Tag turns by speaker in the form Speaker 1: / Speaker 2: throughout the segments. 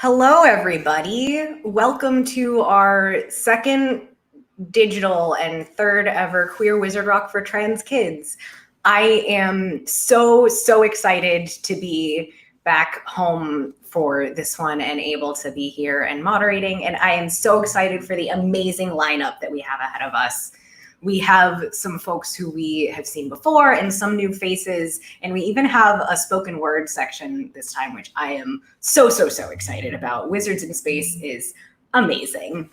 Speaker 1: Hello, everybody. Welcome to our second digital and third ever Queer Wizard Rock for Trans Kids. I am so excited to be back home for this one and able to be here and moderating. And I am so excited for the amazing lineup that we have ahead of us. We have some folks who we have seen before and some new faces. And we even have a spoken word section this time, which I am so excited about. Wizards in Space is amazing.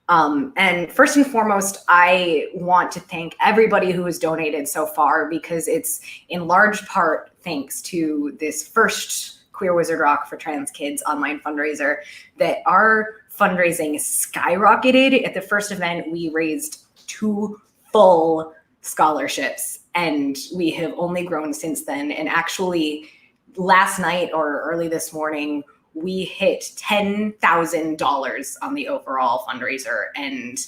Speaker 1: And first and foremost, I want to thank everybody who has donated so far, because it's in large part thanks to this first Queer Wizard Rock for Trans Kids online fundraiser that our fundraising skyrocketed. At the first event, we raised 2 full scholarships, and we have only grown since then. And actually, last night or early this morning, we hit $10,000 on the overall fundraiser, and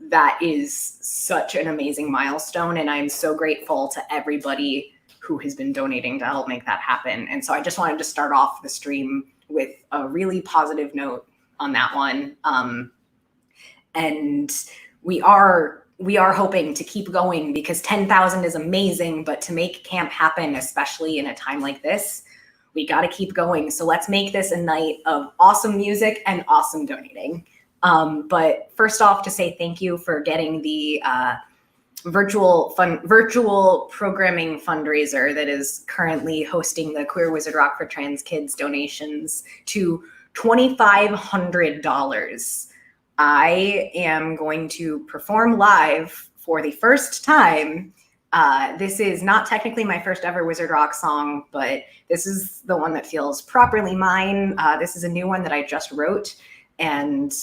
Speaker 1: that is such an amazing milestone. And I'm so grateful to everybody who has been donating to help make that happen. And so I just wanted to start off the stream with a really positive note on that one. And we are hoping to keep going, because 10,000 is amazing, but to make camp happen, especially in a time like this, we got to keep going. So let's make this a night of awesome music and awesome donating. But first off, to say thank you for getting the virtual programming fundraiser that is currently hosting the Queer Wizard Rock for Trans Kids donations to $2,500. I am going to perform live for the first time. This is not technically my first ever Wizard Rock song, but this is the one that feels properly mine. This is a new one that I just wrote. And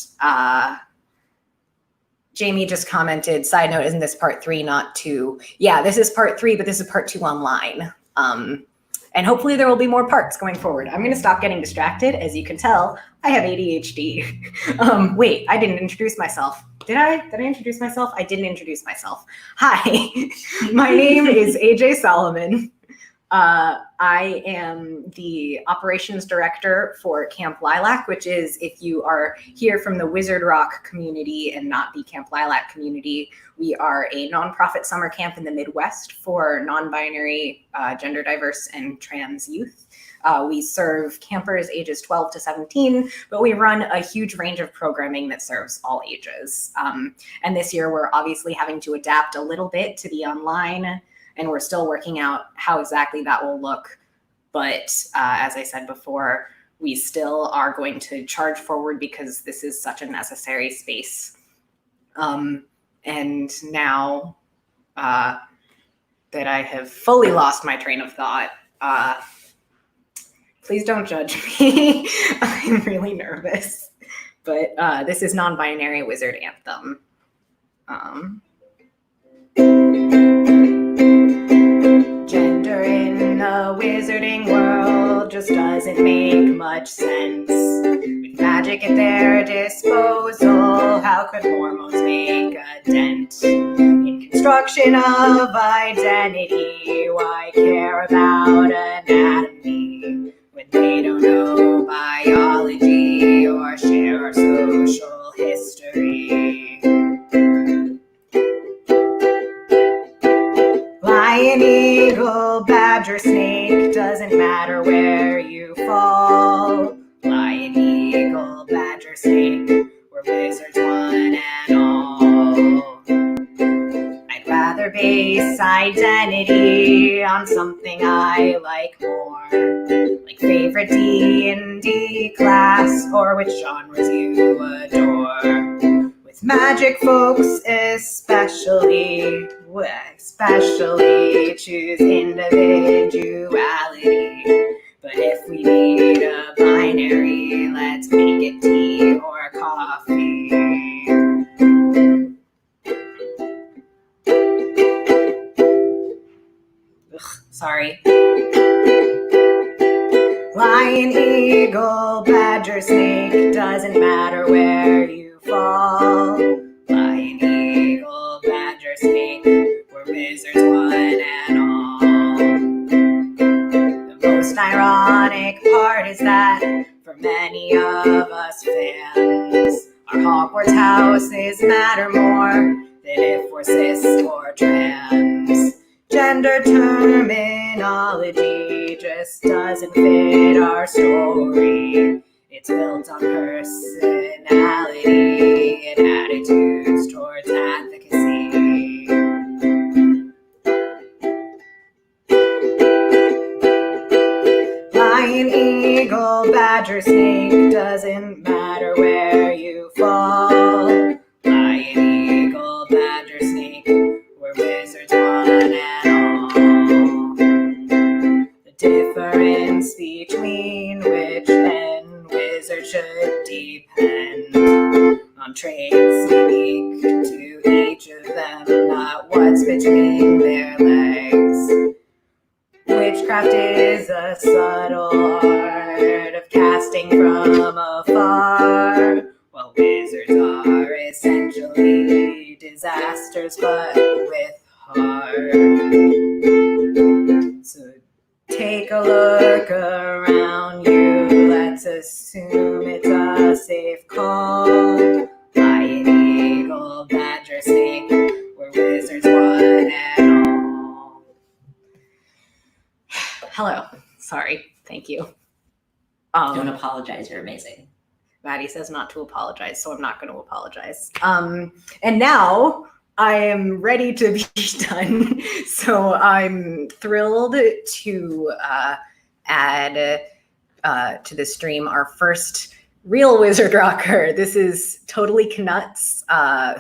Speaker 1: Jamie just commented, side note, isn't this part 3, not 2? Yeah, this is part 3, but this is part 2 online. And hopefully there will be more parts going forward. I'm gonna stop getting distracted. As you can tell, I have ADHD. Wait, I didn't introduce myself. Did I introduce myself? I didn't introduce myself. Hi, my name is AJ Solomon. I am the operations director for Camp Lilac, which is, if you are here from the Wizard Rock community and not the Camp Lilac community, we are a nonprofit summer camp in the Midwest for non-binary, gender diverse, and trans youth. We serve campers ages 12 to 17, but we run a huge range of programming that serves all ages. And this year, we're obviously having to adapt a little bit to the online, and we're still working out how exactly that will look. But as I said before, we still are going to charge forward, because this is such a necessary space. And now that I have fully lost my train of thought, please don't judge me. I'm really nervous. But this is Non-Binary Wizard Anthem. Gender in the wizarding world just doesn't make much sense. With magic at their disposal, how could hormones make a dent in construction of identity? Why care about anatomy when they don't know biology or share our social history? Lion, eagle, badger, snake, doesn't matter where you fall. Lion, eagle, badger, snake, we're wizards one and all. I'd rather base identity on something I like more, like favorite D&D class, or which genres you adore. With magic folks especially choose individuality. But if we need a binary, let's make it tea or coffee. Sorry. Lion, eagle, badger, snake, doesn't matter where you fall. Lion, eagle, badger, snake, we're wizards one and all. The most ironic part is that for many of us fans, our Hogwarts houses matter more than if we're cis or trans. Gender terminology just doesn't fit our story. It's built on personality and attitudes towards advocacy. Lion, eagle, badger, snake, doesn't matter where you fall. Lion, eagle, badger, snake, we're wizards one and all. The difference between witch and wizard should depend on traits unique to each of them, not what's between their legs. Witchcraft is a subtle art of casting from afar, while wizards are essentially disasters but with heart. So take a look around you, let's assume it's a safe call. Lion, eagle, badger, snake, we're wizards one and all. Hello. Sorry. Thank you.
Speaker 2: Don't apologize. You're amazing.
Speaker 1: Maddie says not to apologize, so I'm not going to apologize. And now I am ready to be done. So I'm thrilled to add to the stream our first real wizard rocker. This is totally Knuts,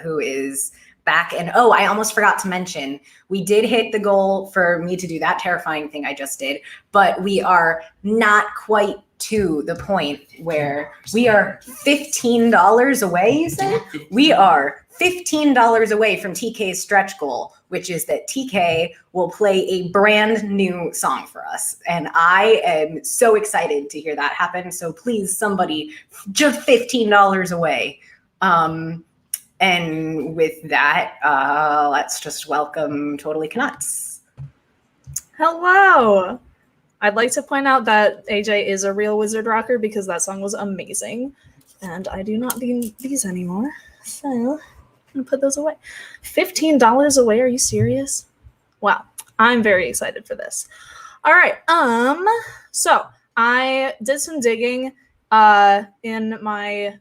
Speaker 1: who is back. And oh, I almost forgot to mention, we did hit the goal for me to do that terrifying thing I just did, but we are not quite to the point where we are $15 away, you said? We are $15 away from TK's stretch goal, which is that TK will play a brand new song for us. And I am so excited to hear that happen. So please, somebody, just $15 away. And with that, let's just welcome Totally Knuts.
Speaker 3: Hello! I'd like to point out that AJ is a real wizard rocker because that song was amazing. And I do not need these anymore. So I'm going to put those away. $15 away? Are you serious? Wow. I'm very excited for this. All right. So I did some digging in my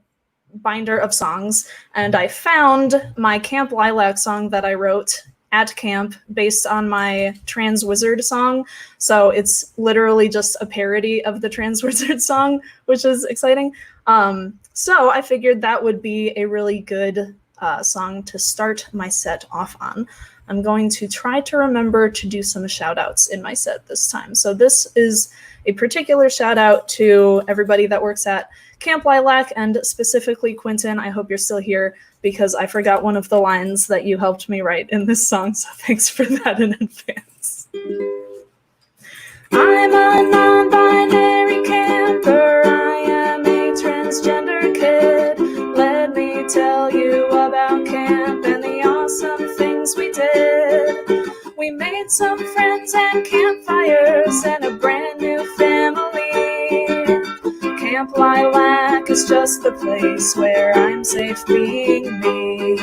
Speaker 3: binder of songs, and I found my Camp Lilac song that I wrote at camp based on my Trans Wizard song. So it's literally just a parody of the Trans Wizard song, which is exciting. So I figured that would be a really good song to start my set off on. I'm going to try to remember to do some shout outs in my set this time. So this is a particular shout out to everybody that works at Camp Lilac, and specifically Quentin. I hope you're still here because I forgot one of the lines that you helped me write in this song, so thanks for that in advance. I'm a non-binary camper, I am a transgender kid. Let me tell you about camp and the awesome things we did. We made some friends and campfires and a brand new family. Camp Lilac is just the place where I'm safe being me.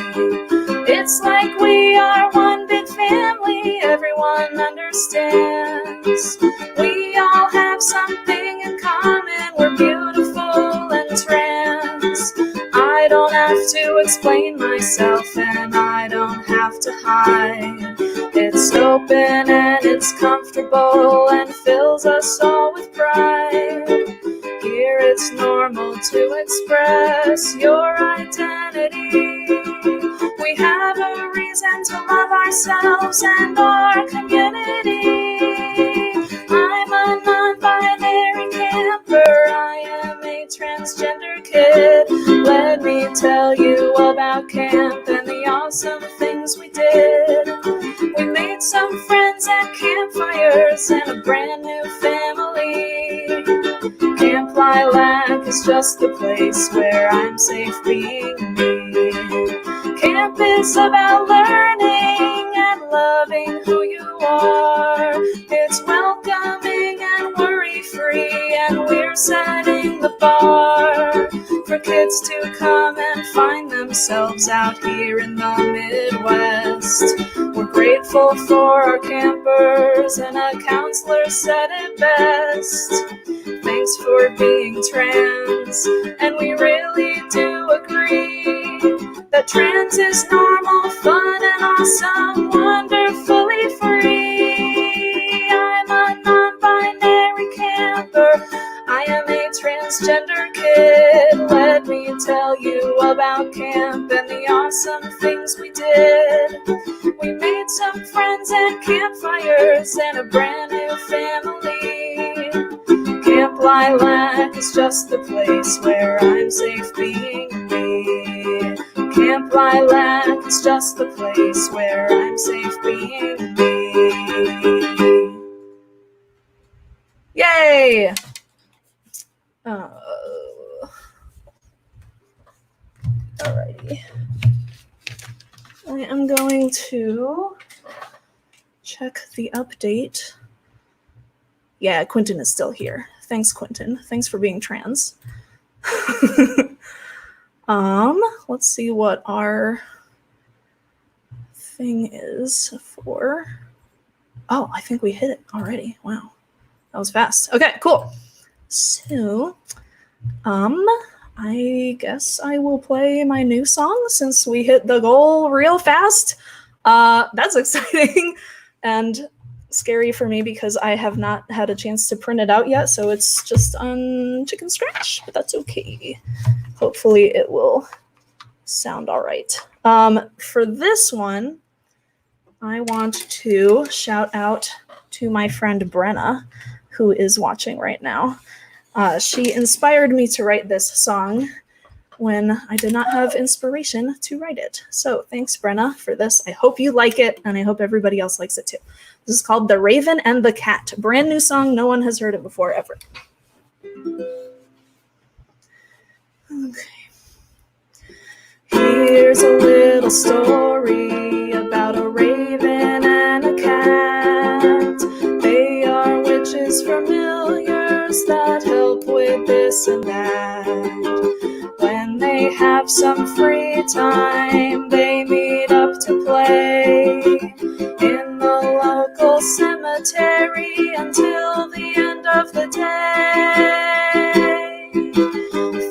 Speaker 3: It's like we are one big family, everyone understands. We all have something in common, we're beautiful and trans. I don't have to explain myself and I don't have to hide. It's open and it's comfortable and fills us all with pride. Here it's normal to express your identity. We have a reason to love ourselves and our community. I'm a non-binary camper, I am a transgender kid. Let me tell you about camp and the awesome things we did. We made some friends at campfires and a brand new family. Camp Lilac is just the place where I'm safe being me. Camp is about learning and loving who you are. It's welcoming and worry-free, and we're set bar for kids to come and find themselves out here in the Midwest. We're grateful for our campers, and a counselor said it best. Thanks for being trans, and we really do agree that trans is normal, fun, and awesome, wonderfully free. I'm a non-binary camper. I am a transgender kid. Let me tell you about camp and the awesome things we did. We made some friends and campfires and a brand new family. Camp Lilac is just the place where I'm safe being me. Camp Lilac is just the place where I'm safe being me. Yay! Alrighty. I am going to check the update. Yeah, Quentin is still here. Thanks, Quentin. Thanks for being trans. Let's see what our thing is for. Oh, I think we hit it already. Wow. That was fast. Okay, cool. So, I guess I will play my new song since we hit the goal real fast. That's exciting and scary for me because I have not had a chance to print it out yet, so it's just on chicken scratch, but that's okay. Hopefully it will sound all right. For this one, I want to shout out to my friend Brenna, who is watching right now. She inspired me to write this song when I did not have inspiration to write it. So thanks, Brenna, for this. I hope you like it, and I hope everybody else likes it too. This is called The Raven and the Cat. Brand new song. No one has heard it before, ever. Okay. Here's a little story about a raven and a cat. They are witches familiars that help with this and that. When they have some free time, they meet up to play in the local cemetery until the end of the day.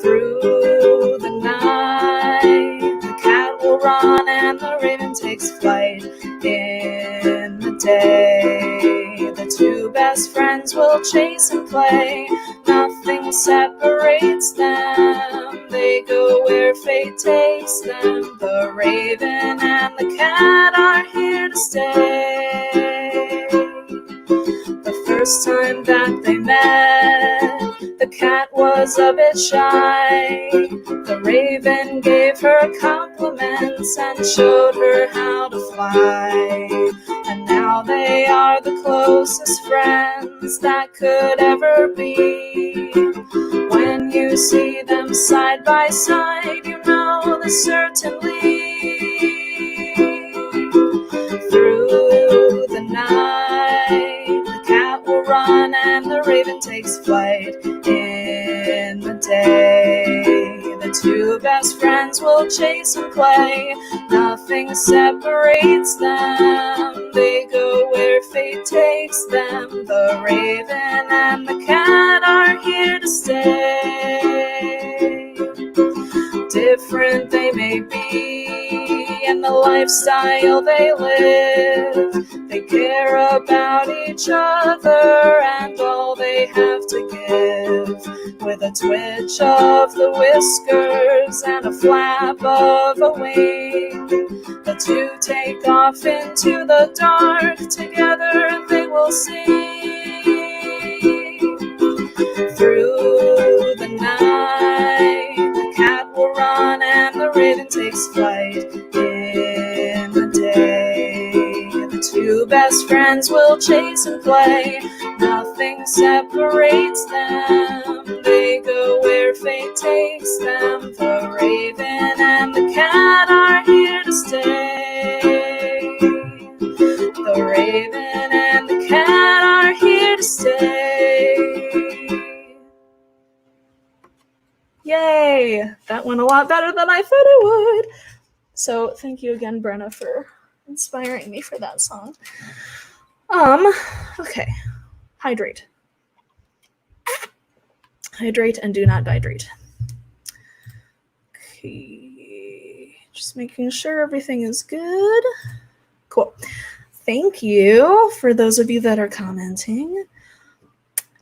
Speaker 3: Through the night, the cat will run and the raven takes flight. In the day, the two best friends will chase and play. Nothing separates them. They go where fate takes them. The raven and the cat are here to stay. The first time that they met, the cat was a bit shy. The raven gave her compliments and showed her how to fly. And now they are the closest friends that could ever be. When you see them side by side, you know this certainly. Through the night, the cat will run and the raven takes flight. In the day, the two best friends will chase and play. Nothing separates them. They go where fate takes them. The raven and the cat are here to stay. Different they may be in the lifestyle they live. They care about each other and all they have to give. With a twitch of the whiskers and a flap of a wing, the two take off into the dark. Together they will sing. Through the night, the cat will run and the raven takes flight. In the day, the two best friends will chase and play. Nothing separates them. They go where fate takes them. The raven and the cat are here to stay. The raven and the cat are here to stay. Yay! That went a lot better than I thought it would. So thank you again, Brenna, for inspiring me for that song. Okay. Hydrate. Hydrate and do not dihydrate. Okay. Just making sure everything is good. Cool. Thank you for those of you that are commenting.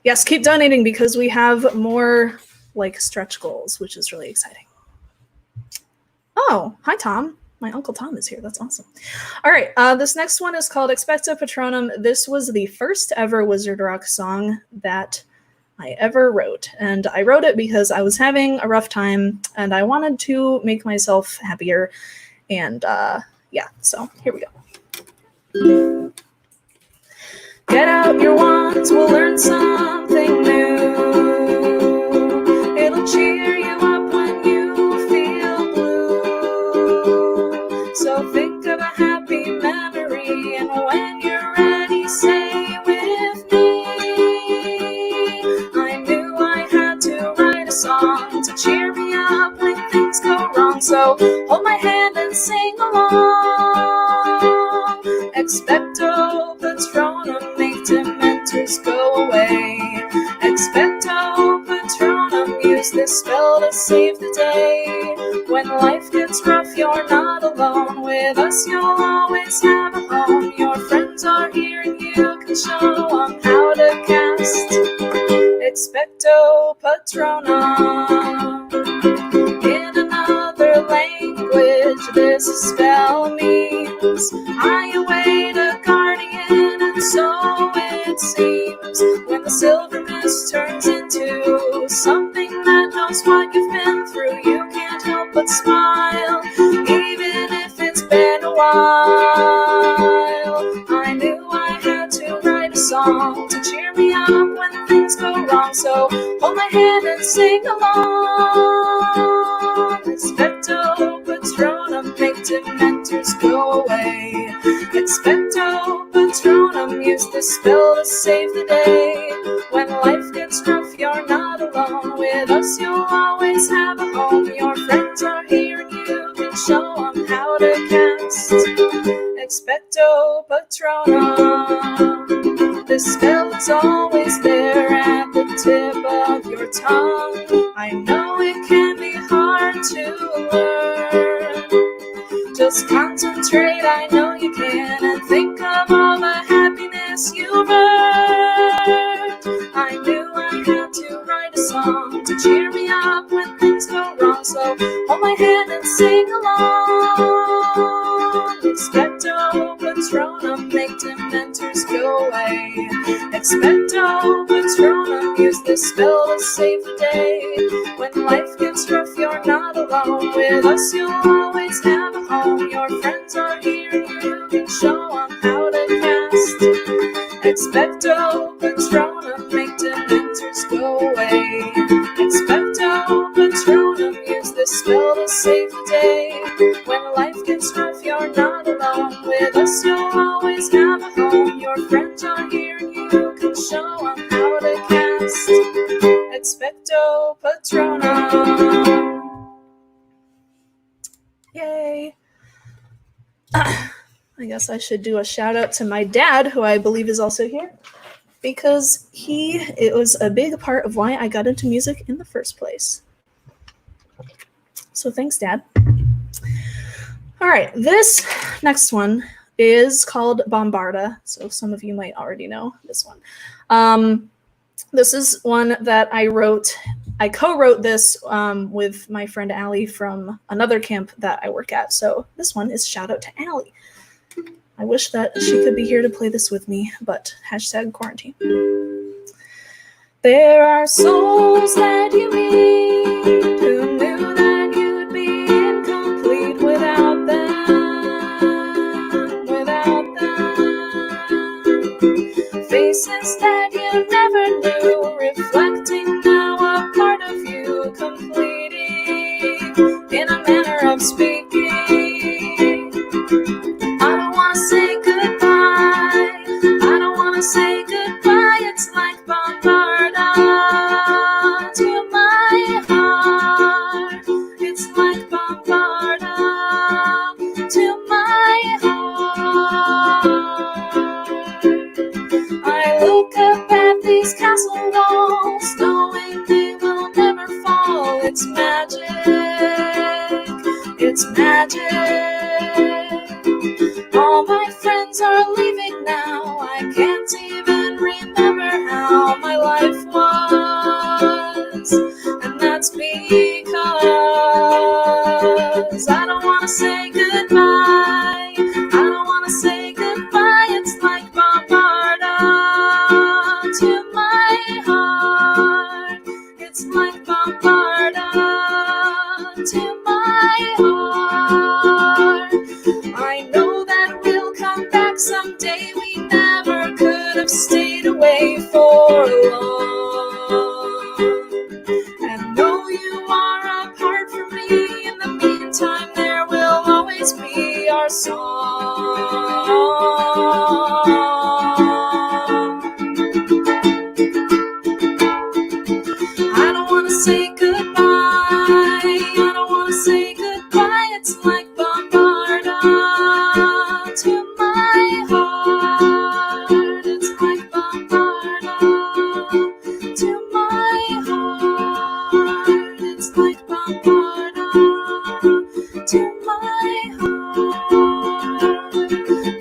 Speaker 3: Yes, keep donating because we have more like stretch goals, which is really exciting. Oh, hi, Tom. My Uncle Tom is here. That's awesome. All right. This next one is called Expecto Patronum. This was the first ever Wizard Rock song that I ever wrote. And I wrote it because I was having a rough time and I wanted to make myself happier. And yeah, so here we go. Get out your wands, we'll learn something new. It'll cheer you up when you feel blue. So think of a happy memory, and when you're ready, say with me. I knew I had to write a song to cheer me up when things go wrong. So hold my hand and sing along. Expecto Patronum, make dementors go away. Expecto Patronum, use this spell to save the day. When life gets rough, you're not alone. With us, you'll always have a home. Your friends are here and you can show them how to cast Expecto Patronum. In another language, this spell means I await a guardian, and so it seems. When the silver mist turns into something that knows what you've been through, you can't help but smile, even if it's been a while. I knew I had to write a song to cheer me up when things go wrong, so hold my hand and sing along. Expecto Patronum, make dementors go away. Expecto Patronum, use this spell to save the day. When life gets rough, you're not alone. With us, you'll always have a home. Your friends are here and you can show them how to cast Expecto Patronum. This spell is always there at the tip of your tongue. I know it can be hard to learn. Just concentrate, I know you can, and think of all the happiness you've earned. I knew I had to write a song to cheer me up when things go wrong, so hold my hand and sing along. Expecto Patronum, make dementors go away. Expecto Patronum, use this spell to save the day. When life gets rough, you're not alone. With us, you'll always have a home. Your friends are here and you can show them how to cast Expecto Patronum, make dementors go away. Expecto Patronum, use this spell to save the day. When life gets rough, you're not alone. With us, you'll always have a home. Your friends are here and you can show them how to cast Expecto Patronum. Yay. I guess I should do a shout out to my dad, who I believe is also here, because it was a big part of why I got into music in the first place. So thanks, Dad. All right, this next one is called Bombarda. So some of you might already know this one. This is one that I wrote. I co-wrote this with my friend Allie from another camp that I work at. So this one is shout out to Allie. I wish that she could be here to play this with me, but #quarantine. There are souls that you meet who knew that you'd be incomplete without them, without them. Faces that you never knew, reflecting now a part of you, completing in a manner of speaking. I don't want to say goodbye. I don't want to say goodbye. It's like bombarda to my it's magic. All my friends are leaving now. I can't even remember how my life was. And that's because I don't want to say goodbye. I don't want to say goodbye. It's like bombarda to my heart. It's like bombarda to my heart. I know that we'll come back someday. We never could have stayed away for long. And though you are apart from me, in the meantime there will always be our song. I don't want to say goodbye. I don't want to say goodbye. It's like bombarda to my heart. It's like bombarda to my heart. It's like bombarda to my heart.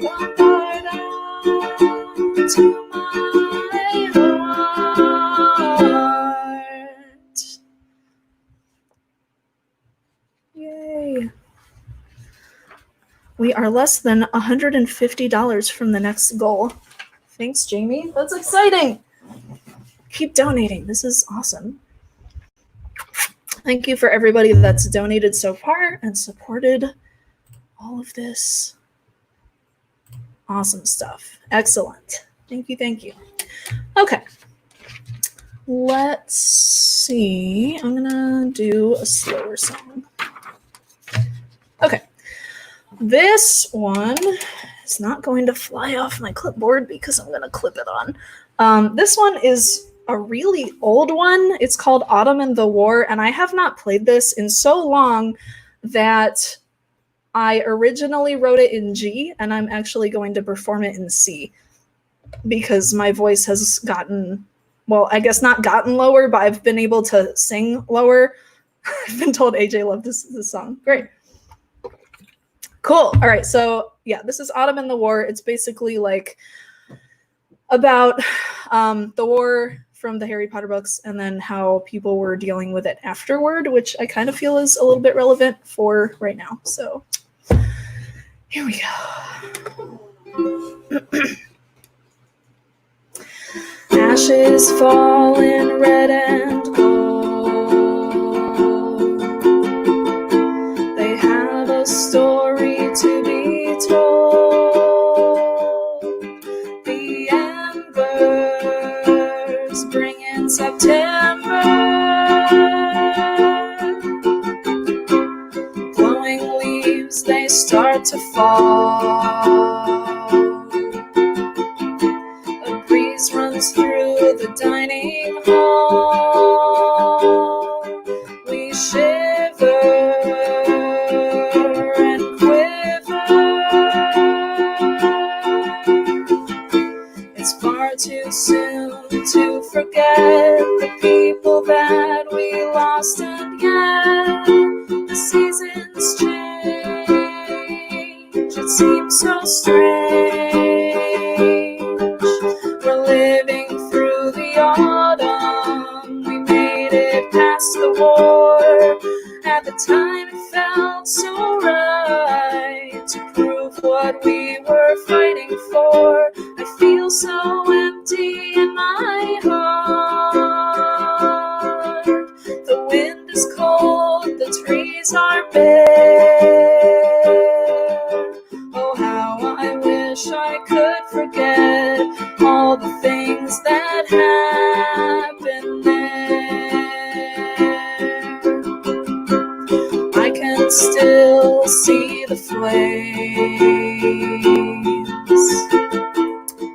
Speaker 3: Bombarda to my heart. Yay. We are less than $150 from the next goal. Thanks, Jamie. That's exciting. Keep donating. This is awesome. Thank you for everybody that's donated so far and supported all of this awesome stuff. Excellent. Thank you. Thank you. Okay. Let's see. I'm going to do a slower song. Okay. This one is not going to fly off my clipboard because I'm going to clip it on. This one is a really old one. It's called Autumn and the War, and I have not played this in so long that I originally wrote it in G, and I'm actually going to perform it in C because my voice has gotten, well, I guess not gotten lower, but I've been able to sing lower. I've been told AJ loved this song. Great. Cool. All right. So yeah, this is Autumn and the War. It's basically like about the war from the Harry Potter books and then how people were dealing with it afterward, which I kind of feel is a little bit relevant for right now. So here we go. Ashes fall in red and gold. They have a story to be told. The embers bring in September. Glowing leaves, they start to fall. A breeze runs through the dining hall. We shiver and quiver. It's far too soon to forget the people that we lost, and yet the seasons change. It seems so strange. We're living through the autumn. We made it past the war. At the time it felt so right to prove what we were fighting for. I feel so empty in my heart. The wind is cold, the trees are bare. Oh, how I wish I could forget all the things that happened there. I can still see the flames.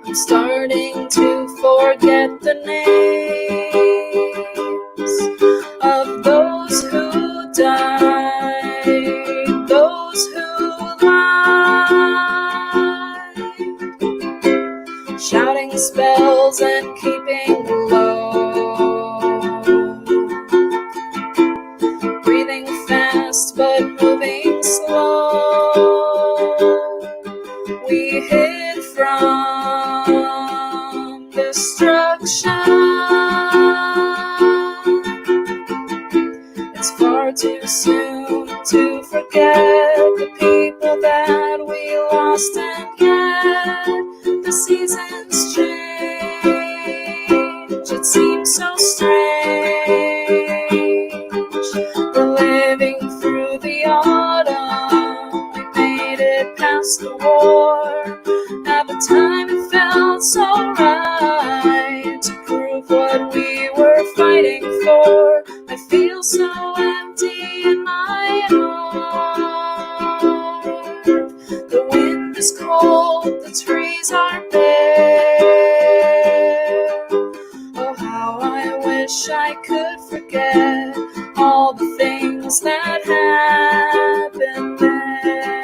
Speaker 3: I'm starting to forget the names of those who died, those who lied, shouting spells and keeping low, breathing fast but moving slow. far too soon to forget the people that we lost, and yet the seasons change. It seems so strange. We're living through the autumn. We made it past the war. At the time it felt so right to prove what we were fighting for. I feel so empty in my heart. The wind is cold, the trees are bare. Oh, how I wish I could forget all the things that happened there.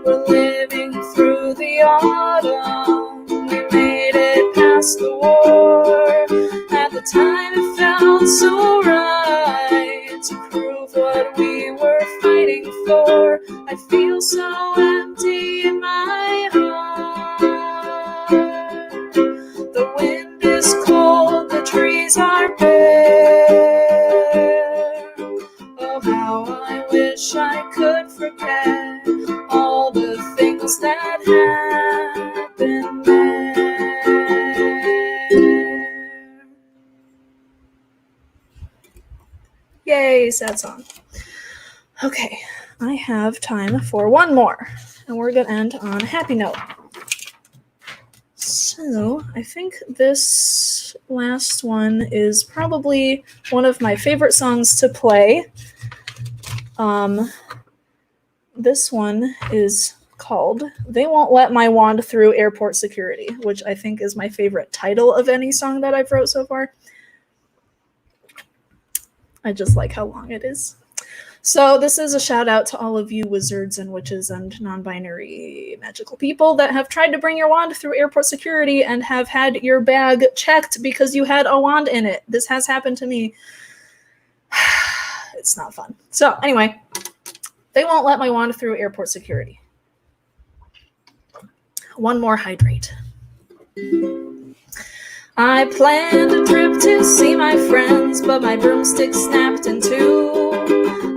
Speaker 3: We're living through the autumn. We made it past the war. At the time it felt so right to prove what we were fighting for. I feel so empty in my heart. The wind is cold, the trees are bare. Oh, how I wish I could forget all the things that happened there. Yay, sad song. Okay, I have time for one more, and we're going to end on a happy note. So, I think this last one is probably one of my favorite songs to play. This one is called They Won't Let My Wand Through Airport Security, which I think is my favorite title of any song that I've wrote so far. I just like how long it is. So this is a shout out to all of you wizards and witches and non-binary magical people that have tried to bring your wand through airport security and have had your bag checked because you had a wand in it. This has happened to me. It's not fun. So anyway, they won't let my wand through airport security. One more hydrate. I planned a trip to see my friends, but my broomstick snapped in two.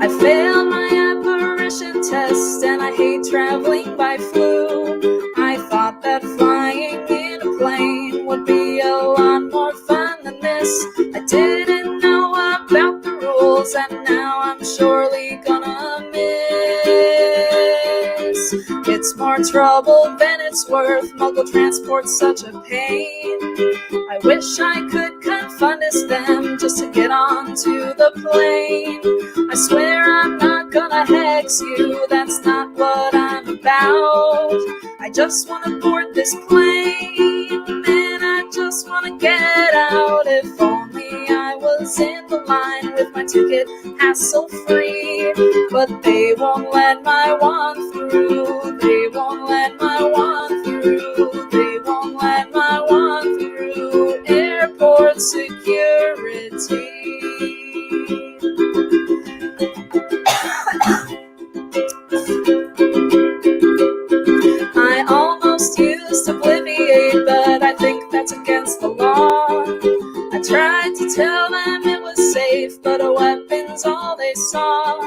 Speaker 3: I failed my apparition test, and I hate traveling by flu. I thought that flying in a plane would be a lot more fun than this. I didn't know about the rules, and now I'm surely gonna miss. It's more trouble than it's worth. Muggle transport's such a pain. I wish I could confundus them just to get onto the plane. I swear I'm not gonna hex you, that's not what I'm about. I just wanna board this plane, and I just wanna get out. If only I was in the line with my ticket hassle-free. But they won't let my wand through. They won't let my wand through. They won't let my wand through airport security. I almost used Obliviate, but I think that's against the law. I tried to tell them it was safe, but a weapon's all they saw.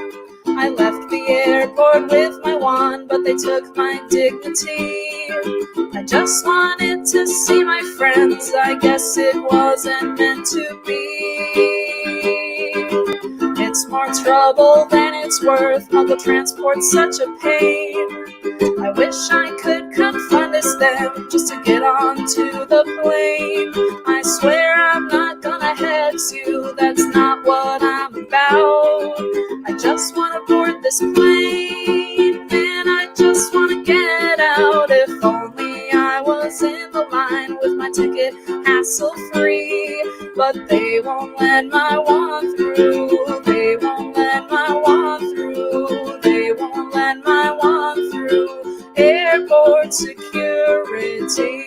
Speaker 3: I left the airport with my wand, but they took my dignity. I just wanted to see my friends, I guess it wasn't meant to be. It's more trouble than it's worth. Muggle transport's such a pain. I wish I could confundus them just to get onto the plane. I swear I'm not gonna hex you, that's not what I'm about. I just wanna board this plane, and I just wanna get out. If only I was in the line with my ticket hassle-free. But they won't let my wand through. They won't let my wand through. They won't let my wand through airport security.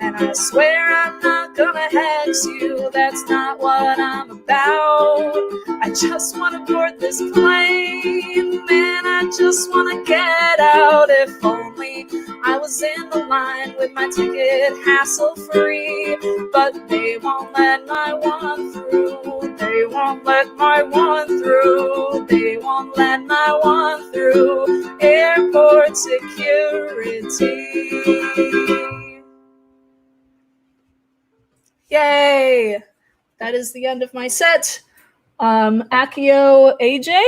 Speaker 3: And I swear I'm not gonna hex you, that's not what I'm about. I just wanna board this plane, man, I just wanna get out. If only I was in the line with my ticket hassle-free. But they won't let my wand through. won't let my one through. They won't let my one through. Airport security. Yay! That is the end of my set. Akio AJ?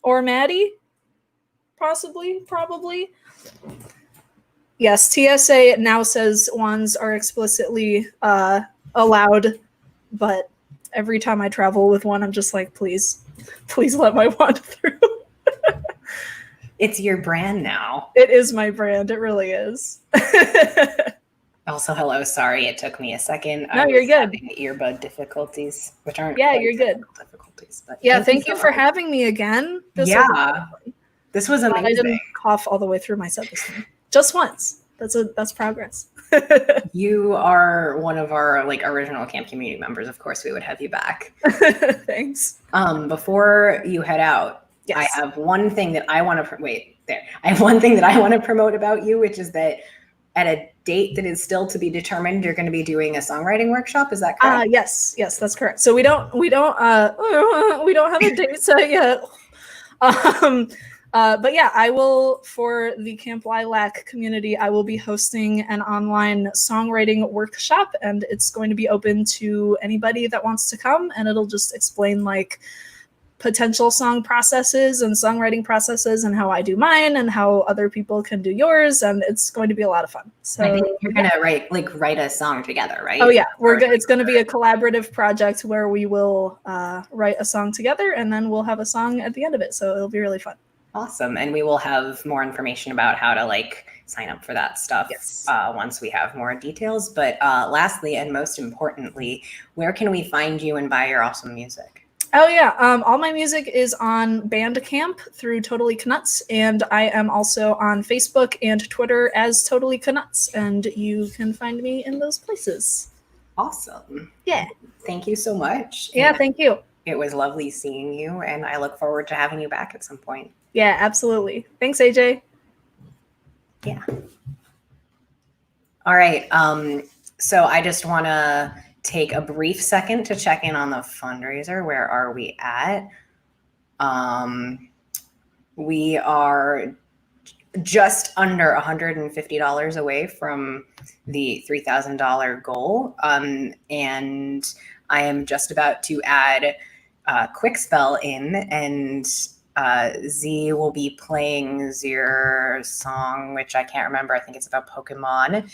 Speaker 3: Or Maddie? Possibly, probably. Yes, TSA now says wands are explicitly allowed, but every time I travel with one, I'm just like, please let my wand through.
Speaker 1: It's your brand now.
Speaker 3: It is my brand. It really is.
Speaker 1: Also, hello. Sorry, it took me a second.
Speaker 3: No, you're good.
Speaker 1: Having earbud difficulties, which aren't.
Speaker 3: Yeah,
Speaker 1: quite
Speaker 3: you're good.
Speaker 1: difficulties, but
Speaker 3: Yeah, thank you for having me again. This
Speaker 1: was amazing.
Speaker 3: I didn't cough all the way through my set this time. Just once. That's progress.
Speaker 1: You are one of our original camp community members. Of course, we would have you back.
Speaker 3: Thanks.
Speaker 1: Before you head out,
Speaker 3: yes.
Speaker 1: I have one thing that I want to I have one thing that I want to promote about you, which is that at a date that is still to be determined, you're going to be doing a songwriting workshop. Is that correct?
Speaker 3: Yes, that's correct. So we don't have a date set yet. But yeah, I will, for the Camp Lilac community, I will be hosting an online songwriting workshop, and it's going to be open to anybody that wants to come, and it'll just explain potential song processes and songwriting processes and how I do mine and how other people can do yours, and it's going to be a lot of fun. So
Speaker 1: I think you're gonna write a song together, right?
Speaker 3: Oh yeah, it's going to be a collaborative project where we will write a song together, and then we'll have a song at the end of it. So it'll be really fun.
Speaker 1: Awesome. And we will have more information about how to sign up for that stuff once we have more details. But lastly, and most importantly, where can we find you and buy your awesome music?
Speaker 3: Oh yeah, all my music is on Bandcamp through Totally Knuts, and I am also on Facebook and Twitter as Totally Knuts, and you can find me in those places.
Speaker 1: Awesome.
Speaker 3: Yeah.
Speaker 1: Thank you so much.
Speaker 3: Yeah, thank you.
Speaker 1: It was lovely seeing you, and I look forward to having you back at some point.
Speaker 3: Yeah, absolutely. Thanks, AJ.
Speaker 1: Yeah. All right. So I just want to take a brief second to check in on the fundraiser. Where are we at? We are just under $150 away from the $3,000 goal. And I am just about to add Kwikspell in, and Z will be playing your song, which I can't remember. I think it's about Pokemon,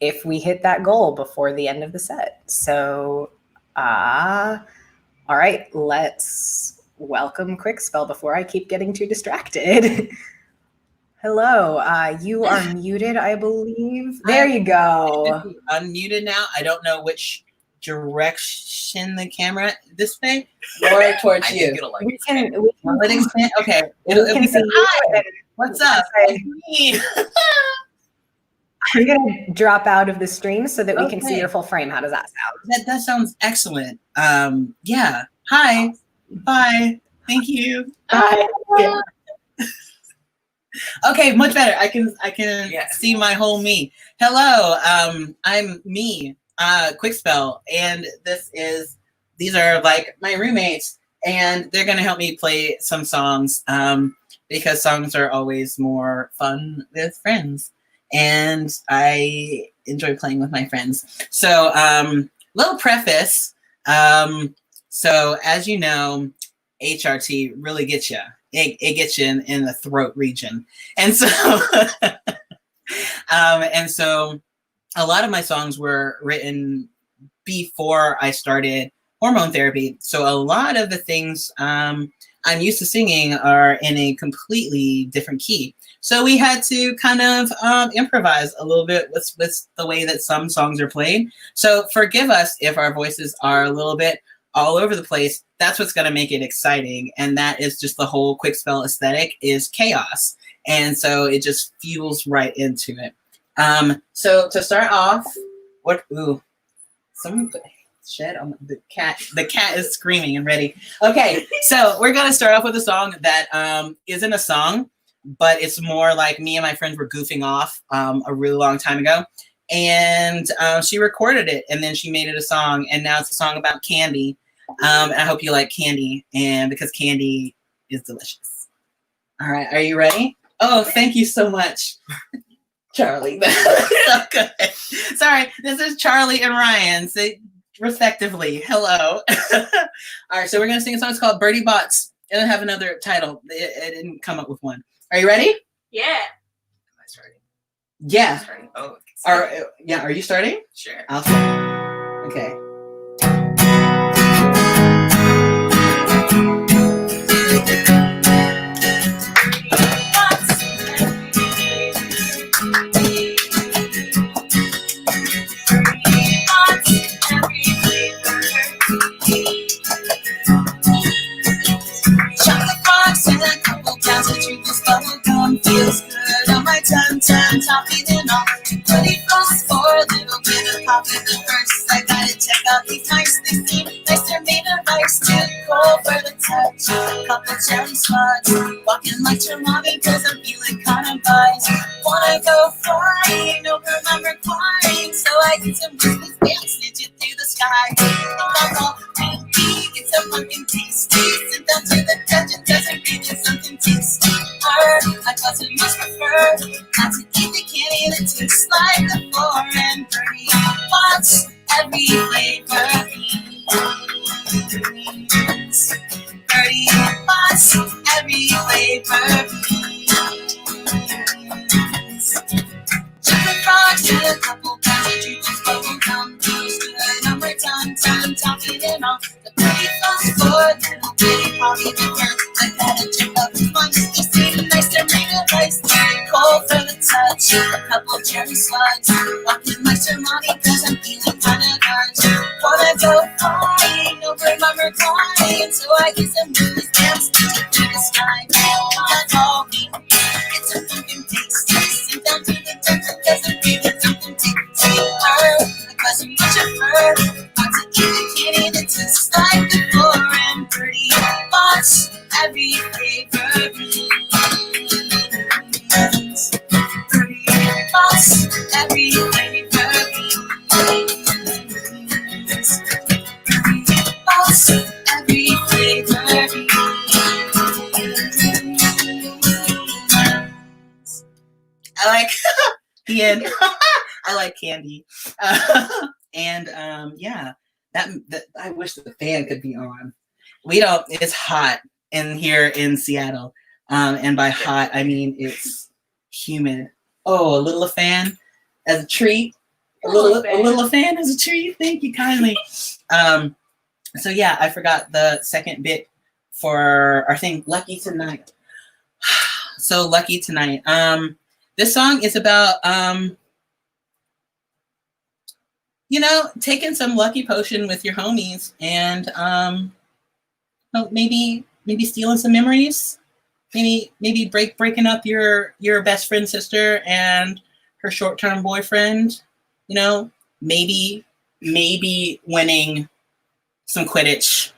Speaker 1: if we hit that goal before the end of the set. So, all right, let's welcome Kwikspell before I keep getting too distracted. Hello, you are muted, I believe. There you go.
Speaker 4: Unmuted now. I don't know which direction the camera this way or towards you.
Speaker 1: We can
Speaker 4: okay. What's up?
Speaker 1: I'm gonna drop out of the stream so that we can see your full frame. How does that sound?
Speaker 4: That sounds excellent. Yeah. Hi. Bye. Thank you.
Speaker 1: Bye.
Speaker 4: Yeah. Okay, much better. I can see my whole me. Hello. I'm me. Kwikspell, and these are my roommates, and they're gonna help me play some songs because songs are always more fun with friends, and I enjoy playing with my friends. So little preface, so as you know, HRT really gets you. It gets you in the throat region, and so a lot of my songs were written before I started hormone therapy. So a lot of the things I'm used to singing are in a completely different key. So we had to kind of improvise a little bit with the way that some songs are played. So forgive us if our voices are a little bit all over the place. That's what's going to make it exciting. And that is just the whole Kwikspell aesthetic is chaos. And so it just fuels right into it. So to start off, someone put shit on the cat. The cat is screaming and ready. Okay, so we're gonna start off with a song that isn't a song, but it's more like me and my friends were goofing off a really long time ago, and she recorded it and then she made it a song, and now it's a song about candy. And I hope you like candy, and because candy is delicious. All right, are you ready? Oh, thank you so much, Charlie. So good. Sorry, this is Charlie and Ryan, respectively. Hello. All right, so we're gonna sing a song. It's called Birdie Bots. It doesn't have another title. It didn't come up with one. Are you ready?
Speaker 2: Yeah.
Speaker 1: Am I starting?
Speaker 4: Yeah.
Speaker 1: Starting? Oh,
Speaker 4: Are you starting?
Speaker 1: sure.
Speaker 4: I'll start. Okay.
Speaker 3: Chocolate box and a couple pounds of Trinkles bubble gum feels good on my tongue, topping and all. Pretty close for a little bit of pop in the first. I gotta check out these mice. They seem nice, they're made of ice, too cold for the touch. Couple cherry spots, walking like your mommy 'cause I'm feeling kinda buzzed. Wanna go flying over my recline, so I get some business dance snitching through the sky. Think I'm all pinky, get some pumpkin tasty. Sit down to the dungeon, doesn't bring you something tasty. I thought you must prefer not to eat the candy that tastes like the foreign birdie bots. Every flavor beans. Birdie bots, every flavor beans. Chocolate frogs and a couple pounds of Trinkles bubble gum feels good on my tongue, topping and all. The pretty clothes for little bitty Polly the cat. I gotta check out the ones they seem nice, they're made of ice, cold for the touch. A couple cherry slugs, walking like your mommy 'cause I'm feeling kinda hard. Wanna go flying over my recline, so I get some movies dance to the sky. That's all me. It's a pumpkin tasty. Sit down to the dungeon, 'cause I'm feeling something tasty. Because you much prefer not to eat the candy that tastes like the foreign birdie bots. Every flavor beans. Birdie bots. Every flavor beans. Birdie bots. Every flavor beans.
Speaker 4: I like the end. I like candy. And yeah, that I wish the fan could be on. We don't. It's hot in here in Seattle, and by hot I mean it's humid. Oh, a little fan as a treat. A little fan as a treat. Thank you kindly. So yeah, I forgot the second bit for our thing. Lucky Tonight. So Lucky Tonight. This song is about taking some lucky potion with your homies and maybe stealing some memories. Maybe breaking up your best friend's sister and her short-term boyfriend. Maybe winning some Quidditch.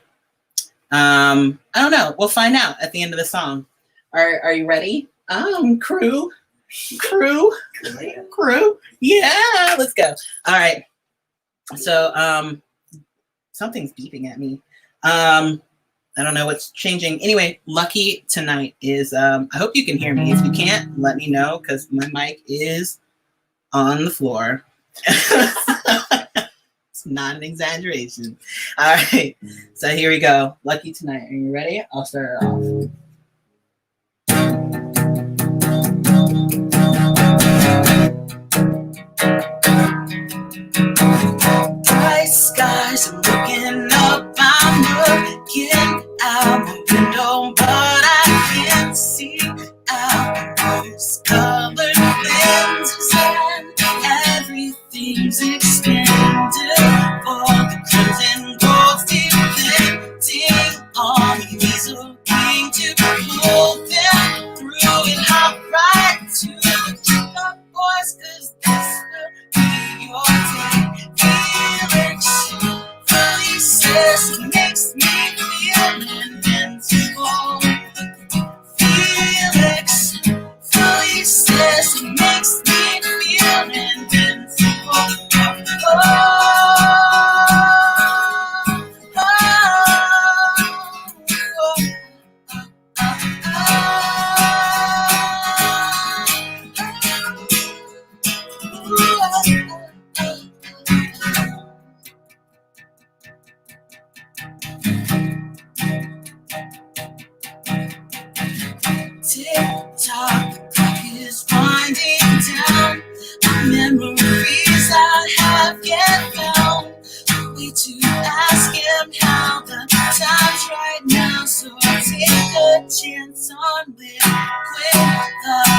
Speaker 4: I don't know. We'll find out at the end of the song. Are you ready? Crew. Yeah, let's go. All right. So something's beeping at me. I don't know what's changing. Anyway, Lucky Tonight is I hope you can hear me. If you can't, let me know because my mic is on the floor. It's not an exaggeration. All right. So here we go. Lucky Tonight. Are you ready? I'll start it off. Skies, I'm looking up, I'm looking out my window, but I can't see out rose-colored lenses and everything's expanded for the crimson gold depending on the weasel to pull them through and hop right to the up boys, 'cause this will be your day. Felix makes me feel invincible. Felix makes me feel invincible. Oh, oh, oh. tick-tock, the clock is winding down. The memories I have yet found. The way to ask him how the time's right now. So I'll take a chance on liquid love.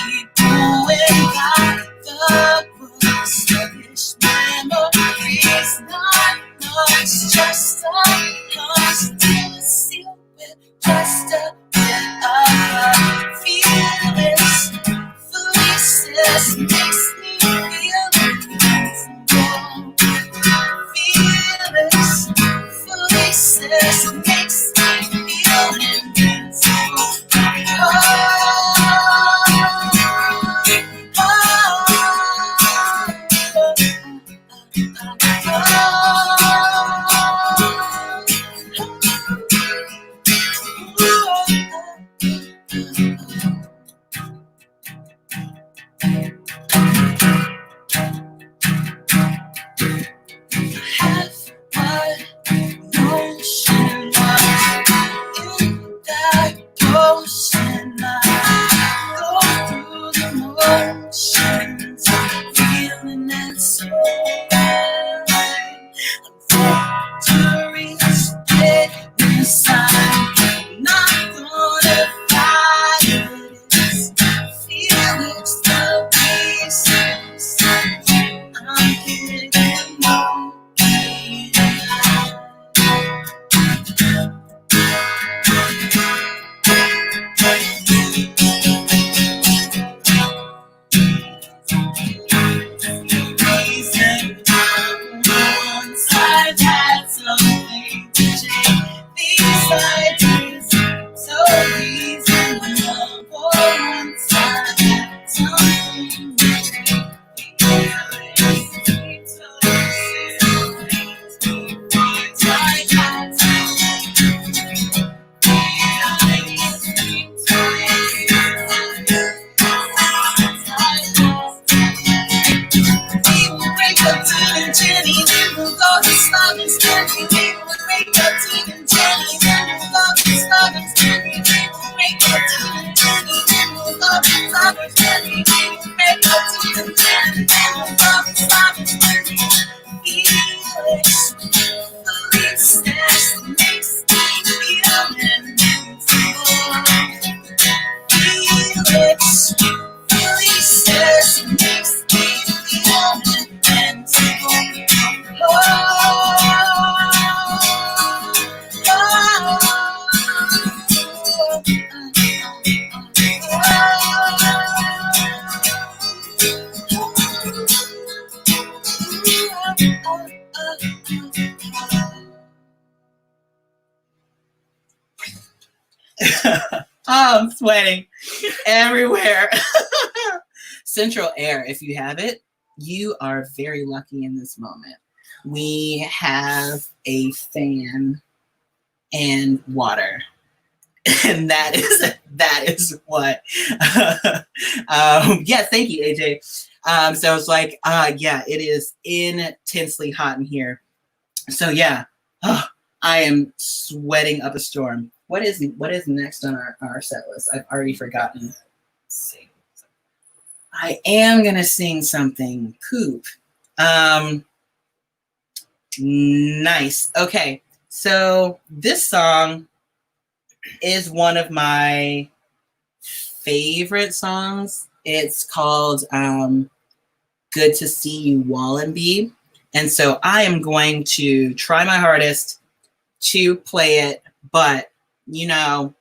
Speaker 4: Keep going back the books. Sluggish memories, not much, just a hunch to seal with just a bit of feelings. Felices makes me feel invincible. Feelings, felices makes me feel invincible. Oh, I'm sweating everywhere. Central air, if you have it, you are very lucky in this moment. We have a fan and water. And that is what yes, thank you, AJ. So it's like yeah, it is intensely hot in here. So yeah, I am sweating up a storm. What is next on our set list? I've already forgotten. I am gonna sing something. Coop. Nice. Okay, so this song is one of my favorite songs. It's called Good to See You, Wallenby. And so I am going to try my hardest to play it, but you know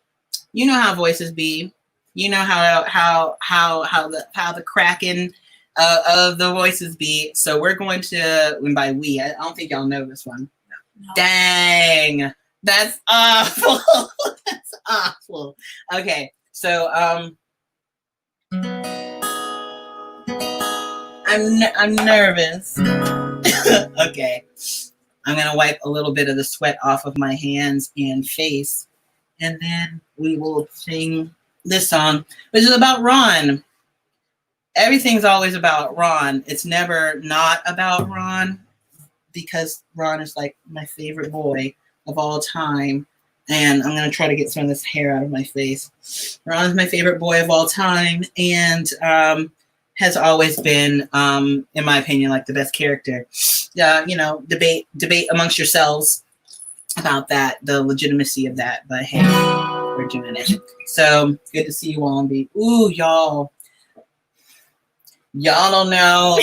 Speaker 4: how voices be. You know how the cracking of the voices be. So we're going to, and by we, I don't think y'all know this one. No. Dang, that's awful. That's awful. Okay, so I'm nervous. Okay, I'm gonna wipe a little bit of the sweat off of my hands and face, and then we will sing this song, which is about Ron. Everything's always about Ron. It's never not about Ron, because Ron is like my favorite boy of all time. And I'm going to try to get some of this hair out of my face. Ron's my favorite boy of all time, and has always been, in my opinion, like the best character. You know, debate amongst yourselves about that, the legitimacy of that, but hey, we're doing it. So good to see you all. Ooh, y'all don't know.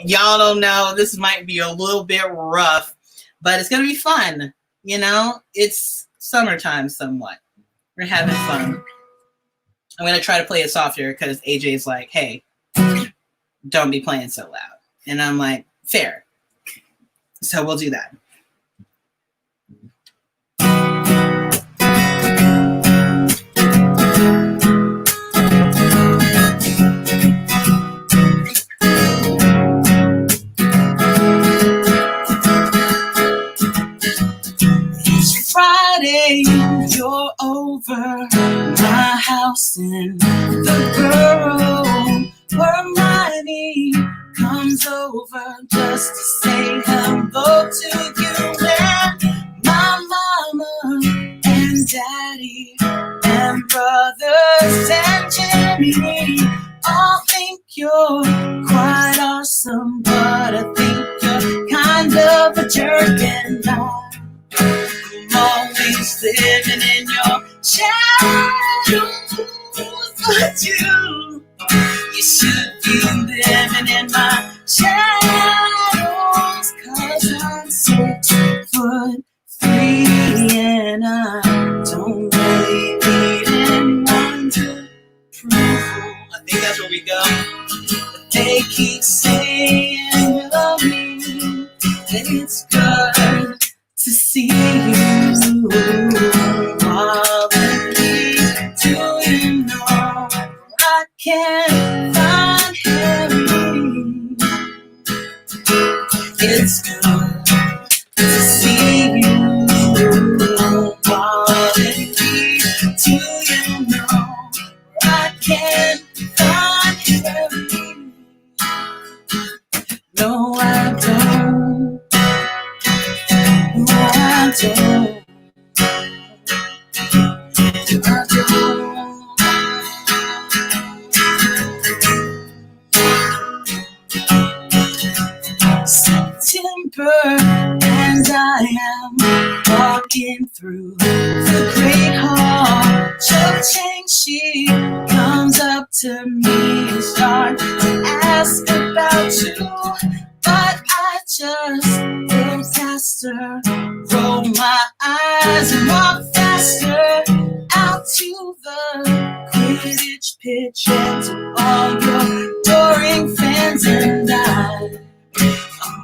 Speaker 4: Y'all don't know. This might be a little bit rough, but it's going to be fun. You know, it's summertime somewhat. We're having fun. I'm going to try to play it softer because AJ's like, hey, don't be playing so loud. And I'm like, fair. So we'll do that. Friday, you're over my house in the borough. Hermione comes over just to say hello to you and my mama and daddy and brothers and Jimmy. All think you're quite awesome, but I think you're kind of a jerk, and I'm always living in your shadow. But you should be living in my shadows, 'cause I'm 6'3" and I don't really need anyone to prove. I think that's where we go. But they keep saying you love me, that it's good to see you. Molly, do you know I can't find Harry? It's good to see you. Molly, do you know I can't find Harry? No, I don't. I don't. September, and I am walking through the great hall. Cho-Chang, she comes up to me and starts to ask about you, but I just go past her, roll my eyes and walk faster out to the Quidditch pitch and to all your adoring fans, and I'm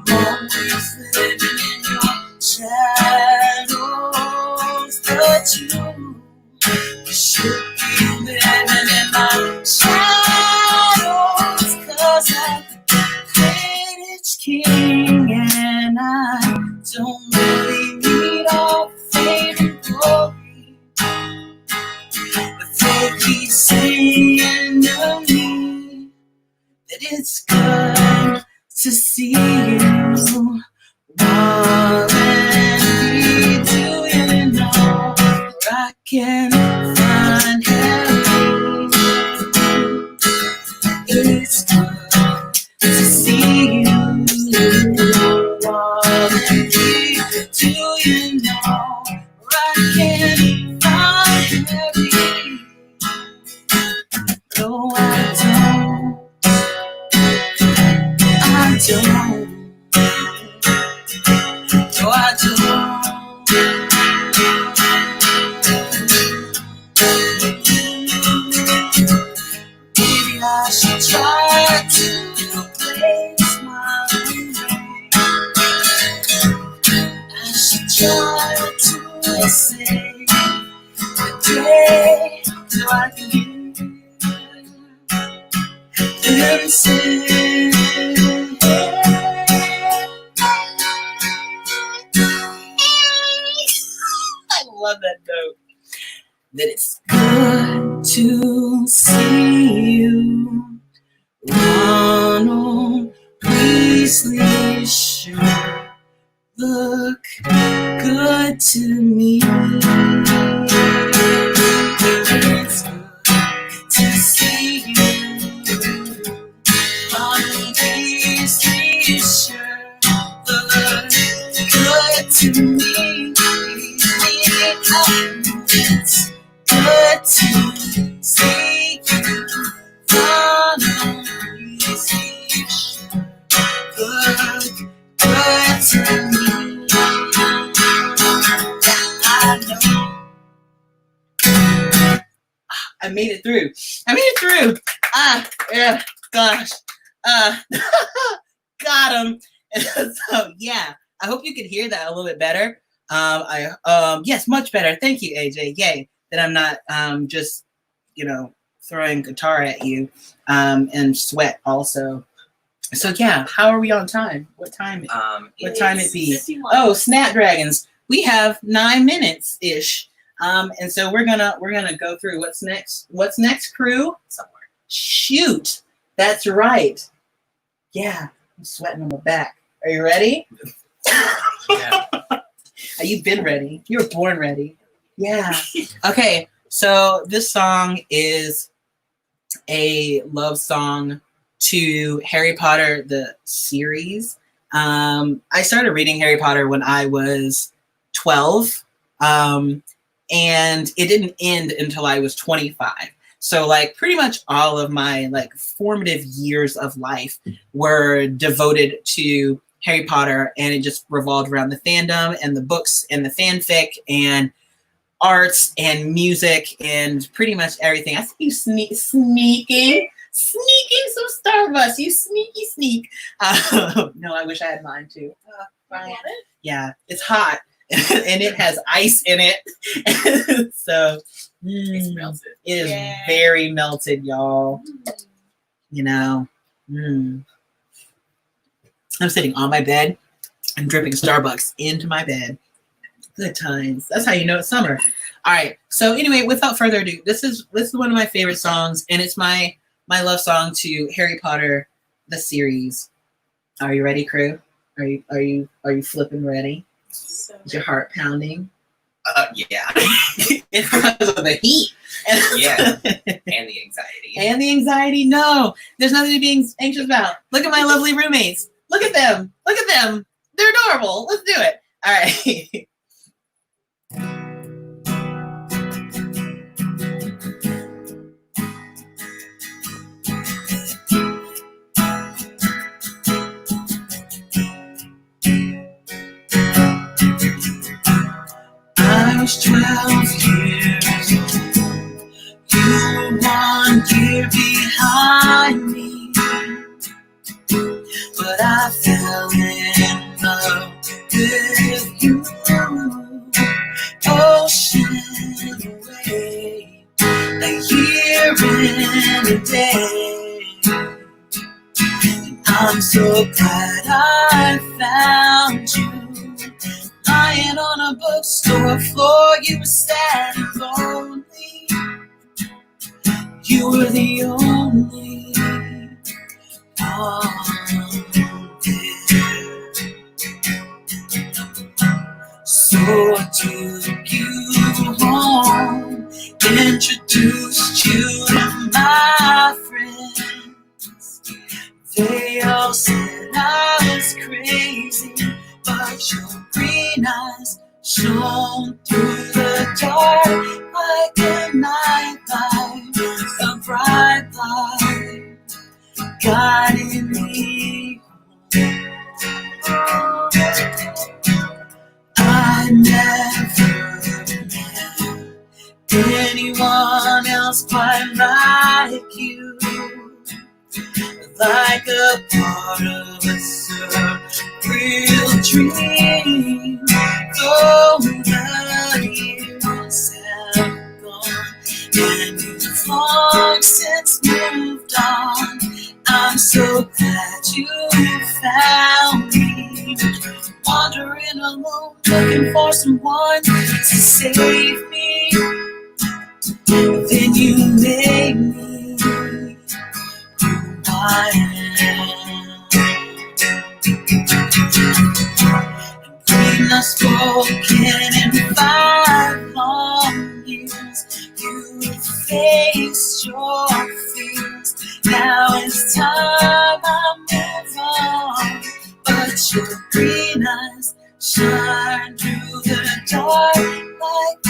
Speaker 4: always living in your shadows, but you should be living in my shadows, 'cause I'm Quidditch king and I don't really need all the fame and glory, but they keep saying to me that it's good to see you. Molly, do you know where I can find Harry? It's good to see you. Molly, do you know where I can find Harry? No, I don't. I don't. No, I don't. Maybe I should try to place my ring. I should try to say the day till I can hear them say. I love that note. That it's good to see you. Ronald Weasley sure look good to me. It's good to see you finally see good to me. I know. I made it through. Yeah, gosh. Got him. So yeah, I hope you could hear that a little bit better. Yes, much better. Thank you, AJ. Yay, that I'm not just, throwing guitar at you and sweat also. So yeah, how are we on time? What time? What time it be?
Speaker 2: 51.
Speaker 4: Oh, Snapdragons. We have 9 minutes ish. And so we're gonna go through what's next. What's next, crew?
Speaker 2: Somewhere.
Speaker 4: Shoot, that's right. Yeah, I'm sweating on my back. Are you ready?
Speaker 2: Yeah.
Speaker 4: You've been ready. You were born ready. Yeah. Okay, so this song is a love song to Harry Potter, the series. I started reading Harry Potter when I was 12. And it didn't end until I was 25. So like pretty much all of my like formative years of life were devoted to Harry Potter, and it just revolved around the fandom and the books and the fanfic and arts and music and pretty much everything. I see you sneaking some Starbucks. You sneak. No, I wish I had mine too. Fine. Yeah, it's hot. And it has ice in it. So
Speaker 2: It's melted.
Speaker 4: It is very melted, y'all. I'm sitting on my bed and dripping Starbucks into my bed. Good times. That's how you know it's summer. All right. So anyway, without further ado, this is one of my favorite songs, and it's my love song to Harry Potter, the series. Are you ready, crew? Are you flipping ready? Is your heart pounding?
Speaker 2: Yeah.
Speaker 4: It's because of the heat.
Speaker 2: Yeah. And the anxiety.
Speaker 4: And the anxiety. No, there's nothing to be anxious about. Look at my lovely roommates. Look at them. They're adorable. Let's do it. All right. I was 12 years old. You were 1 year behind me. But I fell in love with you. Ocean away, a year and a day. And I'm so glad I found you. Lying on a bookstore floor, you were sad and lonely. You were the only one there. So I took you home, introduced you to my friends. They all said I was crazy, but your green eyes shone through the dark like a nightlight, a bright light guiding me home. I never met anyone else quite like you, like a part of a surreal dream. Though the years have gone and you've long since moved on, I'm so glad you found me. Wandering alone, looking for someone to save me. Then you made me who I am. We've not spoken in 5 long years. You faced your fears. Now it's time I move on. But your green eyes shine through the dark like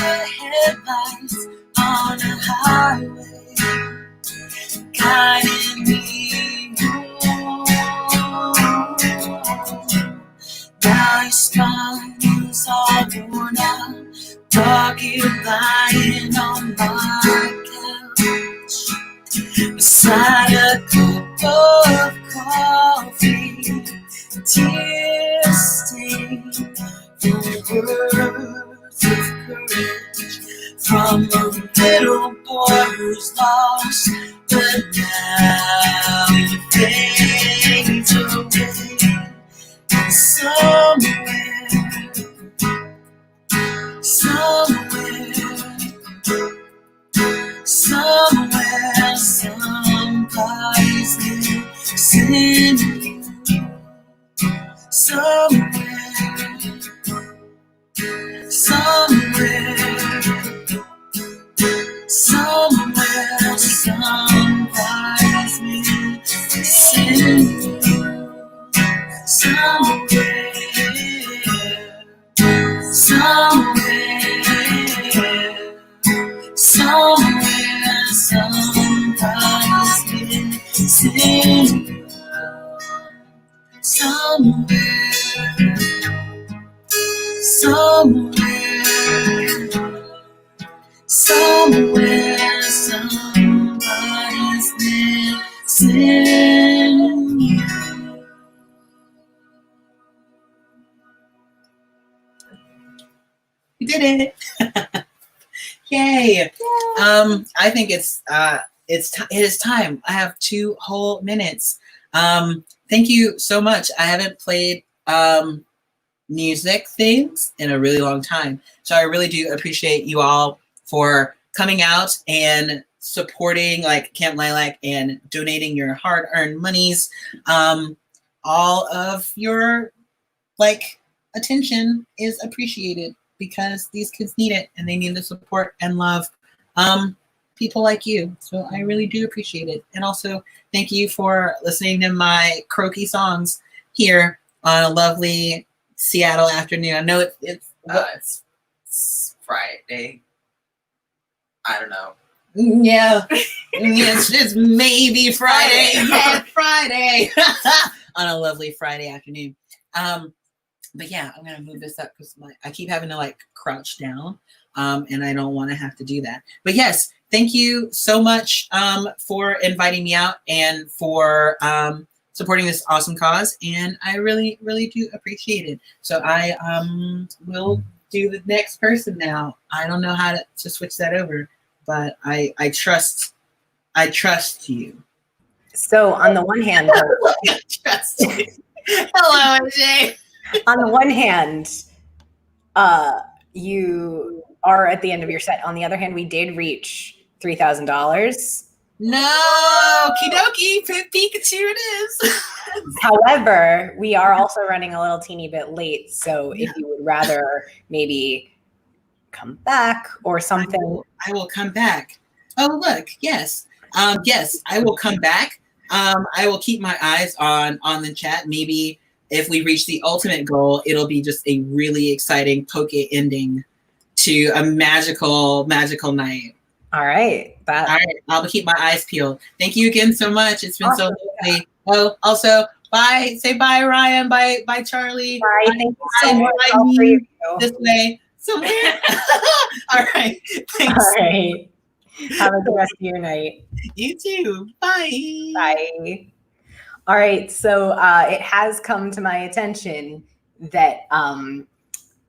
Speaker 3: headlights on a highway, guiding me home. Now your spine is all worn out, dog, you're lying on my couch beside a cup of coffee, tears stain from words of courage from a little boy who's lost, but now he fades away. And somewhere, somebody's missing you. Somewhere, somebody's missing you. Somewhere, somebody's missing you. Somewhere, somebody's missing you.
Speaker 4: We did it! Yay! I think it is time. I have 2 whole minutes. Thank you so much. I haven't played music things in a really long time, so I really do appreciate you all for coming out and supporting like Camp Lilac and donating your hard-earned monies. All of your like attention is appreciated because these kids need it and they need the support and love. People like you. So I really do appreciate it. And also thank you for listening to my croaky songs here on a lovely Seattle afternoon. I know it's
Speaker 2: Friday. I don't know.
Speaker 4: Yeah. It's just maybe Friday. Friday. On a lovely Friday afternoon. But yeah, I'm gonna move this up because I keep having to like crouch down. And I don't want to have to do that. But yes, thank you so much for inviting me out and for supporting this awesome cause. And I really, really do appreciate it. So I will do the next person now. I don't know how to switch that over, but I trust you.
Speaker 1: So on the one hand,
Speaker 4: I trust you. Hello, AJ.
Speaker 1: on the one hand, you are at the end of your set. On the other hand, we did reach $3,000.
Speaker 4: No, Kidoki, Pikachu it is.
Speaker 1: However, we are also running a little teeny bit late. So if you would rather maybe come back or something.
Speaker 4: I will come back. Oh, look. Yes. Yes, I will come back. I will keep my eyes on the chat. Maybe if we reach the ultimate goal, it'll be just a really exciting poke ending to a magical night.
Speaker 1: All right.
Speaker 4: All right. I'll keep my eyes peeled. Thank you again so much. It's been so lovely. Oh, also, bye. Say bye, Ryan. Bye, Charlie.
Speaker 1: Bye. Thank you so much.
Speaker 4: This way. Somewhere. All right. Thanks.
Speaker 1: All right. Have a good rest of your night.
Speaker 4: You too. Bye.
Speaker 1: Bye. All right. So it has come to my attention that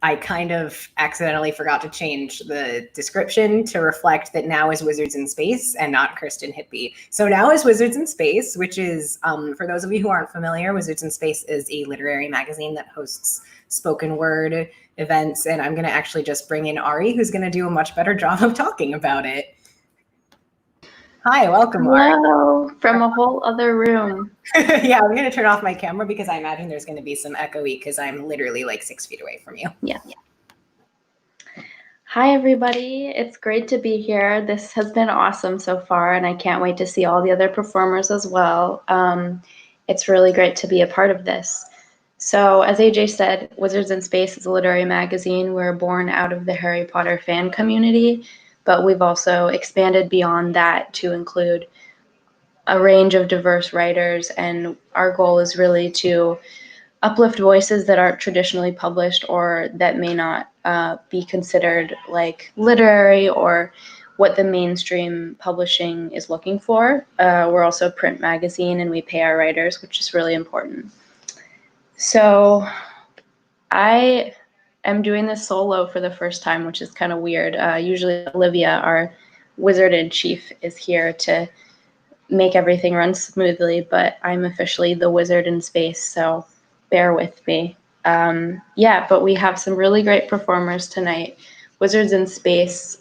Speaker 1: I kind of accidentally forgot to change the description to reflect that now is Wizards in Space and not Kirstyn Hippe. So now is Wizards in Space, which is, for those of you who aren't familiar, Wizards in Space is a literary magazine that hosts spoken word events. And I'm going to actually just bring in Ari, who's going to do a much better job of talking about it. Hi, welcome, Lara.
Speaker 5: Hello, from a whole other room.
Speaker 1: Yeah, I'm going to turn off my camera because I imagine there's going to be some echoey because I'm literally like 6 feet away from you.
Speaker 5: Yeah. Hi, everybody. It's great to be here. This has been awesome so far, and I can't wait to see all the other performers as well. It's really great to be a part of this. So, as AJ said, Wizards in Space is a literary magazine. We're born out of the Harry Potter fan community, but we've also expanded beyond that to include a range of diverse writers, and our goal is really to uplift voices that aren't traditionally published or that may not be considered like literary or what the mainstream publishing is looking for. We're also a print magazine and we pay our writers, which is really important. So I am doing this solo for the first time, which is kind of weird. Usually Olivia, our wizard-in-chief, is here to make everything run smoothly, but I'm officially the wizard in space, so bear with me. Yeah, but we have some really great performers tonight. Wizards in Space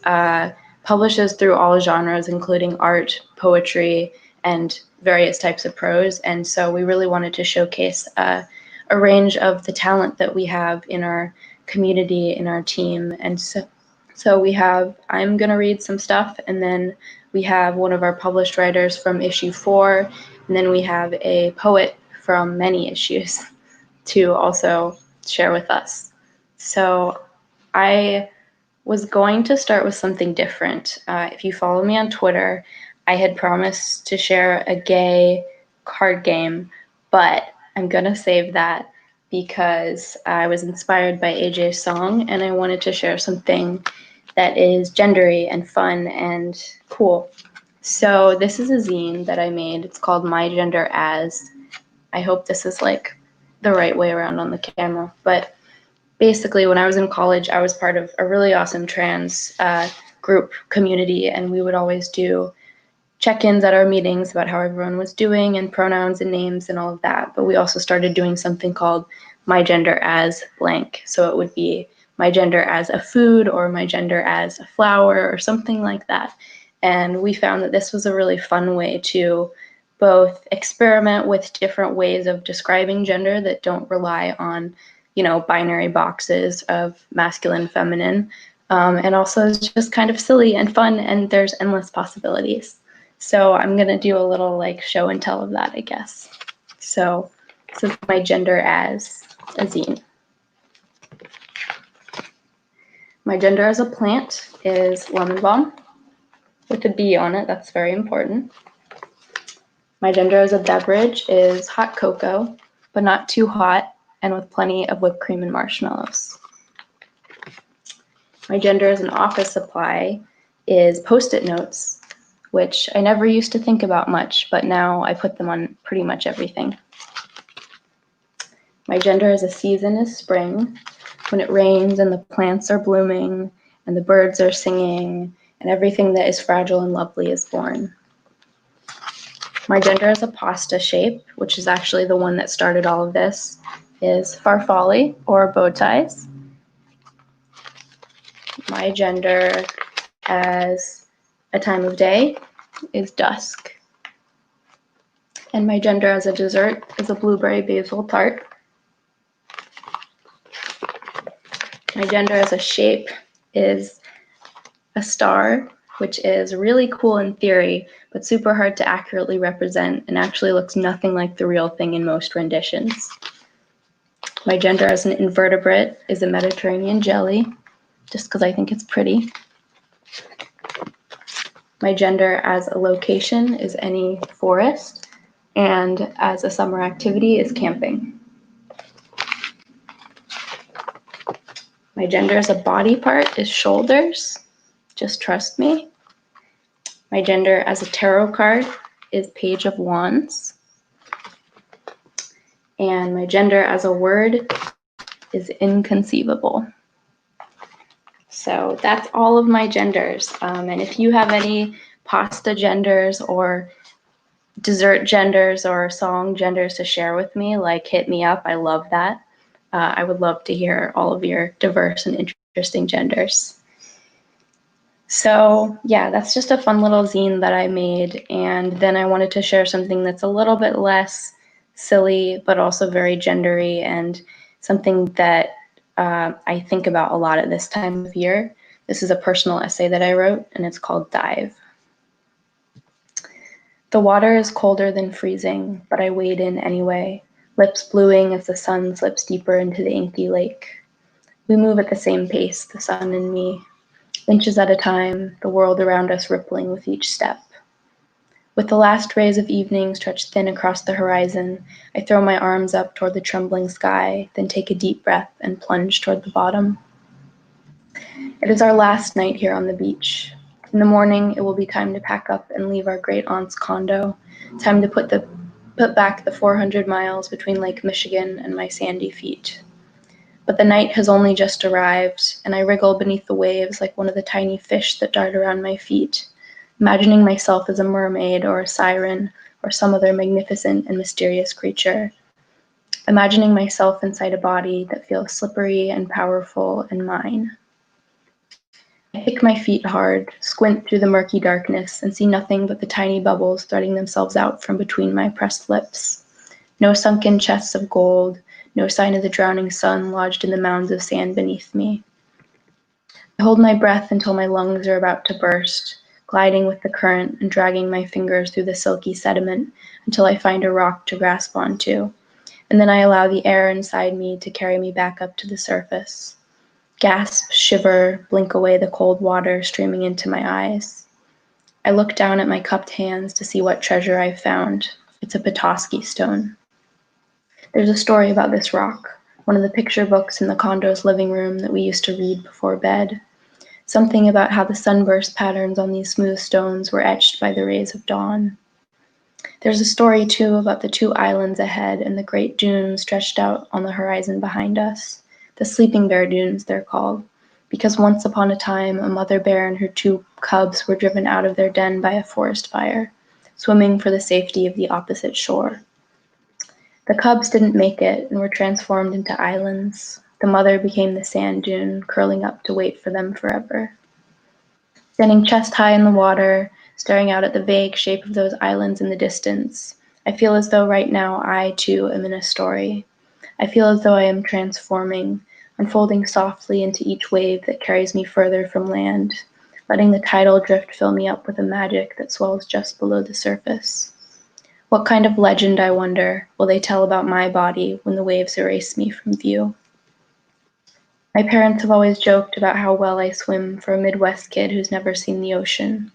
Speaker 5: publishes through all genres, including art, poetry, and various types of prose, and so we really wanted to showcase a range of the talent that we have in our community, in our team, and so we have, I'm going to read some stuff, and then we have one of our published writers from issue 4, and then we have a poet from many issues to also share with us. So I was going to start with something different. If you follow me on Twitter, I had promised to share a gay card game, but I'm going to save that because I was inspired by AJ's song, and I wanted to share something that is gendery and fun and cool. So this is a zine that I made. It's called My Gender As. I hope this is like the right way around on the camera. But basically, when I was in college, I was part of a really awesome trans group community, and we would always do check-ins at our meetings about how everyone was doing and pronouns and names and all of that. But we also started doing something called My Gender As blank. So it would be my gender as a food or my gender as a flower or something like that. And we found that this was a really fun way to both experiment with different ways of describing gender that don't rely on, binary boxes of masculine, feminine, and also it's just kind of silly and fun, and there's endless possibilities. So I'm going to do a little like show and tell of that, I guess. So this is My Gender As a zine. My gender as a plant is lemon balm with a bee on it. That's very important. My gender as a beverage is hot cocoa, but not too hot and with plenty of whipped cream and marshmallows. My gender as an office supply is Post-it notes, which I never used to think about much, but now I put them on pretty much everything. My gender as a season is spring, when it rains and the plants are blooming and the birds are singing and everything that is fragile and lovely is born. My gender as a pasta shape, which is actually the one that started all of this, is farfalle or bow ties. My gender as a time of day is dusk. And my gender as a dessert is a blueberry basil tart. My gender as a shape is a star, which is really cool in theory, but super hard to accurately represent and actually looks nothing like the real thing in most renditions. My gender as an invertebrate is a Mediterranean jelly, just because I think it's pretty. My gender as a location is any forest, and as a summer activity is camping. My gender as a body part is shoulders, just trust me. My gender as a tarot card is Page of Wands. And my gender as a word is inconceivable. So that's all of my genders. And if you have any pasta genders or dessert genders or song genders to share with me, like hit me up. I love that. I would love to hear all of your diverse and interesting genders. So yeah, that's just a fun little zine that I made. And then I wanted to share something that's a little bit less silly, but also very gendery and something that I think about a lot at this time of year. This is a personal essay that I wrote, and it's called Dive. The water is colder than freezing, but I wade in anyway. lips bluing as the sun slips deeper into the inky lake. We move at the same pace, the sun and me, inches at a time, the world around us rippling with each step. With the last rays of evening stretched thin across the horizon, I throw my arms up toward the trembling sky, then take a deep breath and plunge toward the bottom. It is our last night here on the beach. In the morning, it will be time to pack up and leave our great aunt's condo, time to put back the 400 miles between Lake Michigan and my sandy feet. But the night has only just arrived, and I wriggle beneath the waves like one of the tiny fish that dart around my feet, imagining myself as a mermaid or a siren or some other magnificent and mysterious creature, imagining myself inside a body that feels slippery and powerful and mine. I kick my feet hard, squint through the murky darkness, and see nothing but the tiny bubbles threading themselves out from between my pressed lips. No sunken chests of gold, no sign of the drowning sun lodged in the mounds of sand beneath me. I hold my breath until my lungs are about to burst, gliding with the current and dragging my fingers through the silky sediment until I find a rock to grasp onto, and then I allow the air inside me to carry me back up to the surface. Gasp, shiver, blink away the cold water streaming into my eyes. I look down at my cupped hands to see what treasure I've found. It's a Petoskey stone. There's a story about this rock, one of the picture books in the condo's living room that we used to read before bed. Something about how the sunburst patterns on these smooth stones were etched by the rays of dawn. There's a story, too, about the 2 islands ahead and the great dunes stretched out on the horizon behind us. The Sleeping Bear Dunes, they're called, because once upon a time, a mother bear and her 2 cubs were driven out of their den by a forest fire, swimming for the safety of the opposite shore. The cubs didn't make it and were transformed into islands. The mother became the sand dune, curling up to wait for them forever. Standing chest high in the water, staring out at the vague shape of those islands in the distance, I feel as though right now I, too, am in a story. I feel as though I am transforming, unfolding softly into each wave that carries me further from land, letting the tidal drift fill me up with a magic that swells just below the surface. What kind of legend, I wonder, will they tell about my body when the waves erase me from view? My parents have always joked about how well I swim for a Midwest kid who's never seen the ocean,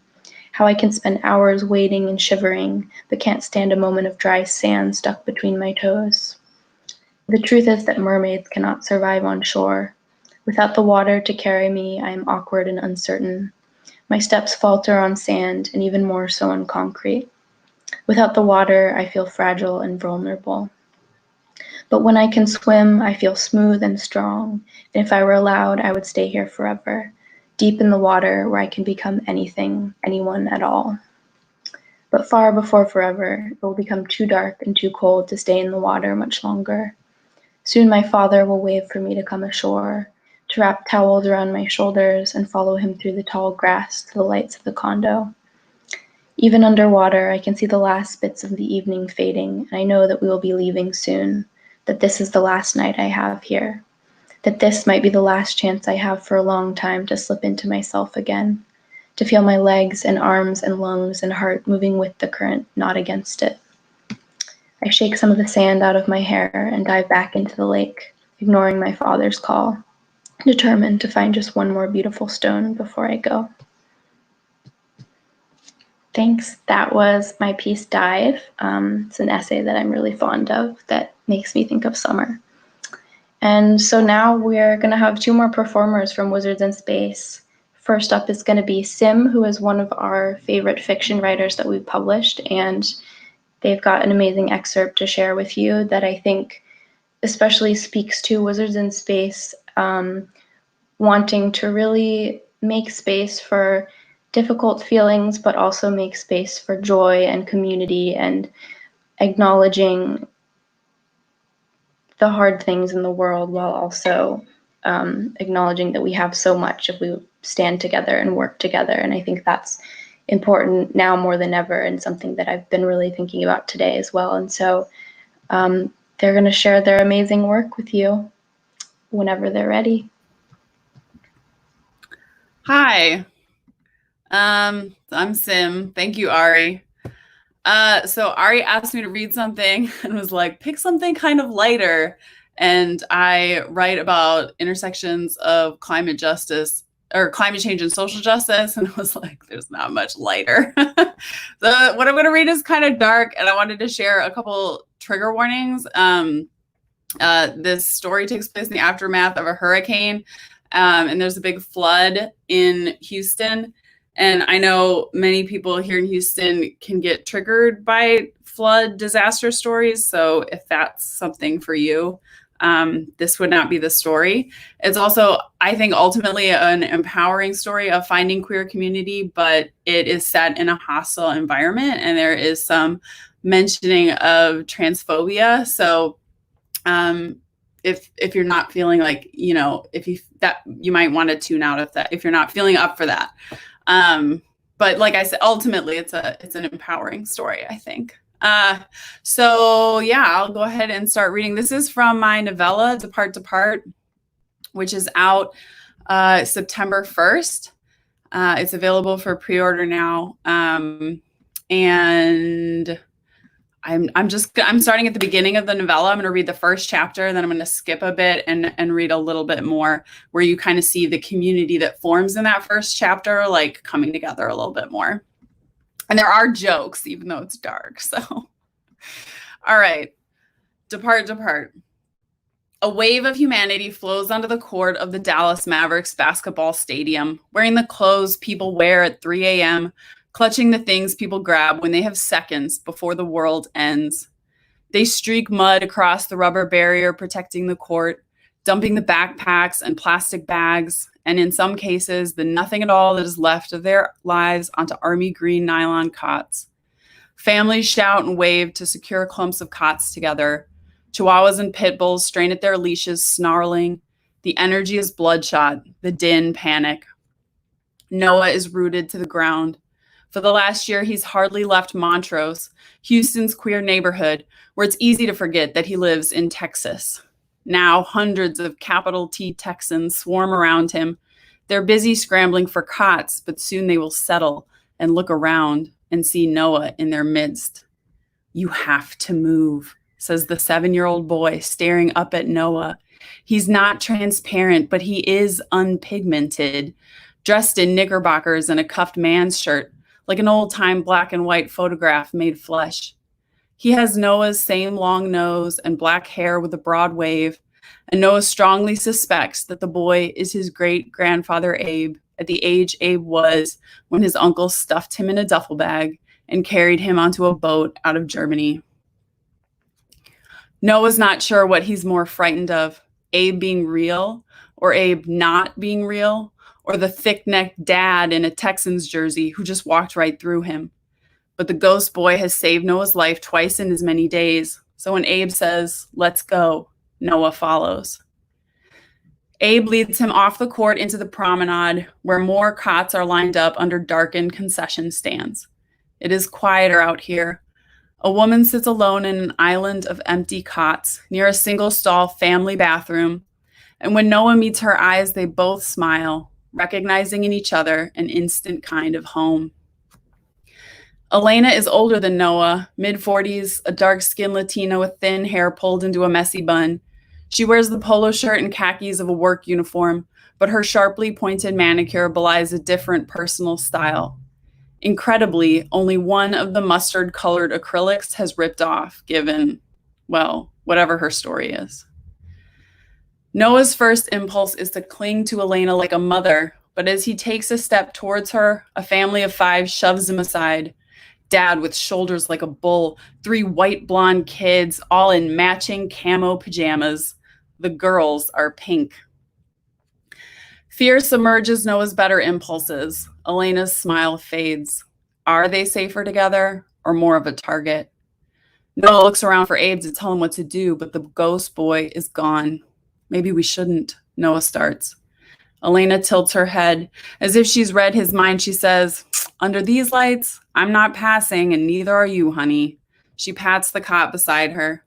Speaker 5: how I can spend hours wading and shivering, but can't stand a moment of dry sand stuck between my toes. The truth is that mermaids cannot survive on shore. Without the water to carry me, I am awkward and uncertain. My steps falter on sand and even more so on concrete. Without the water, I feel fragile and vulnerable. But when I can swim, I feel smooth and strong, and if I were allowed, I would stay here forever, deep in the water where I can become anything, anyone at all. But far before forever, it will become too dark and too cold to stay in the water much longer. Soon my father will wave for me to come ashore, to wrap towels around my shoulders and follow him through the tall grass to the lights of the condo. Even underwater, I can see the last bits of the evening fading, and I know that we will be leaving soon, that this is the last night I have here, that this might be the last chance I have for a long time to slip into myself again, to feel my legs and arms and lungs and heart moving with the current, not against it. I shake some of the sand out of my hair and dive back into the lake, ignoring my father's call, determined to find just one more beautiful stone before I go. Thanks. That was my piece, Dive. It's an essay that I'm really fond of that makes me think of summer. And so now we're going to have 2 more performers from Wizards in Space. First up is going to be Sim, who is one of our favorite fiction writers that we've published, and they've got an amazing excerpt to share with you that I think especially speaks to Wizards in Space wanting to really make space for difficult feelings, but also make space for joy and community and acknowledging the hard things in the world while also acknowledging that we have so much if we stand together and work together. And I think that's important now more than ever and something that I've been really thinking about today as well. And so they're going to share their amazing work with you whenever they're ready.
Speaker 6: Hi. I'm Sim. Thank you, Ari. So Ari asked me to read something and was like, pick something kind of lighter. And I write about intersections of climate justice or climate change and social justice. And I was like, there's not much lighter. What I'm going to read is kind of dark. And I wanted to share a couple trigger warnings. This story takes place in the aftermath of a hurricane. And there's a big flood in Houston. And I know many people here in Houston can get triggered by flood disaster stories. So if that's something for you, this would not be the story. It's also, I think, ultimately an empowering story of finding queer community, but it is set in a hostile environment. And there is some mentioning of transphobia. So if you're not feeling like, you know, you might want to tune out of that if you're not feeling up for that. But like I said, ultimately it's an empowering story, I think. So yeah, I'll go ahead and start reading. This is from my novella, Depart, Depart, which is out September 1st. It's available for pre-order now. And I'm starting at the beginning of the novella. I'm going to read the first chapter, and then I'm going to skip a bit and read a little bit more, where you kind of see the community that forms in that first chapter, like coming together a little bit more. And there are jokes, even though it's dark. So, all right. Depart, depart. A wave of humanity flows onto the court of the Dallas Mavericks basketball stadium, wearing the clothes people wear at 3 a.m., clutching the things people grab when they have seconds before the world ends. They streak mud across the rubber barrier protecting the court, dumping the backpacks and plastic bags, and in some cases, the nothing at all that is left of their lives onto army green nylon cots. Families shout and wave to secure clumps of cots together. Chihuahuas and pit bulls strain at their leashes, snarling. The energy is bloodshot, the din panic. Noah is rooted to the ground. For the last year, he's hardly left Montrose, Houston's queer neighborhood, where it's easy to forget that he lives in Texas. Now, hundreds of capital T Texans swarm around him. They're busy scrambling for cots, but soon they will settle and look around and see Noah in their midst. You have to move, says the 7-year-old boy, staring up at Noah. He's not transparent, but he is unpigmented, dressed in knickerbockers and a cuffed man's shirt, like an old-time black and white photograph made flesh. He has Noah's same long nose and black hair with a broad wave, and Noah strongly suspects that the boy is his great-grandfather Abe, at the age Abe was when his uncle stuffed him in a duffel bag and carried him onto a boat out of Germany. Noah's not sure what he's more frightened of, Abe being real or Abe not being real, or the thick-necked dad in a Texans jersey who just walked right through him. But the ghost boy has saved Noah's life twice in as many days. So when Abe says, "Let's go," Noah follows. Abe leads him off the court into the promenade, where more cots are lined up under darkened concession stands. It is quieter out here. A woman sits alone in an island of empty cots near a single-stall family bathroom. And when Noah meets her eyes, they both smile, recognizing in each other an instant kind of home. Elena is older than Noah, mid-40s, a dark-skinned Latina with thin hair pulled into a messy bun. She wears the polo shirt and khakis of a work uniform, but her sharply pointed manicure belies a different personal style. Incredibly, only one of the mustard-colored acrylics has ripped off, given, well, whatever her story is. Noah's first impulse is to cling to Elena like a mother, but as he takes a step towards her, a family of 5 shoves him aside. Dad with shoulders like a bull, 3 white blonde kids, all in matching camo pajamas. The girls are pink. Fear submerges Noah's better impulses. Elena's smile fades. Are they safer together or more of a target? Noah looks around for Abe to tell him what to do, but the ghost boy is gone. Maybe we shouldn't, Noah starts. Elena tilts her head. As if she's read his mind, she says, "Under these lights, I'm not passing, and neither are you, honey." She pats the cot beside her.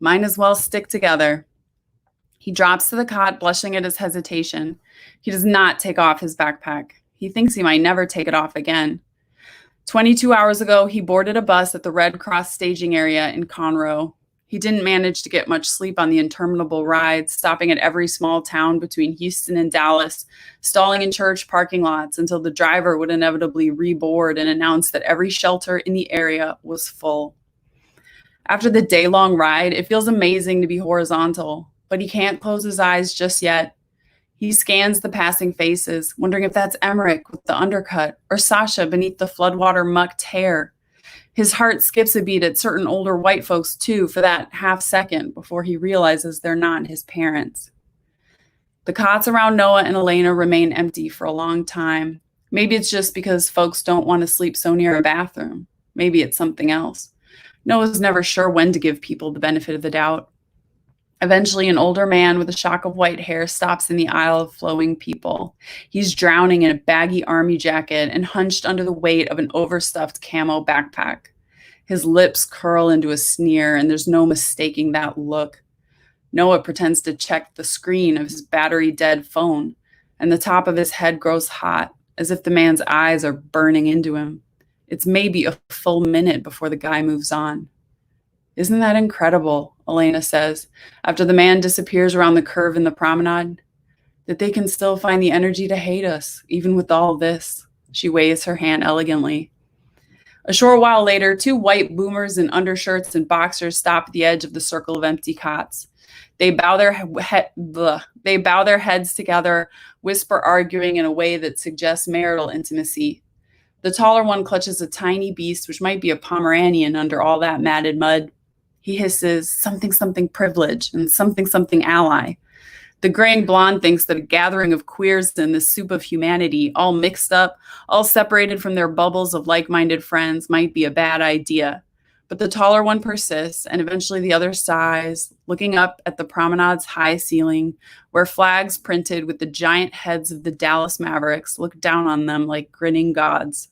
Speaker 6: Might as well stick together. He drops to the cot, blushing at his hesitation. He does not take off his backpack. He thinks he might never take it off again. 22 hours ago, he boarded a bus at the Red Cross staging area in Conroe. He didn't manage to get much sleep on the interminable ride, stopping at every small town between Houston and Dallas, stalling in church parking lots until the driver would inevitably reboard and announce that every shelter in the area was full. After the day-long ride, it feels amazing to be horizontal, but he can't close his eyes just yet. He scans the passing faces, wondering if that's Emmerich with the undercut or Sasha beneath the floodwater mucked hair. His heart skips a beat at certain older white folks, too, for that half second before he realizes they're not his parents. The cots around Noah and Elena remain empty for a long time. Maybe it's just because folks don't want to sleep so near a bathroom. Maybe it's something else. Noah's never sure when to give people the benefit of the doubt. Eventually, an older man with a shock of white hair stops in the aisle of flowing people. He's drowning in a baggy army jacket and hunched under the weight of an overstuffed camo backpack. His lips curl into a sneer, and there's no mistaking that look. Noah pretends to check the screen of his battery-dead phone, and the top of his head grows hot, as if the man's eyes are burning into him. It's maybe a full minute before the guy moves on. "Isn't that incredible?" Elena says, after the man disappears around the curve in the promenade. "That they can still find the energy to hate us, even with all this." She waves her hand elegantly. A short while later, two white boomers in undershirts and boxers stop at the edge of the circle of empty cots. They bow their heads together, whisper arguing in a way that suggests marital intimacy. The taller one clutches a tiny beast, which might be a Pomeranian under all that matted mud. He hisses, "Something, something privilege," and "something, something ally." The graying blonde thinks that a gathering of queers in the soup of humanity, all mixed up, all separated from their bubbles of like-minded friends, might be a bad idea. But the taller one persists, and eventually the other sighs, looking up at the promenade's high ceiling, where flags printed with the giant heads of the Dallas Mavericks look down on them like grinning gods.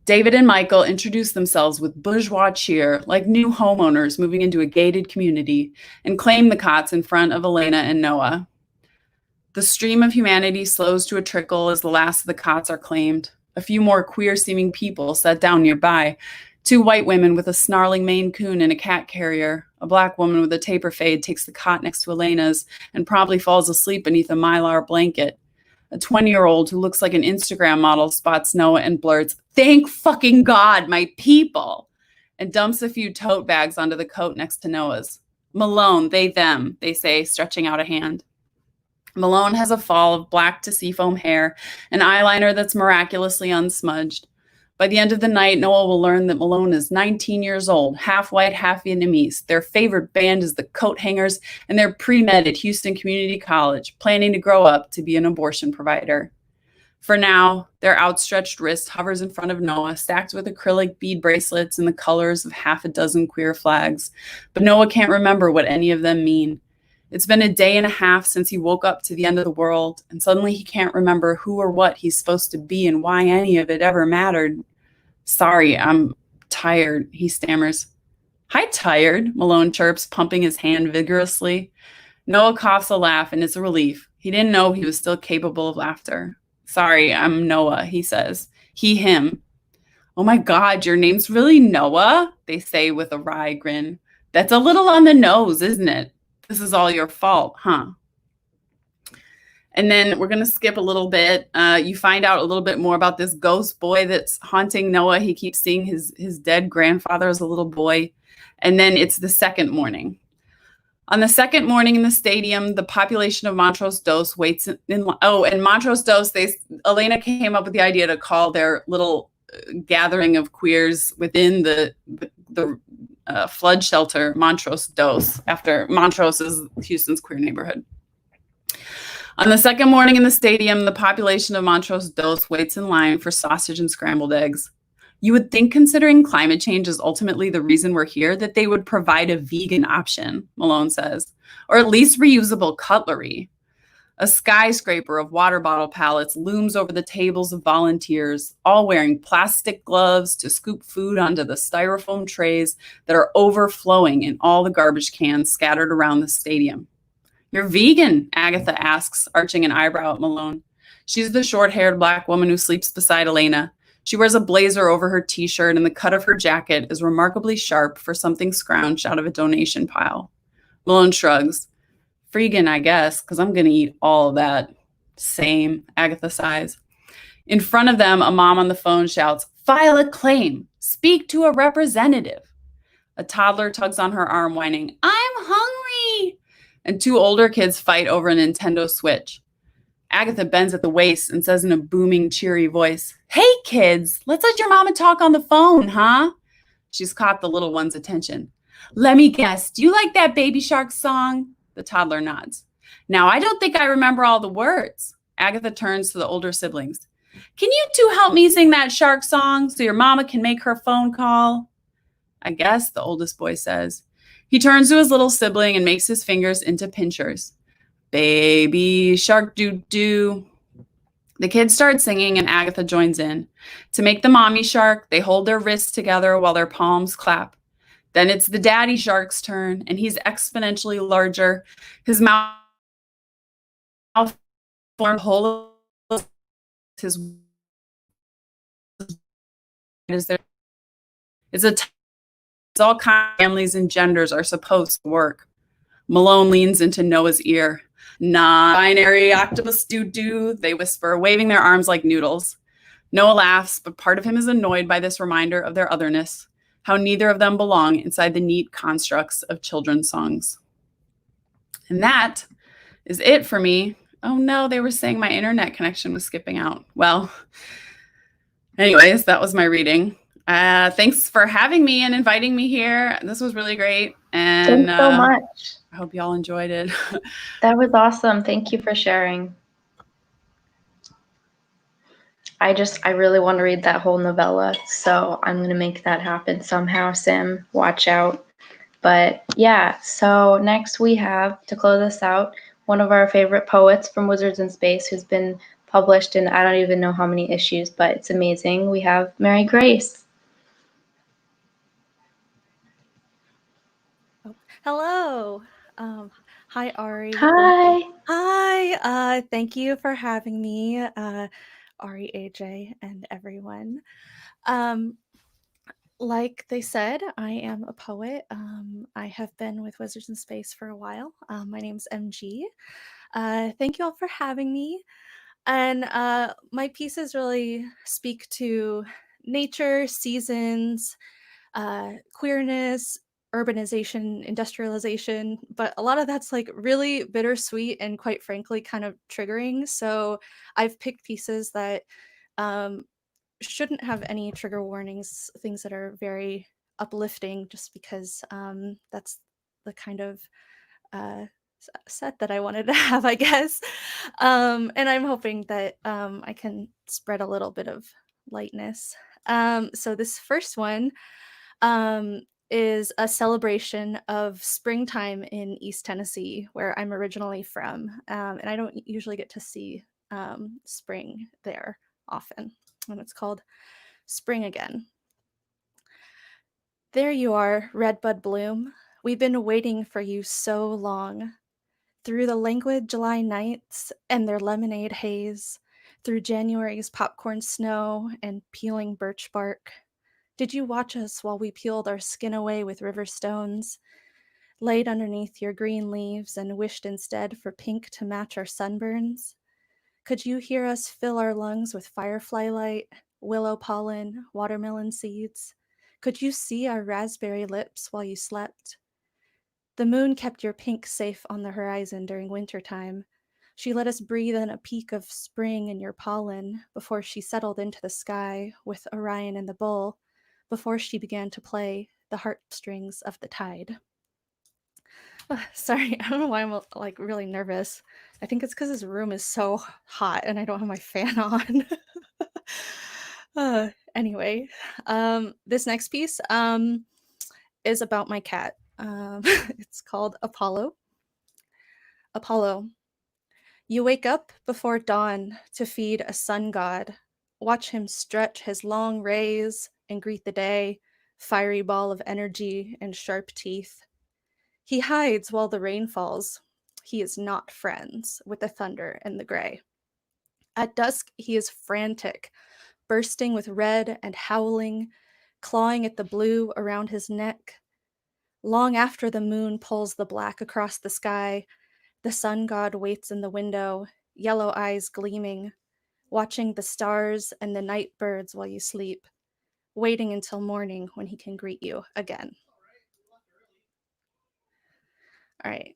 Speaker 6: David and Michael introduce themselves with bourgeois cheer, like new homeowners moving into a gated community, and claim the cots in front of Elena and Noah. The stream of humanity slows to a trickle as the last of the cots are claimed. A few more queer-seeming people sat down nearby. Two white women with a snarling Maine Coon and a cat carrier. A black woman with a taper fade takes the cot next to Elena's and promptly falls asleep beneath a Mylar blanket. A 20-year-old who looks like an Instagram model spots Noah and blurts, "Thank fucking God, my people," and dumps a few tote bags onto the coat next to Noah's. "Malone, they, them," they say, stretching out a hand. Malone has a fall of black to seafoam hair and eyeliner that's miraculously unsmudged. By the end of the night, Noah will learn that Malone is 19 years old, half white, half Vietnamese. Their favorite band is the Coat Hangers, and they're pre-med at Houston Community College, planning to grow up to be an abortion provider. For now, their outstretched wrist hovers in front of Noah, stacked with acrylic bead bracelets in the colors of half a dozen queer flags. But Noah can't remember what any of them mean. It's been a day and a half since he woke up to the end of the world, and suddenly he can't remember who or what he's supposed to be and why any of it ever mattered. "Sorry, I'm tired," he stammers. "Hi, tired," Malone chirps, pumping his hand vigorously. Noah coughs a laugh, and it's a relief. He didn't know he was still capable of laughter. "Sorry, I'm Noah," he says. He, him. "Oh my God, your name's really Noah?" they say with a wry grin. "That's a little on the nose, isn't it? This is all your fault, huh?" And then we're going to skip a little bit. You find out a little bit more about this ghost boy that's haunting Noah. He keeps seeing his dead grandfather as a little boy. And then it's the second morning. On the second morning in the stadium, the population of Montrose Dos waits in. Oh, and Montrose Dos, Elena came up with the idea to call their little gathering of queers within the flood shelter Montrose Dos, after Montrose is Houston's queer neighborhood. On the second morning in the stadium, the population of Montrose Dos waits in line for sausage and scrambled eggs. You would think, considering climate change is ultimately the reason we're here, that they would provide a vegan option, Malone says, or at least reusable cutlery. A skyscraper of water bottle pallets looms over the tables of volunteers, all wearing plastic gloves to scoop food onto the styrofoam trays that are overflowing in all the garbage cans scattered around the stadium. "You're vegan?" Agatha asks, arching an eyebrow at Malone. She's the short-haired black woman who sleeps beside Elena. She wears a blazer over her t-shirt, and the cut of her jacket is remarkably sharp for something scrounged out of a donation pile. Malone shrugs. Freegan, I guess, because I'm going to eat all of that. Same, Agatha sighs. In front of them, a mom on the phone shouts, "File a claim. Speak to a representative." A toddler tugs on her arm, whining, "I'm hungry." And two older kids fight over a Nintendo Switch. Agatha bends at the waist and says in a booming, cheery voice, "Hey, kids, let's let your mama talk on the phone, huh?" She's caught the little one's attention. "Let me guess, do you like that Baby Shark song?" The toddler nods. "Now, I don't think I remember all the words." Agatha turns to the older siblings. "Can you two help me sing that shark song so your mama can make her phone call?" "I guess," the oldest boy says. He turns to his little sibling and makes his fingers into pinchers. "Baby shark doo-doo." The kids start singing and Agatha joins in. To make the mommy shark, they hold their wrists together while their palms clap. Then it's the daddy shark's turn, and he's exponentially larger. His mouth formed whole his is there is a all kinds of families and genders are supposed to work. Malone leans into Noah's ear. "Non-binary octopus doo-doo," they whisper, waving their arms like noodles. Noah laughs, but part of him is annoyed by this reminder of their otherness, how neither of them belong inside the neat constructs of children's songs. And that is it for me. Oh no, they were saying my internet connection was skipping out. Well, anyways, that was my reading. Thanks for having me and inviting me here. This was really great. And
Speaker 5: Thanks so much.
Speaker 6: I hope you all enjoyed it.
Speaker 5: That was awesome. Thank you for sharing. I really want to read that whole novella, so I'm going to make that happen somehow, Sim. Watch out. But yeah, so next we have, to close us out, one of our favorite poets from Wizards in Space who's been published in I don't even know how many issues, but it's amazing. We have Mary Grace.
Speaker 7: Hello. Hi, Ari.
Speaker 5: Hi.
Speaker 7: Hi. Thank you for having me, Ari, AJ, and everyone. Like they said, I am a poet. I have been with Wizards in Space for a while. My name's MG. Thank you all for having me. And my pieces really speak to nature, seasons, queerness, urbanization, industrialization, but a lot of that's like really bittersweet and quite frankly kind of triggering. So I've picked pieces that shouldn't have any trigger warnings, things that are very uplifting, just because that's the kind of set that I wanted to have, I guess. And I'm hoping that I can spread a little bit of lightness. So this first one is a celebration of springtime in East Tennessee, where I'm originally from. And I don't usually get to see spring there often. And it's called Spring Again. There you are, Redbud Bloom. We've been waiting for you so long. Through the languid July nights and their lemonade haze, through January's popcorn snow and peeling birch bark. Did you watch us while we peeled our skin away with river stones, laid underneath your green leaves and wished instead for pink to match our sunburns? Could you hear us fill our lungs with firefly light, willow pollen, watermelon seeds? Could you see our raspberry lips while you slept? The moon kept your pink safe on the horizon during wintertime. She let us breathe in a peak of spring in your pollen before she settled into the sky with Orion and the bull, before she began to play the heartstrings of the tide. Sorry, I don't know why I'm like really nervous. I think it's because this room is so hot and I don't have my fan on. Anyway, this next piece is about my cat. It's called Apollo. Apollo, you wake up before dawn to feed a sun god. Watch him stretch his long rays and greet the day, fiery ball of energy and sharp teeth. He hides while the rain falls. He is not friends with the thunder and the gray. At dusk, he is frantic, bursting with red and howling, clawing at the blue around his neck. Long after the moon pulls the black across the sky, the sun god waits in the window, yellow eyes gleaming, watching the stars and the night birds while you sleep, waiting until morning when he can greet you again. All right.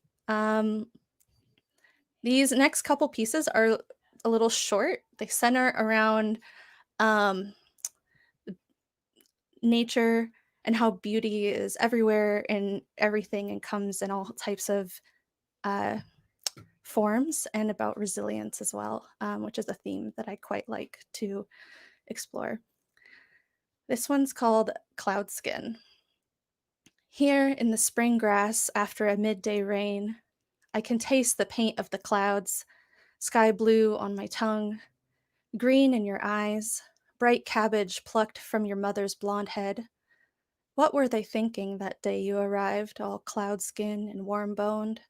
Speaker 7: These next couple pieces are a little short. They center around nature and how beauty is everywhere in everything and comes in all types of forms, and about resilience as well, which is a theme that I quite like to explore. This one's called Cloud Skin. Here in the spring grass after a midday rain, I can taste the paint of the clouds, sky blue on my tongue, green in your eyes, bright cabbage plucked from your mother's blonde head. What were they thinking that day you arrived, all cloud skin and warm-boned,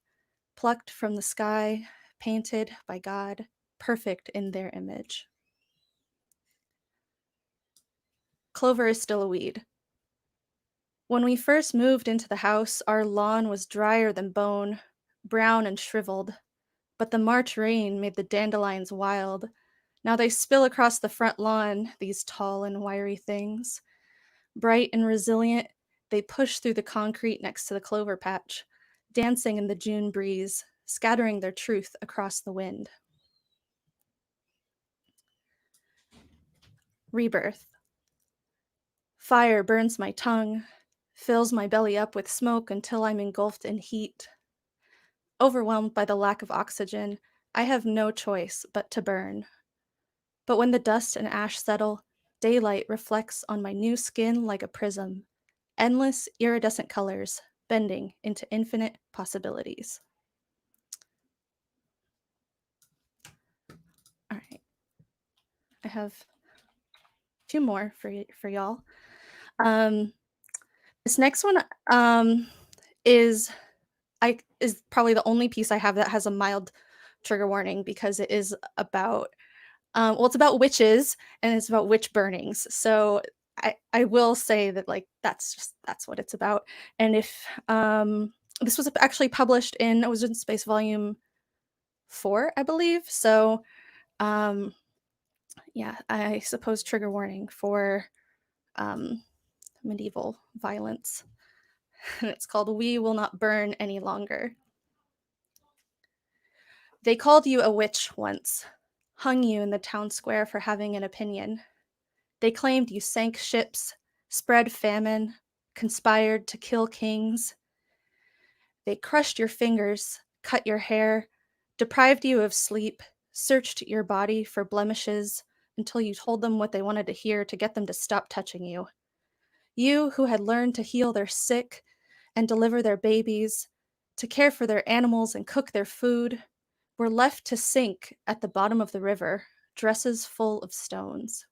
Speaker 7: plucked from the sky, painted by God, perfect in their image? Clover is still a weed. When we first moved into the house, our lawn was drier than bone, brown and shriveled, but the March rain made the dandelions wild. Now they spill across the front lawn, these tall and wiry things. Bright and resilient, they push through the concrete next to the clover patch, dancing in the June breeze, scattering their truth across the wind. Rebirth. Fire burns my tongue, fills my belly up with smoke until I'm engulfed in heat. Overwhelmed by the lack of oxygen, I have no choice but to burn. But when the dust and ash settle, daylight reflects on my new skin like a prism, endless iridescent colors bending into infinite possibilities. All right. I have a few more for y'all. This next one is probably the only piece I have that has a mild trigger warning, because it is about it's about witches and it's about witch burnings. So I will say that, like, that's what it's about. And if this was actually published in Wizards in Space Volume 4, I believe. So yeah, I suppose trigger warning for medieval violence. And it's called We Will Not Burn Any Longer. They called you a witch once, hung you in the town square for having an opinion. They claimed you sank ships, spread famine, conspired to kill kings. They crushed your fingers, cut your hair, deprived you of sleep, searched your body for blemishes until you told them what they wanted to hear to get them to stop touching you. You who had learned to heal their sick and deliver their babies, to care for their animals and cook their food, were left to sink at the bottom of the river, dresses full of stones.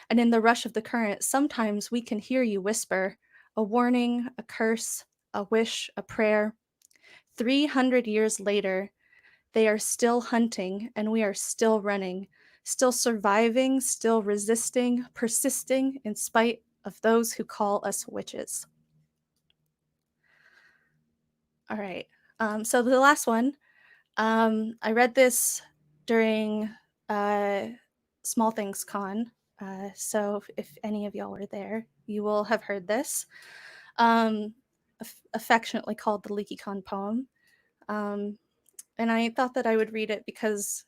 Speaker 7: And in the rush of the current, sometimes we can hear you whisper, a warning, a curse, a wish, a prayer. 300 years later, they are still hunting and we are still running, still surviving, still resisting, persisting in spite of those who call us witches. All right, so the last one, I read this during Small Things Con, so if any of y'all were there, you will have heard this, affectionately called the LeakyCon poem. And I thought that I would read it because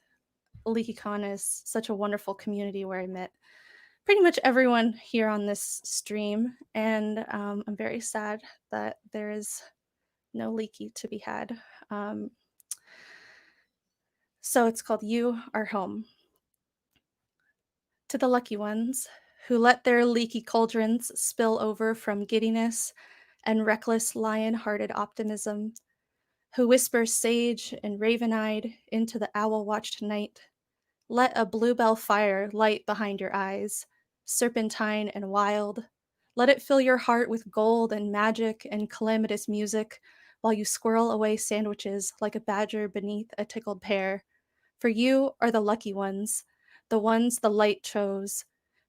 Speaker 7: LeakyCon is such a wonderful community where I met pretty much everyone here on this stream, and I'm very sad that there is no Leaky to be had. So it's called You Are Home. To the lucky ones who let their leaky cauldrons spill over from giddiness and reckless lion-hearted optimism, who whisper sage and raven-eyed into the owl-watched night, let a bluebell fire light behind your eyes, serpentine and wild. Let it fill your heart with gold and magic and calamitous music while you squirrel away sandwiches like a badger beneath a tickled pear. For you are the lucky ones the light chose,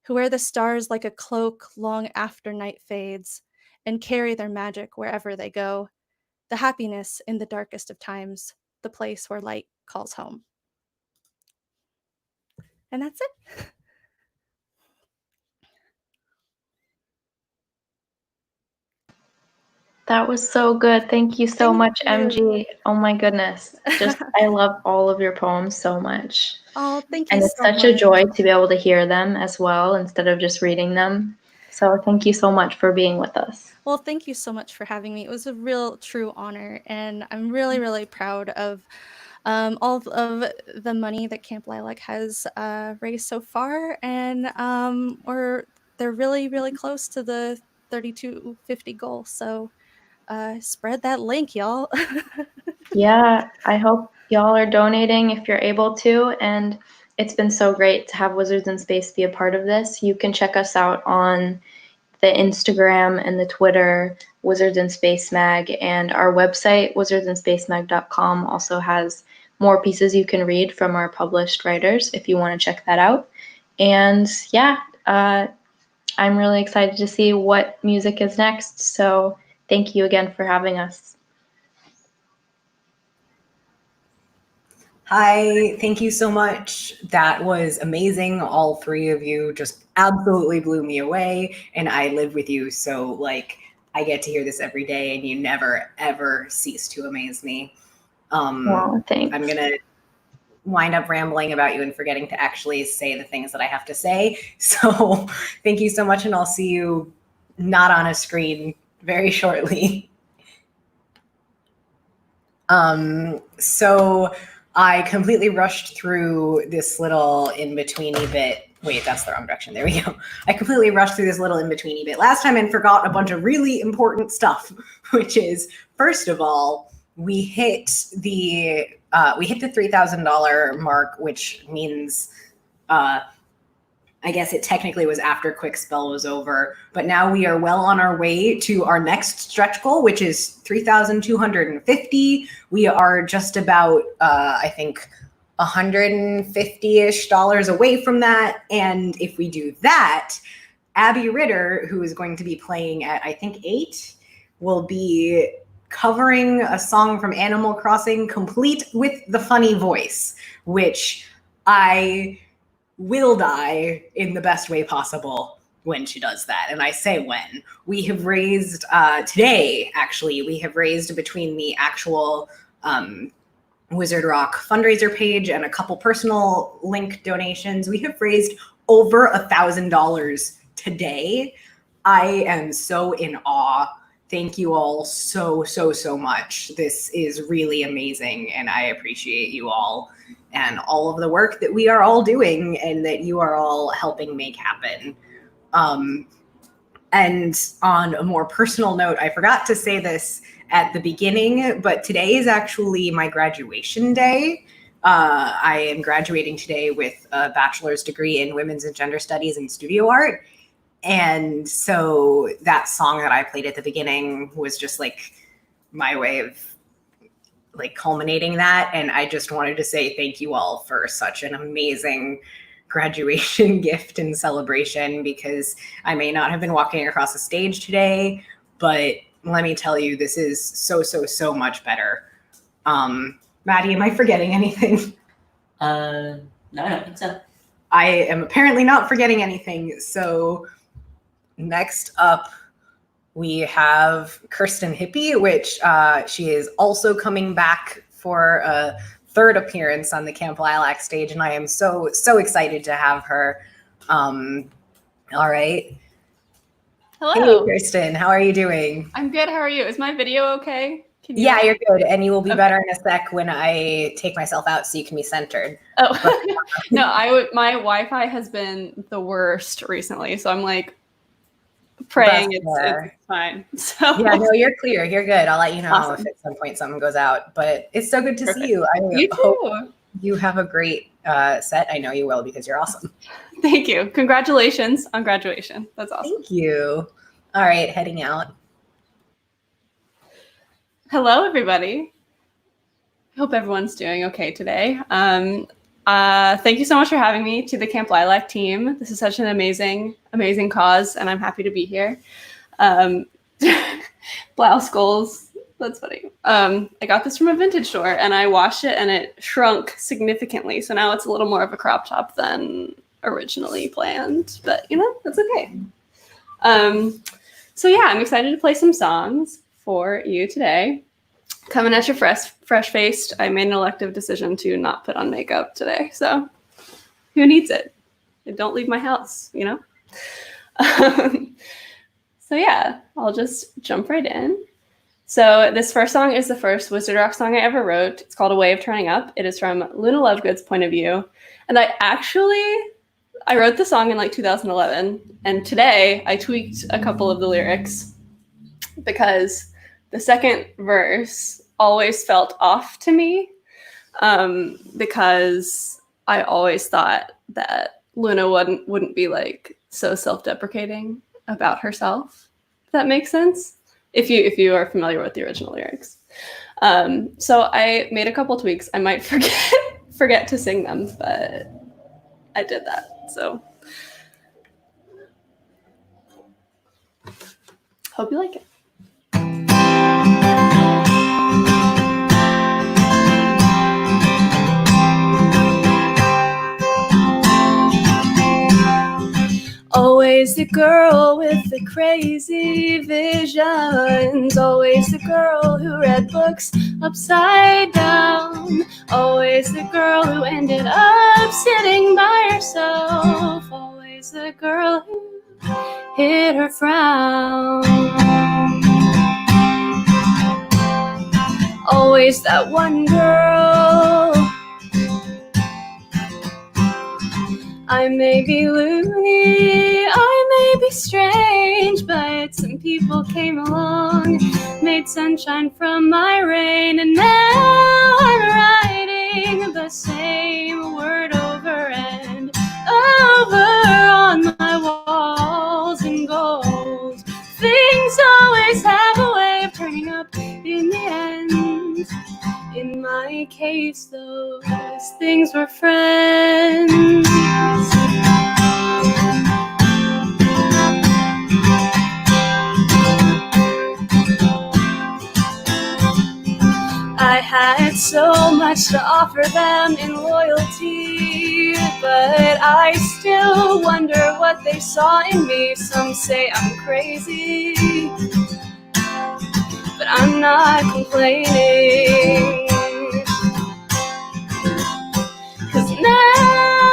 Speaker 7: who wear the stars like a cloak long after night fades, and carry their magic wherever they go, the happiness in the darkest of times, the place where light calls home. And that's it.
Speaker 5: That was so good. Thank you so
Speaker 7: Thank
Speaker 5: much,
Speaker 7: you.
Speaker 5: MG. Oh my goodness. Just, I love all of your poems so much.
Speaker 7: Oh, thank you
Speaker 5: And it's
Speaker 7: so
Speaker 5: such a
Speaker 7: much.
Speaker 5: joy to be able to hear them as well instead of just reading them. So thank you so much for being with us.
Speaker 7: Well, thank you so much for having me. It was a real, true honor, and I'm really, really proud of all of the money that Camp Lilac has raised so far, and they're really, really close to the 3250 goal. So spread that link, y'all.
Speaker 5: Yeah, I hope y'all are donating if you're able to. And it's been so great to have Wizards in Space be a part of this. You can check us out on the Instagram and the Twitter, Wizards in Space Mag, and our website, wizardsinspacemag.com, also has more pieces you can read from our published writers if you want to check that out. And yeah, I'm really excited to see what music is next. So thank you again for having us.
Speaker 1: Hi, thank you so much. That was amazing. All three of you just absolutely blew me away, and I live with you, so like I get to hear this every day, and you never ever cease to amaze me.
Speaker 5: Wow, thanks.
Speaker 1: I'm gonna wind up rambling about you and forgetting to actually say the things that I have to say. So thank you so much, and I'll see you not on a screen very shortly. So I completely rushed through this little in-betweeny bit. Wait, that's the wrong direction. There we go. I completely rushed through this little in-betweeny bit last time and forgot a bunch of really important stuff, which is, first of all, we hit the $3,000 mark, which means I guess it technically was after Kwikspell was over, but now we are well on our way to our next stretch goal, which is 3,250. We are just about, I think, $150-ish away from that. And if we do that, Abby Ritter, who is going to be playing at, I think, 8, will be covering a song from Animal Crossing complete with the funny voice, which I will die in the best way possible when she does that. And I say when. We have raised, today, actually, we have raised between the actual Wizard Rock fundraiser page and a couple personal link donations, we have raised over $1,000 today. I am so in awe. Thank you all so much. This is really amazing, and I appreciate you all and all of the work that we are all doing and that you are all helping make happen. And on a more personal note, I forgot to say this at the beginning, but today is actually my graduation day. I am graduating today with a bachelor's degree in women's and gender studies and studio art. And so that song that I played at the beginning was just like my way of like culminating that. And I just wanted to say thank you all for such an amazing graduation gift and celebration, because I may not have been walking across the stage today, but let me tell you, this is so much better. Maddie, am I forgetting anything?
Speaker 2: No, I don't think so.
Speaker 1: I am apparently not forgetting anything. So next up, we have Kirstyn Hippe, which she is also coming back for a third appearance on the Camp Lilac stage, and I am so excited to have her. All right.
Speaker 8: Hello.
Speaker 1: Hey, Kirstyn, how are you doing?
Speaker 8: I'm good. How are you? Is my video okay?
Speaker 1: Yeah, you're good, and you will be better in a sec when I take myself out so you can be centered.
Speaker 8: Oh, no, my Wi-Fi has been the worst recently, so I'm like praying it's fine. So
Speaker 1: yeah, no, you're clear. You're good. I'll let you know
Speaker 8: awesome.
Speaker 1: if at some point something goes out. But it's so good to see you.
Speaker 8: You too.
Speaker 1: You have a great set. I know you will, because you're awesome.
Speaker 8: Thank you. Congratulations on graduation. That's awesome.
Speaker 1: Thank you. All right, heading out.
Speaker 8: Hello, everybody. I hope everyone's doing okay today. Thank you so much for having me, to the Camp Lilac team. This is such an amazing, amazing cause, and I'm happy to be here. Blouse goals. That's funny. I got this from a vintage store, and I washed it, and it shrunk significantly. So now it's a little more of a crop top than originally planned. But, you know, that's okay. So yeah, I'm excited to play some songs for you today. Coming at you fresh-faced. I made an elective decision to not put on makeup today. So who needs it? Don't leave my house, you know? So yeah, I'll just jump right in. So this first song is the first Wizard Rock song I ever wrote. It's called A Way of Turning Up. It is from Luna Lovegood's point of view. And I wrote the song in like 2011. And today I tweaked a couple of the lyrics because the second verse always felt off to me, because I always thought that Luna wouldn't be like so self-deprecating about herself. If that makes sense? If you are familiar with the original lyrics. So I made a couple tweaks. I might forget to sing them, but I did that. So hope you like it.
Speaker 3: Always the girl with the crazy visions. Always the girl who read books upside down. Always the girl who ended up sitting by herself. Always the girl who hid her frown. Always that one girl. I may be loony, I may be strange, but some people came along, made sunshine from my rain, and now I'm writing the same word over and over on my walls in gold. Things always have a way of turning up in the end. In my case, those things were friends. I had so much to offer them in loyalty, but I still wonder what they saw in me. Some say I'm crazy, but I'm not complaining. 'Cause now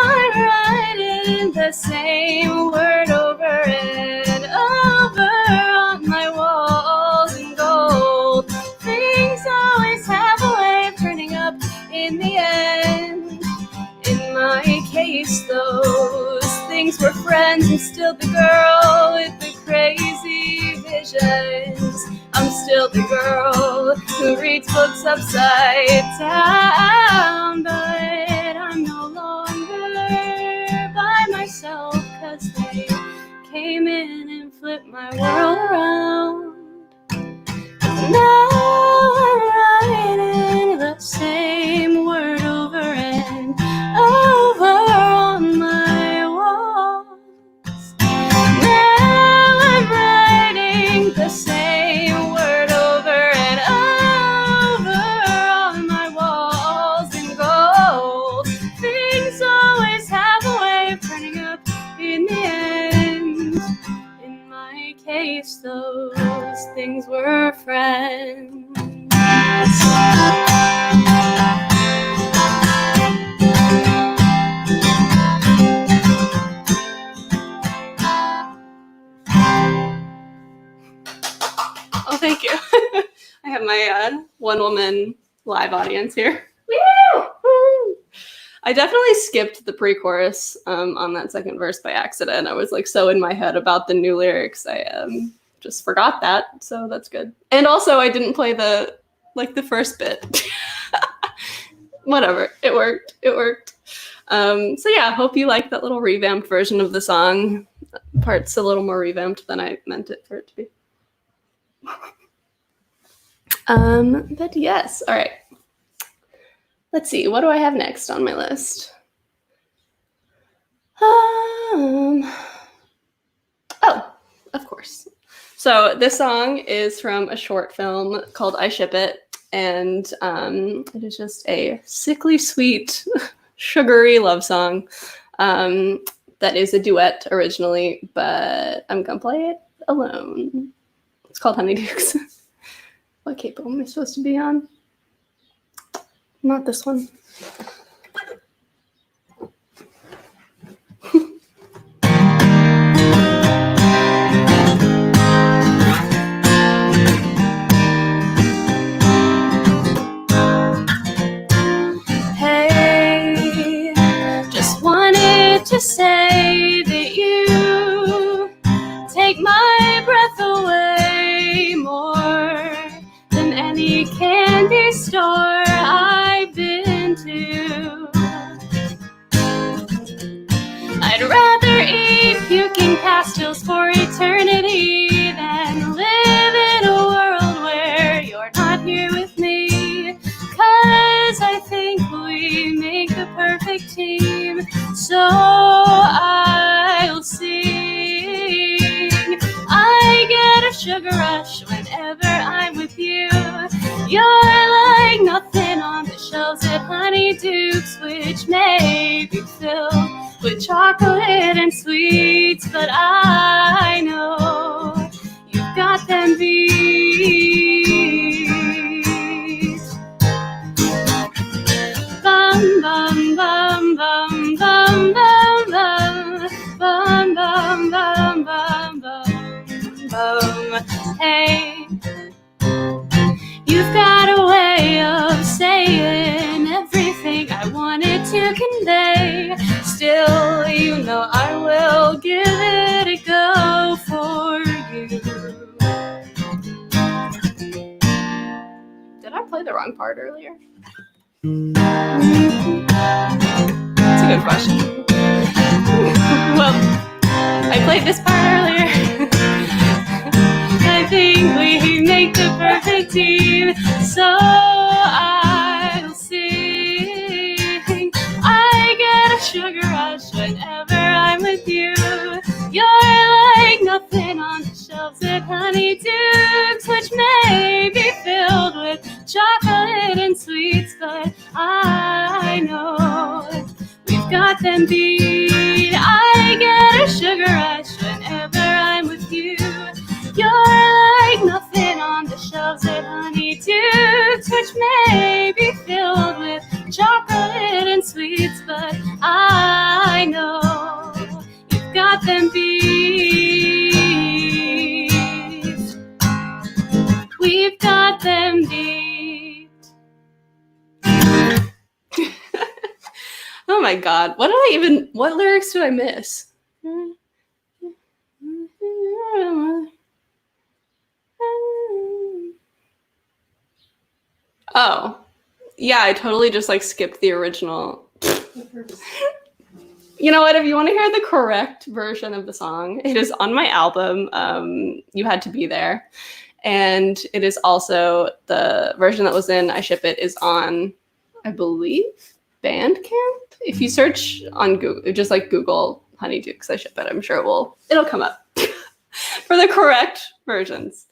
Speaker 3: I'm writing the same word over and over on my walls in gold. Things always have a way of turning up in the end. In my case, those things were friends. I'm still the girl with the crazy visions. I'm still the girl who reads books upside down, but I'm no longer by myself, 'cause they came in and flipped my world around. Now I'm writing the same word over and over on my walls. Now I'm writing the same word over and over on my walls in gold. Things always have a way of turning up in the end. In my case, those things were friends.
Speaker 8: Oh, thank you. I have my one-woman live audience here. I definitely skipped the pre-chorus on that second verse by accident. I was like so in my head about the new lyrics, I just forgot that, so that's good. And also, I didn't play the first bit. Whatever, it worked. So yeah, hope you like that little revamped version of the song. Part's a little more revamped than I meant it for it to be. But yes, all right. Let's see, what do I have next on my list? Oh, of course. So this song is from a short film called I Ship It, and it is just a sickly sweet, sugary love song that is a duet originally, but I'm gonna play it alone. It's called Honeydukes. What capo am I supposed to be on? Not this one.
Speaker 3: Hey, just wanted to say that you take my breath away more than any candy store I've been to. I'd rather eat puking pastils for eternity than live in a world where you're not here with me. 'Cause I think we make the perfect team, so I'll sing. I get a sugar rush whenever I'm with you. You're like nothing on the shelves at Honeydukes, which may be filled with chocolate and sweets, but I know you've got them beat. Bum bum bum bum bum bum bum bum bum bum bum bum. Hey, you've got a way of saying everything I wanted to convey. Still, you know I will give it a go for you.
Speaker 8: Did I play the wrong part earlier? That's a good question. Well, I played this part earlier. I think we make the perfect team, so I'll sing. I get a sugar rush whenever I'm with you. You're like nothing on the shelves at Honeydukes, which may be filled with chocolate and sweets, but I know we've got them beat. I get a sugar rush whenever I'm with you. You're like nothing on the shelves at Honeydukes, which may be filled with chocolate and sweets, but I know you've got them beat. We've got them beat. Oh my god, what lyrics did I miss? Oh, yeah, I totally just like skipped the original. You know what? If you want to hear the correct version of the song, it is on my album, You Had to Be There. And it is also the version that was in I Ship It is on, I believe, Bandcamp. If you search on Google, just like Google Honeydukes I Ship It, I'm sure it'll come up for the correct versions.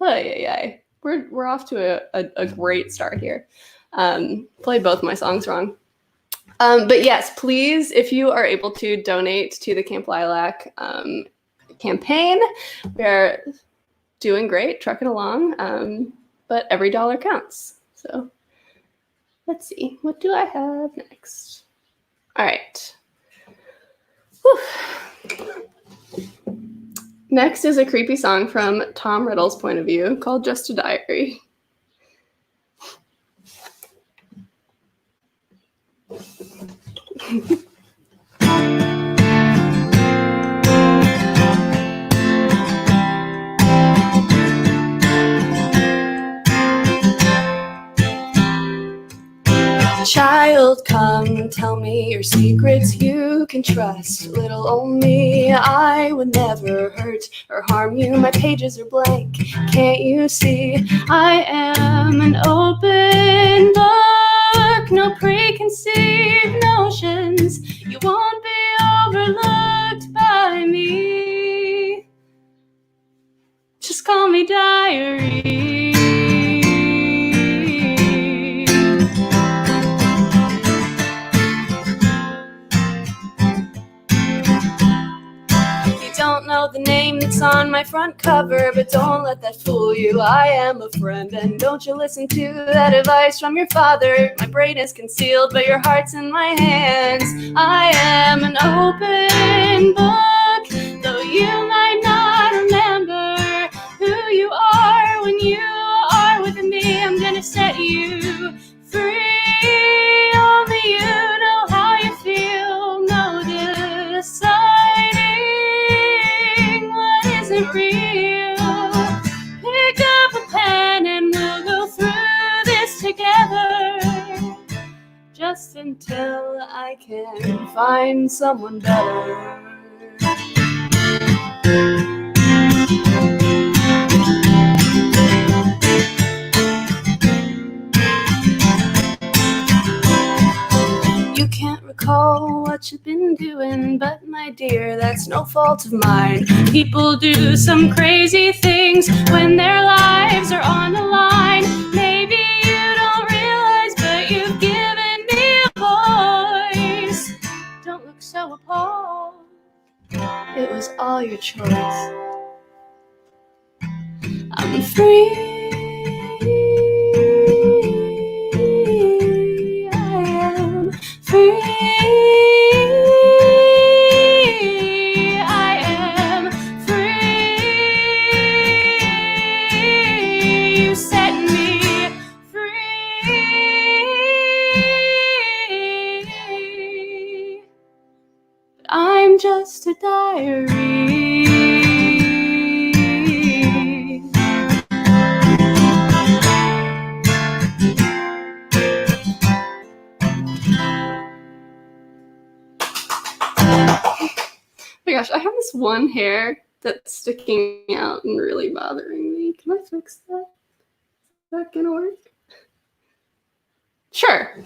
Speaker 8: Oh, yeah. We're off to a great start here. Played both my songs wrong. But yes, please, if you are able to donate to the Camp Lilac campaign, we're doing great, trucking along, but every dollar counts. So let's see, what do I have next? All right. Whew. Next is a creepy song from Tom Riddle's point of view called Just a Diary.
Speaker 3: Child, come tell me your secrets you can trust. Little old me, I would never hurt or harm you. My pages are blank, can't you see? I am an open book, no preconceived notions. You won't be
Speaker 8: overlooked by me. Just call me diary. Don't know the name that's on my front cover, but don't let that fool you. I am a friend, and don't you listen to that advice from your father. My brain is concealed, but your heart's in my hands. I am an open book, though you might not remember who you are when you are with me. I'm gonna set you free. Only you know how you feel. No deciding what isn't real. Pick up a pen and we'll go through this together. Just until I can find someone better. You can't recall what you've been doing, but my dear, that's no fault of mine. People do some crazy things when their lives are on the line. Maybe you don't realize, but you've given me a voice. Don't look so appalled. It was all your choice. I'm free. Free, I am free. You set me free. But I'm just a diary. Oh my gosh, I have this one hair that's sticking out and really bothering me. Can I fix that? Is that gonna work? Sure.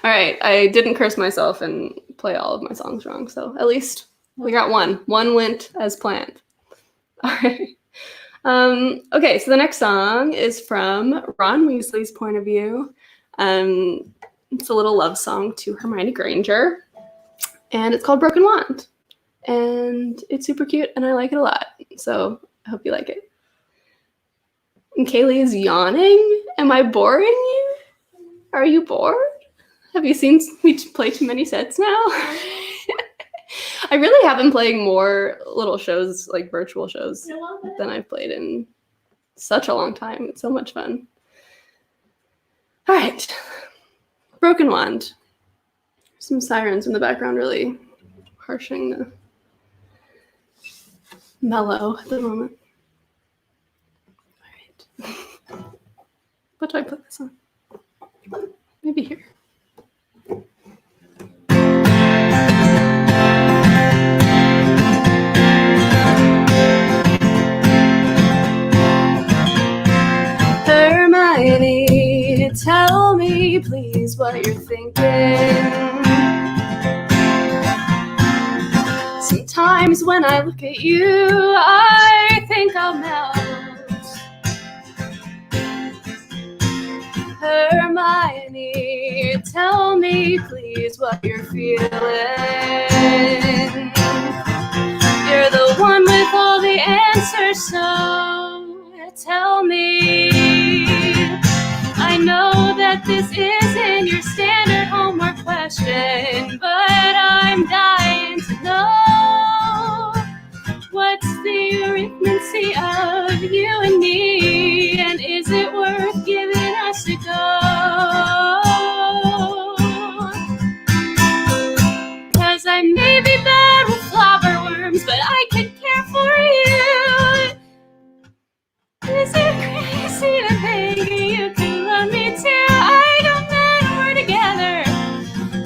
Speaker 8: All right, I didn't curse myself and play all of my songs wrong, so at least we got one. One went as planned. All right. Okay, so the next song is from Ron Weasley's point of view. It's a little love song to Hermione Granger, and it's called Broken Wand. And it's super cute, and I like it a lot. So I hope you like it. And Kaylee is yawning. Am I boring you? Are you bored? Have you seen me play too many sets now? I really have been playing more little shows, like virtual shows, than I've played in such a long time. It's so much fun. All right. Broken Wand. Some sirens in the background really harshing the mellow at the moment. All right. What do I put this on? Maybe here. Hermione, tell me please what you're thinking. Sometimes when I look at you, I think I'll melt. Hermione, tell me please what you're feeling. You're the one with all the answers, so tell me. I know that this isn't your standard homework question, but I'm dying to know. What's the arithmancy of you and me? And is it worth giving us a go? 'Cause I may be bad with flobberworms, but I could care for you. Is it crazy to think you can love me too? I don't mind when we're together.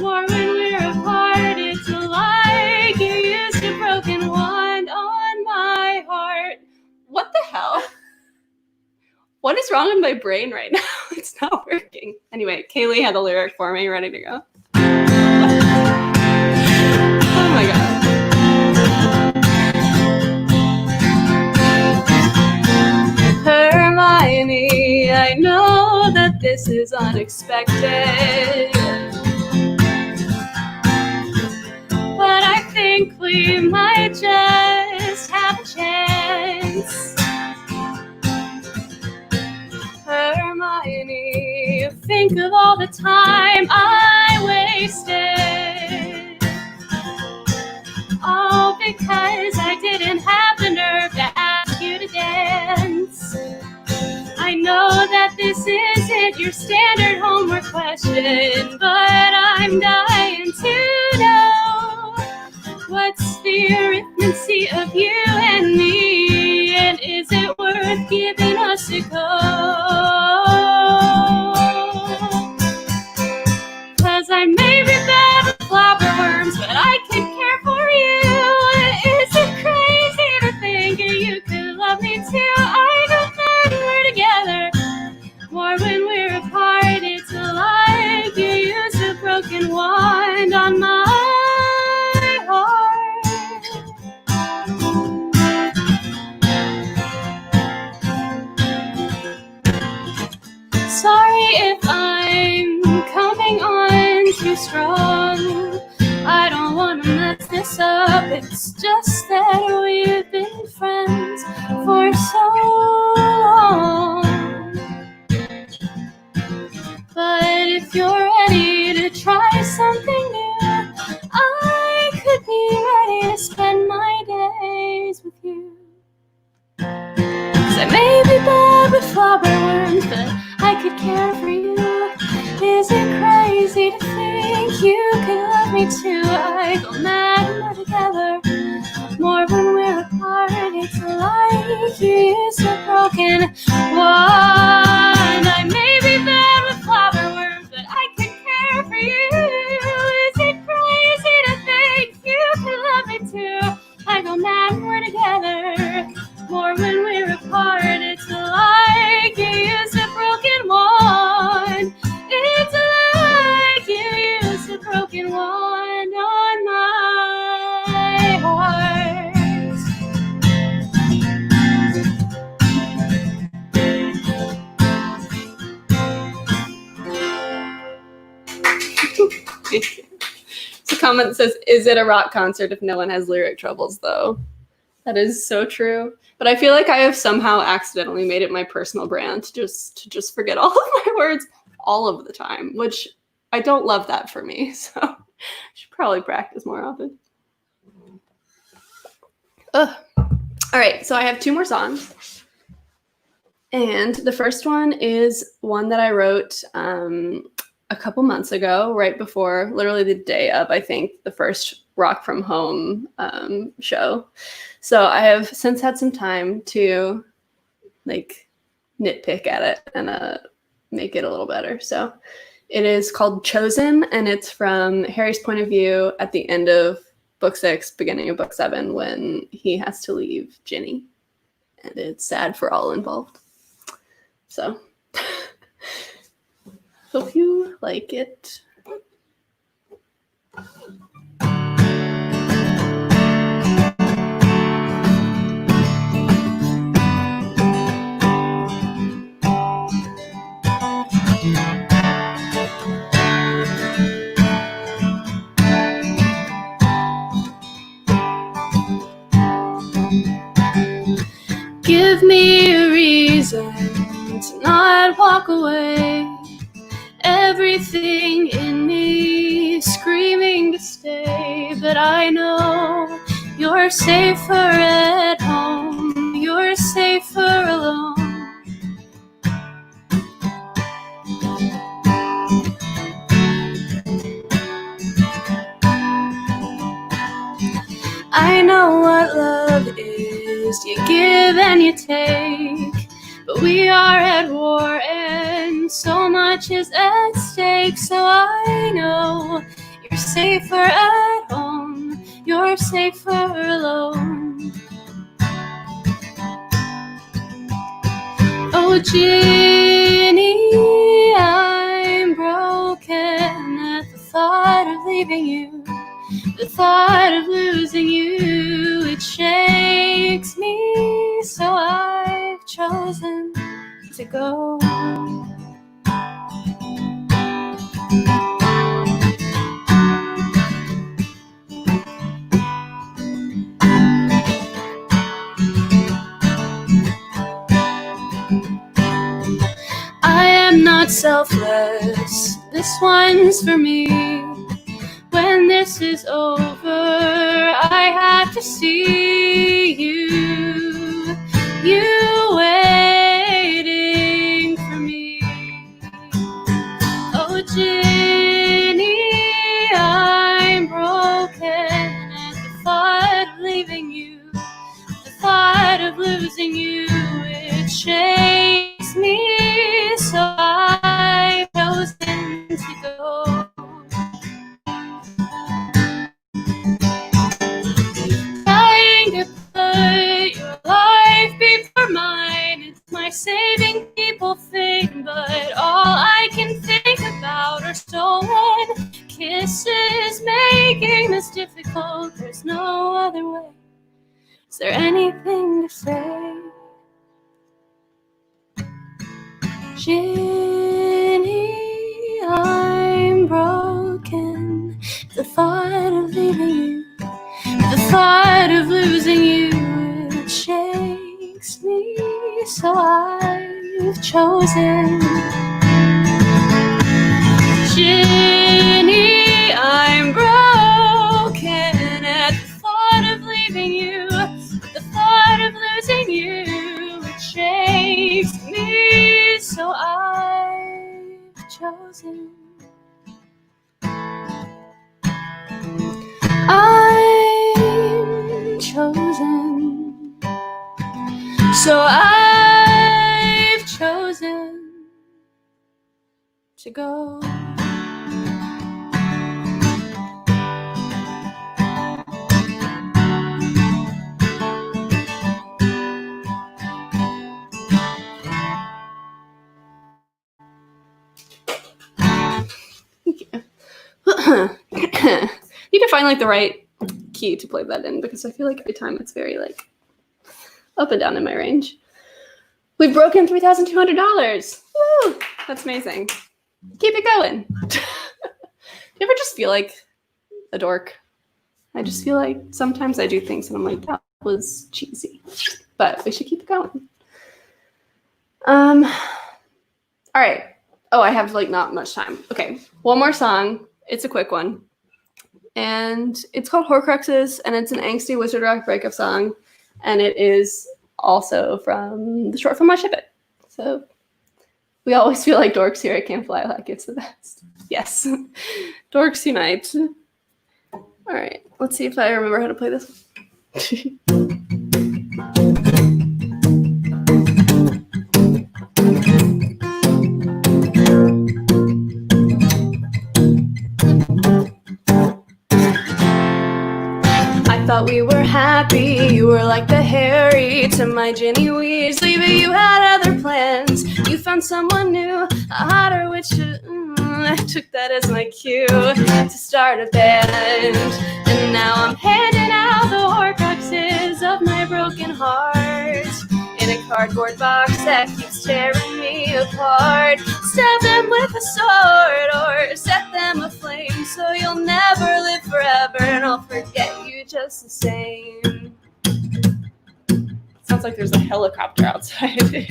Speaker 8: More when we're apart. It's like you used a broken wand on my heart. What the hell? What is wrong with my brain right now? It's not working. Anyway, Kaylee had the lyric for me, ready to go. Oh this is unexpected. But I think we might just have a chance. Hermione, think of all the time I wasted. All because I didn't have the nerve to ask you to dance. I know that this isn't your standard homework question, but I'm dying to know what's the arithmancy of you and me, and is it worth giving us a go? 'Cause I may be bad with flopper worms, but I could care for you. Is it crazy to think you could love me too? I don't know when we're together, more when we're apart. It's like you use a broken wand on my heart. Sorry if I'm coming on too strong. I don't want to mess this up. It's just that we've been friends for so long. But if you're ready to try something new, I could be ready to spend my days with you. 'Cause I may be bad with flopper worms, but I could care for you. Is it crazy to think you can love me too? I go mad when we're together, more when we're apart. It's like you use a broken wand. I may be bad with flopper worms, but I could care for you. Is it crazy to think you can love me too? I go mad when we're together, more when we're apart. It's like you use a broken wand. It's like you use a broken wand on my heart. It's a comment that says, is it a rock concert if no one has lyric troubles, though? That is so true. But I feel like I have somehow accidentally made it my personal brand to just forget all of my words all of the time, which I don't love that for me. So I should probably practice more often. Ugh. All right, so I have 2 more songs. And the first one is one that I wrote a couple months ago, right before, literally the day of, I think, the first Rock From Home show. So I have since had some time to like nitpick at it and make it a little better. So it is called Chosen, and it's from Harry's point of view at the end of book 6, beginning of book 7, when he has to leave Ginny. And it's sad for all involved. So hope you like it. Give me a reason to not walk away. Everything in me screaming to stay, but I know you're safer at home. You're safer alone. I know what love is. You give and you take, but we are at war and so much is at stake. So I know you're safer at home. You're safer alone. Oh, Ginny, I'm broken at the thought of leaving you. The thought of losing you, it shakes me, so I've chosen to go.
Speaker 3: selfless. This one's for me. When this is over, I have to see you waiting for me. Oh, Ginny, I'm broken at the thought of leaving you, the thought of losing you. It shakes me, so I've chosen to go. Trying to put your life before mine, it's my saving people thing, but all I can think about are stolen kisses, making this difficult. There's no other way. Is there anything to say? Ginny, I'm broken. The thought of leaving you, the thought of losing you, it shakes me, so I've chosen. Ginny, I'm broken at the thought of leaving you, the thought of losing you, it shakes me, so I've chosen. I'm chosen, so I've chosen to go.
Speaker 8: Need to find like the right key to play that in, because I feel like every time it's very like up and down in my range. We've broken $3,200. Woo! That's amazing. Keep it going. Do you ever just feel like a dork? I just feel like sometimes I do things and I'm like, that was cheesy, but we should keep it going. All right. Oh, I have like not much time. Okay, one more song. It's a quick one. And it's called Horcruxes, and it's an angsty wizard rock breakup song. And it is also from the short film I Ship It. So we always feel like dorks here at Camp Fly Like it's the best. Yes. Dorks unite. All right, let's see if I remember how to play this. I thought we were happy, you were like the Harry to my Ginny Weasley, but you had other plans. You found someone new, a hotter witch. I took that as my cue to start a band, and now I'm handing out the Horcruxes of my broken heart in a cardboard box that keeps tearing me apart. Stab them with a sword or set them aflame, so you'll never live forever and I'll forget you just the same. Sounds like there's a helicopter outside.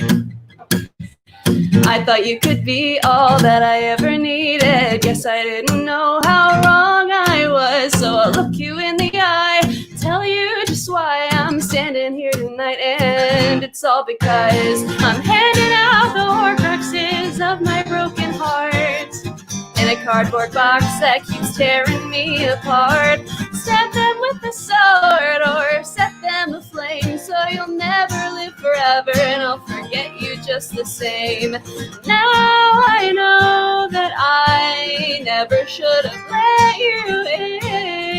Speaker 8: I thought you could be all that I ever needed. Guess I didn't know how wrong I was, so I'll look you in the eye, tell you just why I'm standing here tonight, and it's all because I'm handing out the Horcruxes of my broken heart in a cardboard box that keeps tearing me apart. Stab them with a sword or set them aflame, so you'll never live forever and I'll forget you just the same. Now I know that I never should have let you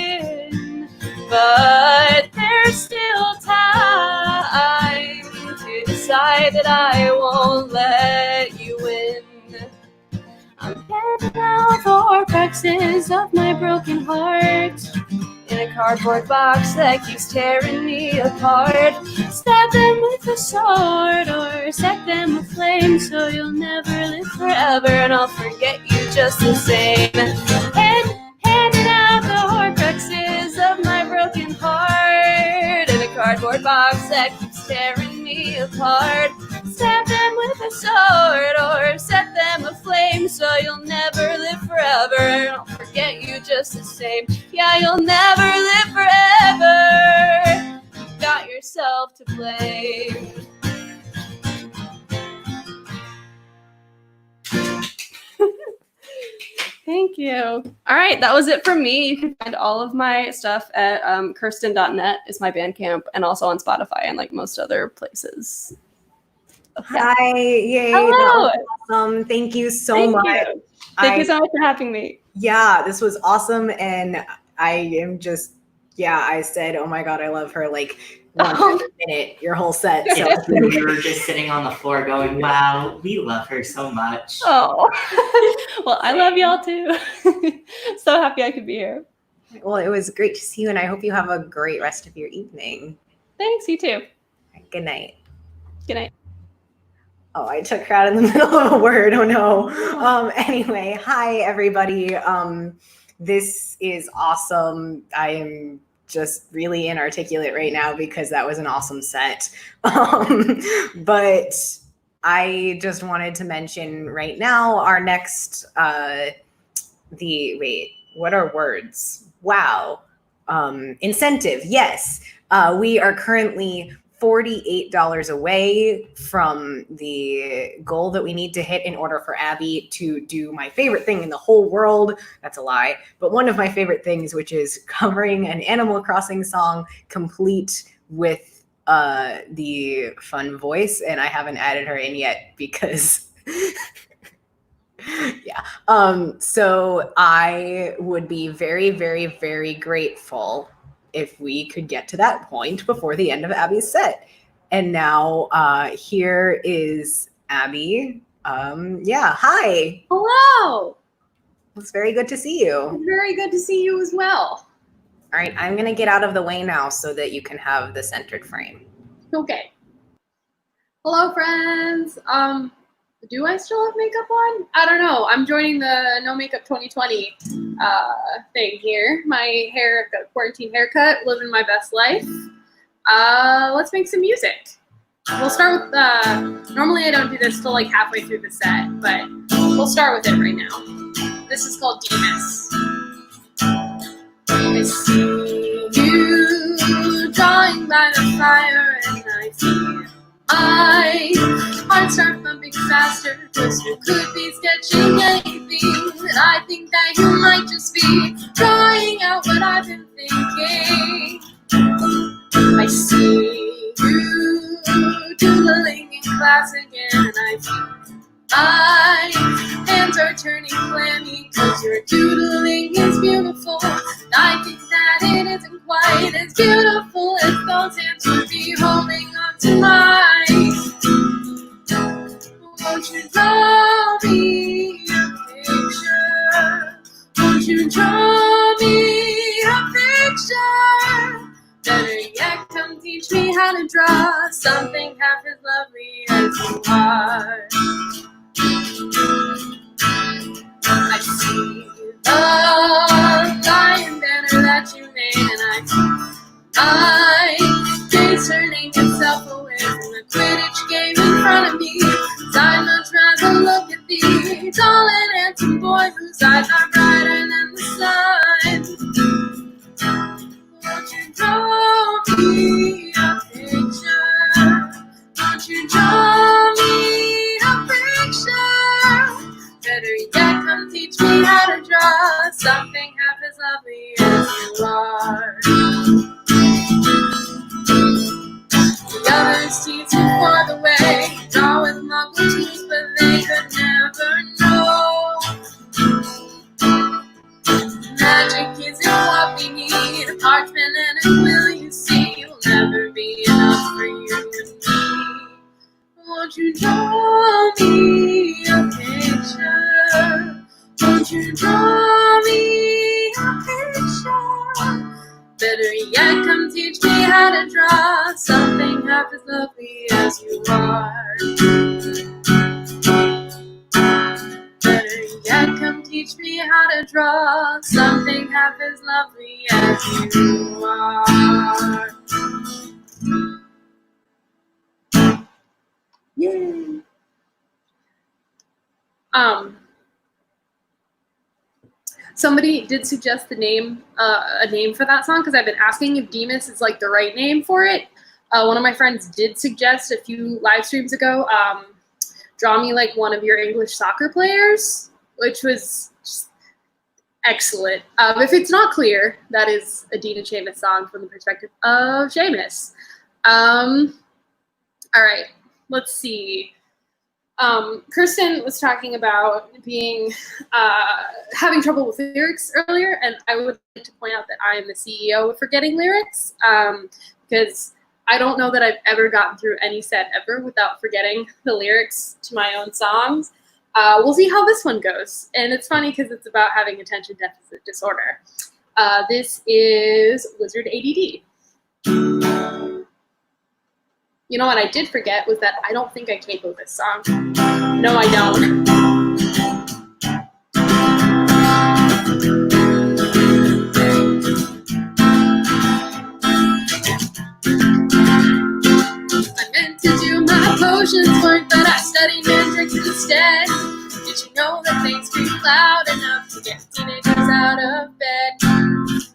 Speaker 8: in, but there's still time to decide that I won't let you win. I'm handing out the Horcruxes of my broken heart in a cardboard box that keeps tearing me apart. Stab them with a sword or set them aflame, so you'll never live forever and I'll forget you just the same. Handing out the Horcruxes of my broken heart in a cardboard box that keeps tearing me apart. Stab them with a sword or set them aflame so you'll never live forever. And I'll forget you just the same. Yeah, you'll never live forever. You got yourself to blame. Thank you. All right, that was it from me. You can find all of my stuff at kirstyn.net is my Bandcamp, and also on Spotify and like most other places. Yeah.
Speaker 1: Hi, yay.
Speaker 8: Hello.
Speaker 1: That was awesome. Thank you so much.
Speaker 8: You. Thank you so much for having me.
Speaker 1: Yeah, this was awesome. And I am just, I said, oh my God, I love her. Like, one minute, your whole set. So.
Speaker 2: Yes, we were just sitting on the floor going, wow, we love her so much.
Speaker 8: Oh, well, I love y'all too. So happy I could be here.
Speaker 1: Well, it was great to see you, and I hope you have a great rest of your evening.
Speaker 8: Thanks, you too.
Speaker 1: Good night.
Speaker 8: Good night.
Speaker 1: Oh, I took her out in the middle of a word. Oh no. Anyway, hi everybody. This is awesome. I am just really inarticulate right now because that was an awesome set. But I just wanted to mention right now our next what are words? Wow. Incentive. Yes. We are currently $48 away from the goal that we need to hit in order for Abby to do my favorite thing in the whole world. That's a lie. But one of my favorite things, which is covering an Animal Crossing song complete with the fun voice. And I haven't added her in yet because so I would be very, very, very grateful if we could get to that point before the end of Abby's set. And now here is Abby. Hi.
Speaker 9: Hello.
Speaker 1: It's very good to see you.
Speaker 9: It's very good to see you as well.
Speaker 1: All right, I'm gonna get out of the way now so that you can have the centered frame.
Speaker 9: Okay. Hello, friends. Do I still have makeup on? I don't know. I'm joining the No Makeup 2020 thing here. My hair, got a quarantine haircut, living my best life. Let's make some music. We'll start with, normally I don't do this till like halfway through the set, but we'll start with it right now. This is called Demas. I see you drawing by the fire and I feel my heart start pumping faster, cause you could be sketching anything. And I think that you might just be drawing out what I've been thinking. I see you doodling in class again, and I feel my hands are turning clammy, cause your doodling is beautiful. And I think that it isn't quite as beautiful as those hands would be holding on to mine. Won't you draw me a picture? Won't you draw me a picture? Better yet, come teach me how to draw something half as lovely as you are. I see the lion banner that you made, and I face turning itself away from the Quidditch game in front of me. I'd much rather look at the tall and handsome boy whose eyes are brighter than the sun. Won't you draw me a picture? Won't you draw me a picture? Better yet, come teach me how to draw something half as lovely as you are. The others teach me for the way, draw with muggle tools, but they could never know. Magic isn't what we need, a parchment and a quill, you see, will never be enough for you and me. Won't you draw me a picture? Won't you draw me a picture? Better yet, come teach me how to draw something half as lovely as you are. Better yet, come teach me how to draw something half as lovely as you are. Yay! Somebody did suggest a name for that song, because I've been asking if Demas is like the right name for it. One of my friends did suggest a few live streams ago, draw me like one of your English soccer players, which was just excellent. If it's not clear, that is a Dina Seamus song from the perspective of Seamus. All right, let's see. Kirstyn was talking about being having trouble with lyrics earlier, and I would like to point out that I am the CEO of forgetting lyrics, because I don't know that I've ever gotten through any set ever without forgetting the lyrics to my own songs. We'll see how this one goes, and it's funny because it's about having attention deficit disorder. This is Wizard ADD. You know what I did forget was that I don't think I capo this song. No, I don't. I meant to do my potions work, but I studied magic instead. Did you know that they scream loud enough to get teenagers out of bed?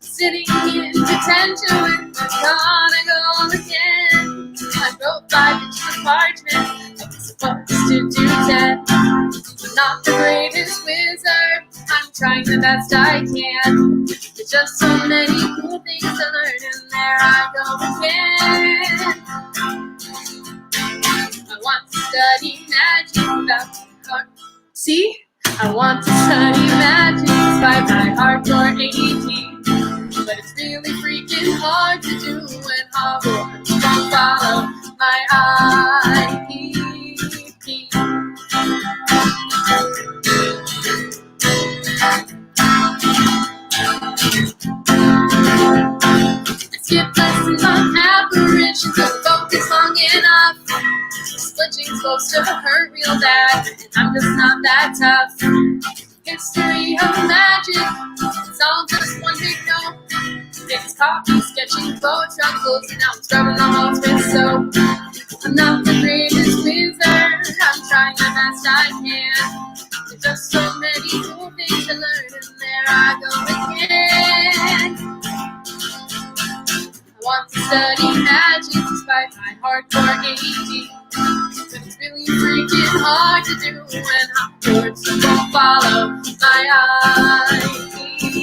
Speaker 9: Sitting in detention with McGonagall again. I wrote 5 inches of parchment. I was supposed to do 10. I'm not the greatest wizard. I'm trying the best I can. There's just so many cool things to learn, and there I go again. I want to study magic without my heart. See? I want to study magic despite my hardcore ADD. But it's really freaking hard to do when Hogwarts won't follow my IPP. I skip lessons on apparitions, don't focus long enough. Switching's supposed to hurt real bad, and I'm just not that tough. History of magic, it's all just one big no. It's copy, sketching, bow truckles, and now I'm scrubbing the halls with soap. I'm not the greatest wizard, I'm trying the best I can. There's just so many cool things to learn, and there I go again. I want to study magic despite my hardcore ADD. But it's really freaking hard to do when Hogwarts won't follow my IPP.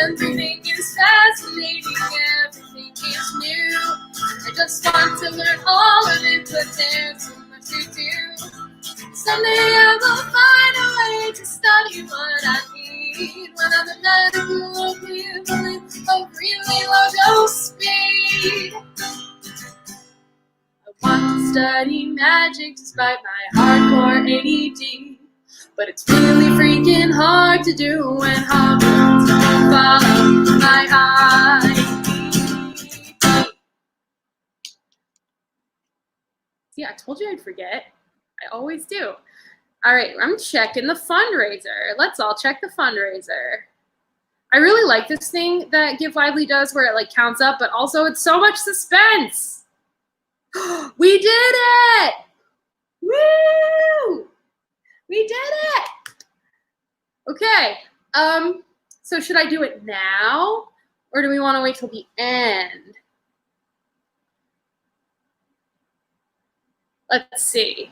Speaker 9: Everything is fascinating, everything is new. I just want to learn all of it, but there's so much to do. Someday I will find a way to study what I need. When I'm the medical equivalent of really low dose speed. I want to study magic despite my hardcore ADD. But it's really freaking hard to do when Hogwarts won't follow my IPP. See, I told you I'd forget. I always do. All right, I'm checking the fundraiser. Let's all check the fundraiser. I really like this thing that Give Lively does where it like counts up, but also it's so much suspense. We did it! Woo! We did it! Okay, so should I do it now, or do we want to wait till the end? Let's see.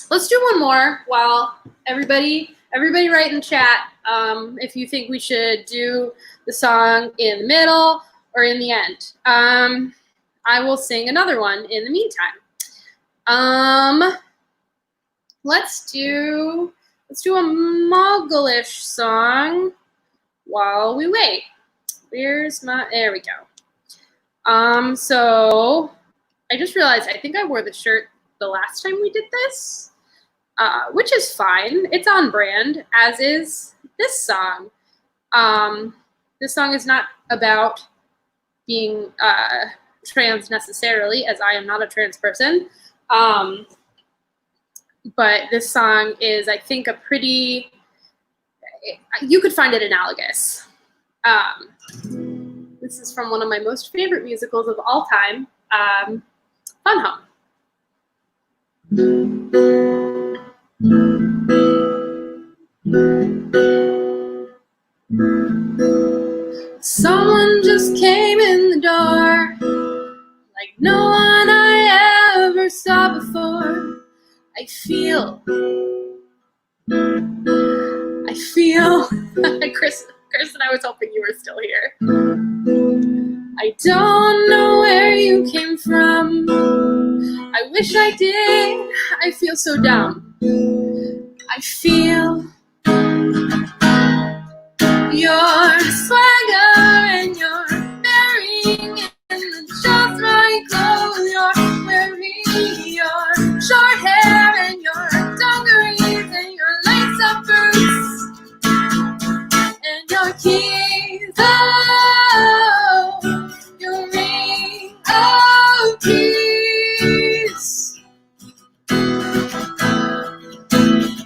Speaker 9: Let's do one more while everybody write in the chat if you think we should do the song in the middle or in the end. I will sing another one in the meantime. Let's do a Mugglish song while we wait. There we go. So I just realized I think I wore the shirt the last time we did this, which is fine. It's on brand, as is this song. This song is not about being trans necessarily, as I am not a trans person. But this song is, I think, you could find it analogous. This is from one of my most favorite musicals of all time, Fun Home. Someone just came in the door, like no one I ever saw before. I feel, Kirstyn, I was hoping you were still here. I don't know where you came from. I wish I did. I feel so dumb. I feel your swagger and your bearing and the just right clothes you're wearing, your short hair and your dungarees and your lace-up boots and your keys, oh, your ring, oh, keys.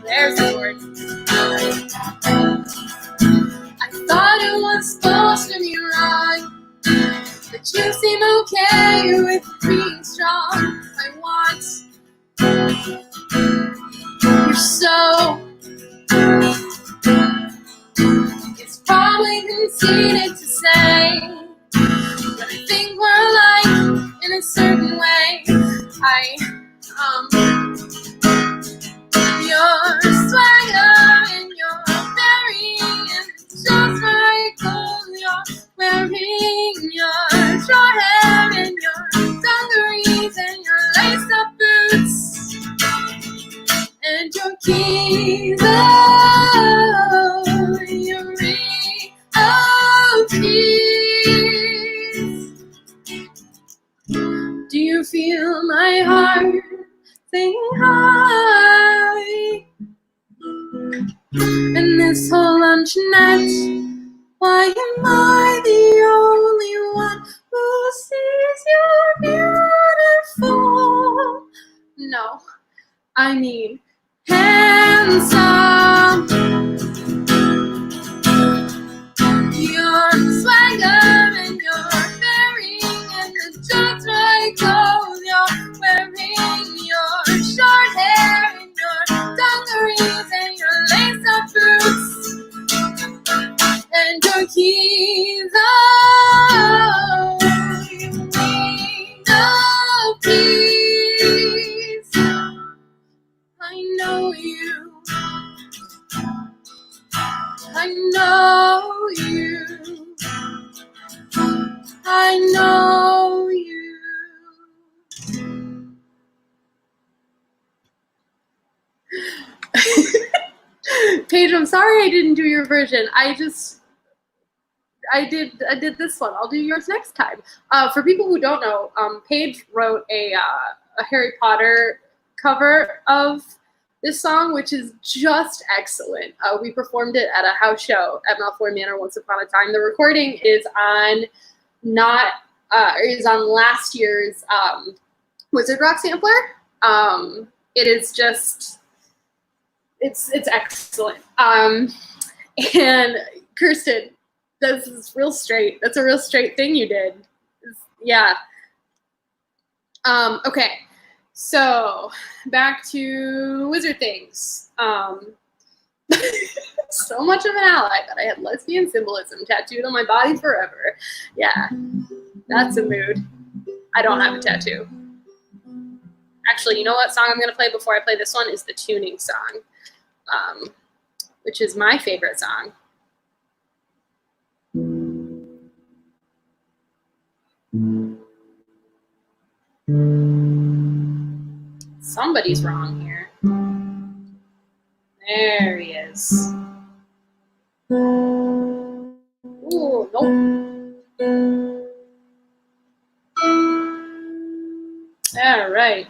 Speaker 9: There's the word. I thought it was supposed to be wrong, but you seem okay with being strong. I want, you're so, it's probably conceited to say, but I think we're alike in a certain way. Your swagger and your bearing and just right clothes you're wearing, your short hair and your dungarees and your lace-up boots and your keys, oh, your ring, oh, keys. Do you feel my heart sing high? And this whole luncheonette, why am I the only one who sees you're beautiful? No, I mean handsome. Your swagger and your bearing and the just right clothes you're wearing, your short hair and your dungarees and your lace-up boots and your keys, oh, you need no peace. I know you. I know you. I know you. Paige, I'm sorry I didn't do your version. I did this one. I'll do yours next time. For people who don't know, Paige wrote a Harry Potter cover of this song, which is just excellent. We performed it at a house show at Malfoy Manor once upon a time. The recording is on last year's Wizard Rock sampler. It is just, it's excellent. And Kirstyn, that's real straight. That's a real straight thing you did. Yeah. Okay. So back to wizard things. So much of an ally that I had lesbian symbolism tattooed on my body forever. Yeah, that's a mood. I don't have a tattoo. Actually, you know what song I'm going to play before I play this one is the tuning song, which is my favorite song. Somebody's wrong here. There he is. Ooh, nope. All right.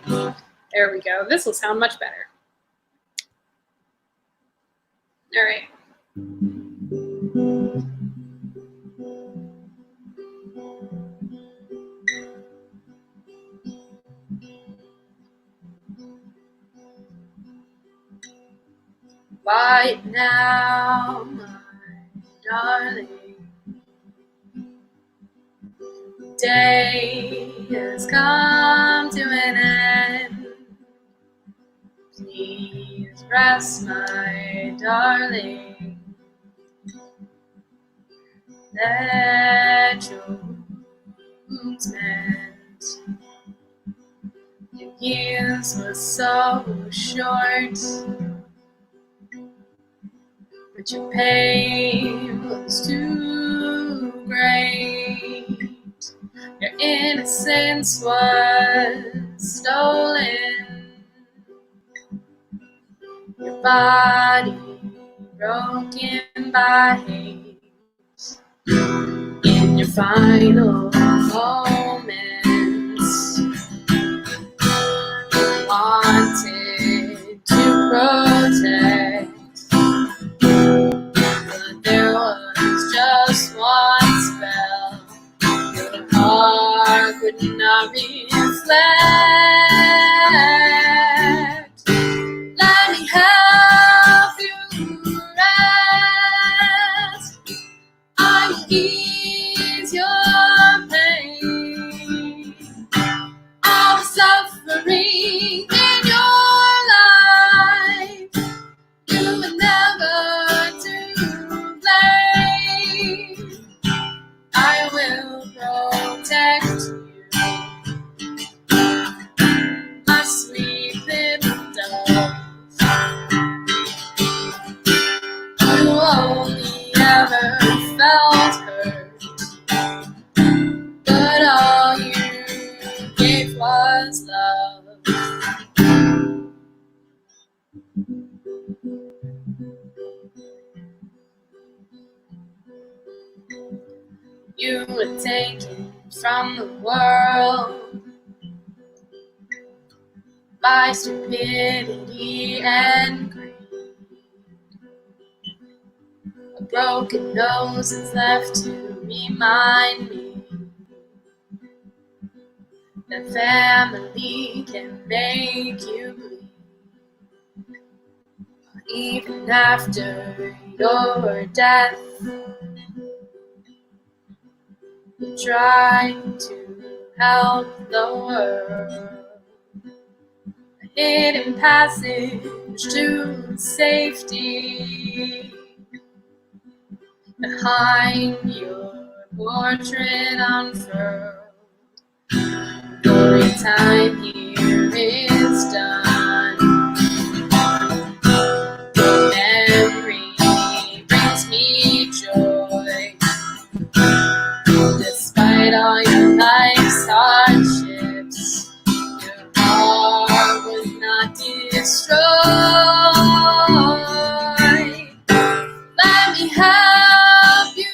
Speaker 9: There we go. This will sound much better. All right. Right now, my darling, day has come to an end. rest, my darling. Let your wounds mend. Your years were so short, but your pain was too great. Your innocence was stolen. Your body broken by hate. In your final moments, wanted to protect, but there was just one spell your heart could not reflect. Let me help you rest. I ease your pain. All the suffering in your life, you were never to blame. I will protect you, my sweet little dove. You only ever felt hurt, but all you gave was love. You were taken from the world by stupidity and greed. A broken nose is left to remind me that family can make you bleed. Even after your death, you tried to help the world. A hidden passage to safety behind your portrait unfurled. Your time here is done. Your memory brings me joy. Despite all your life's hardships, your heart was not destroyed. Let me help you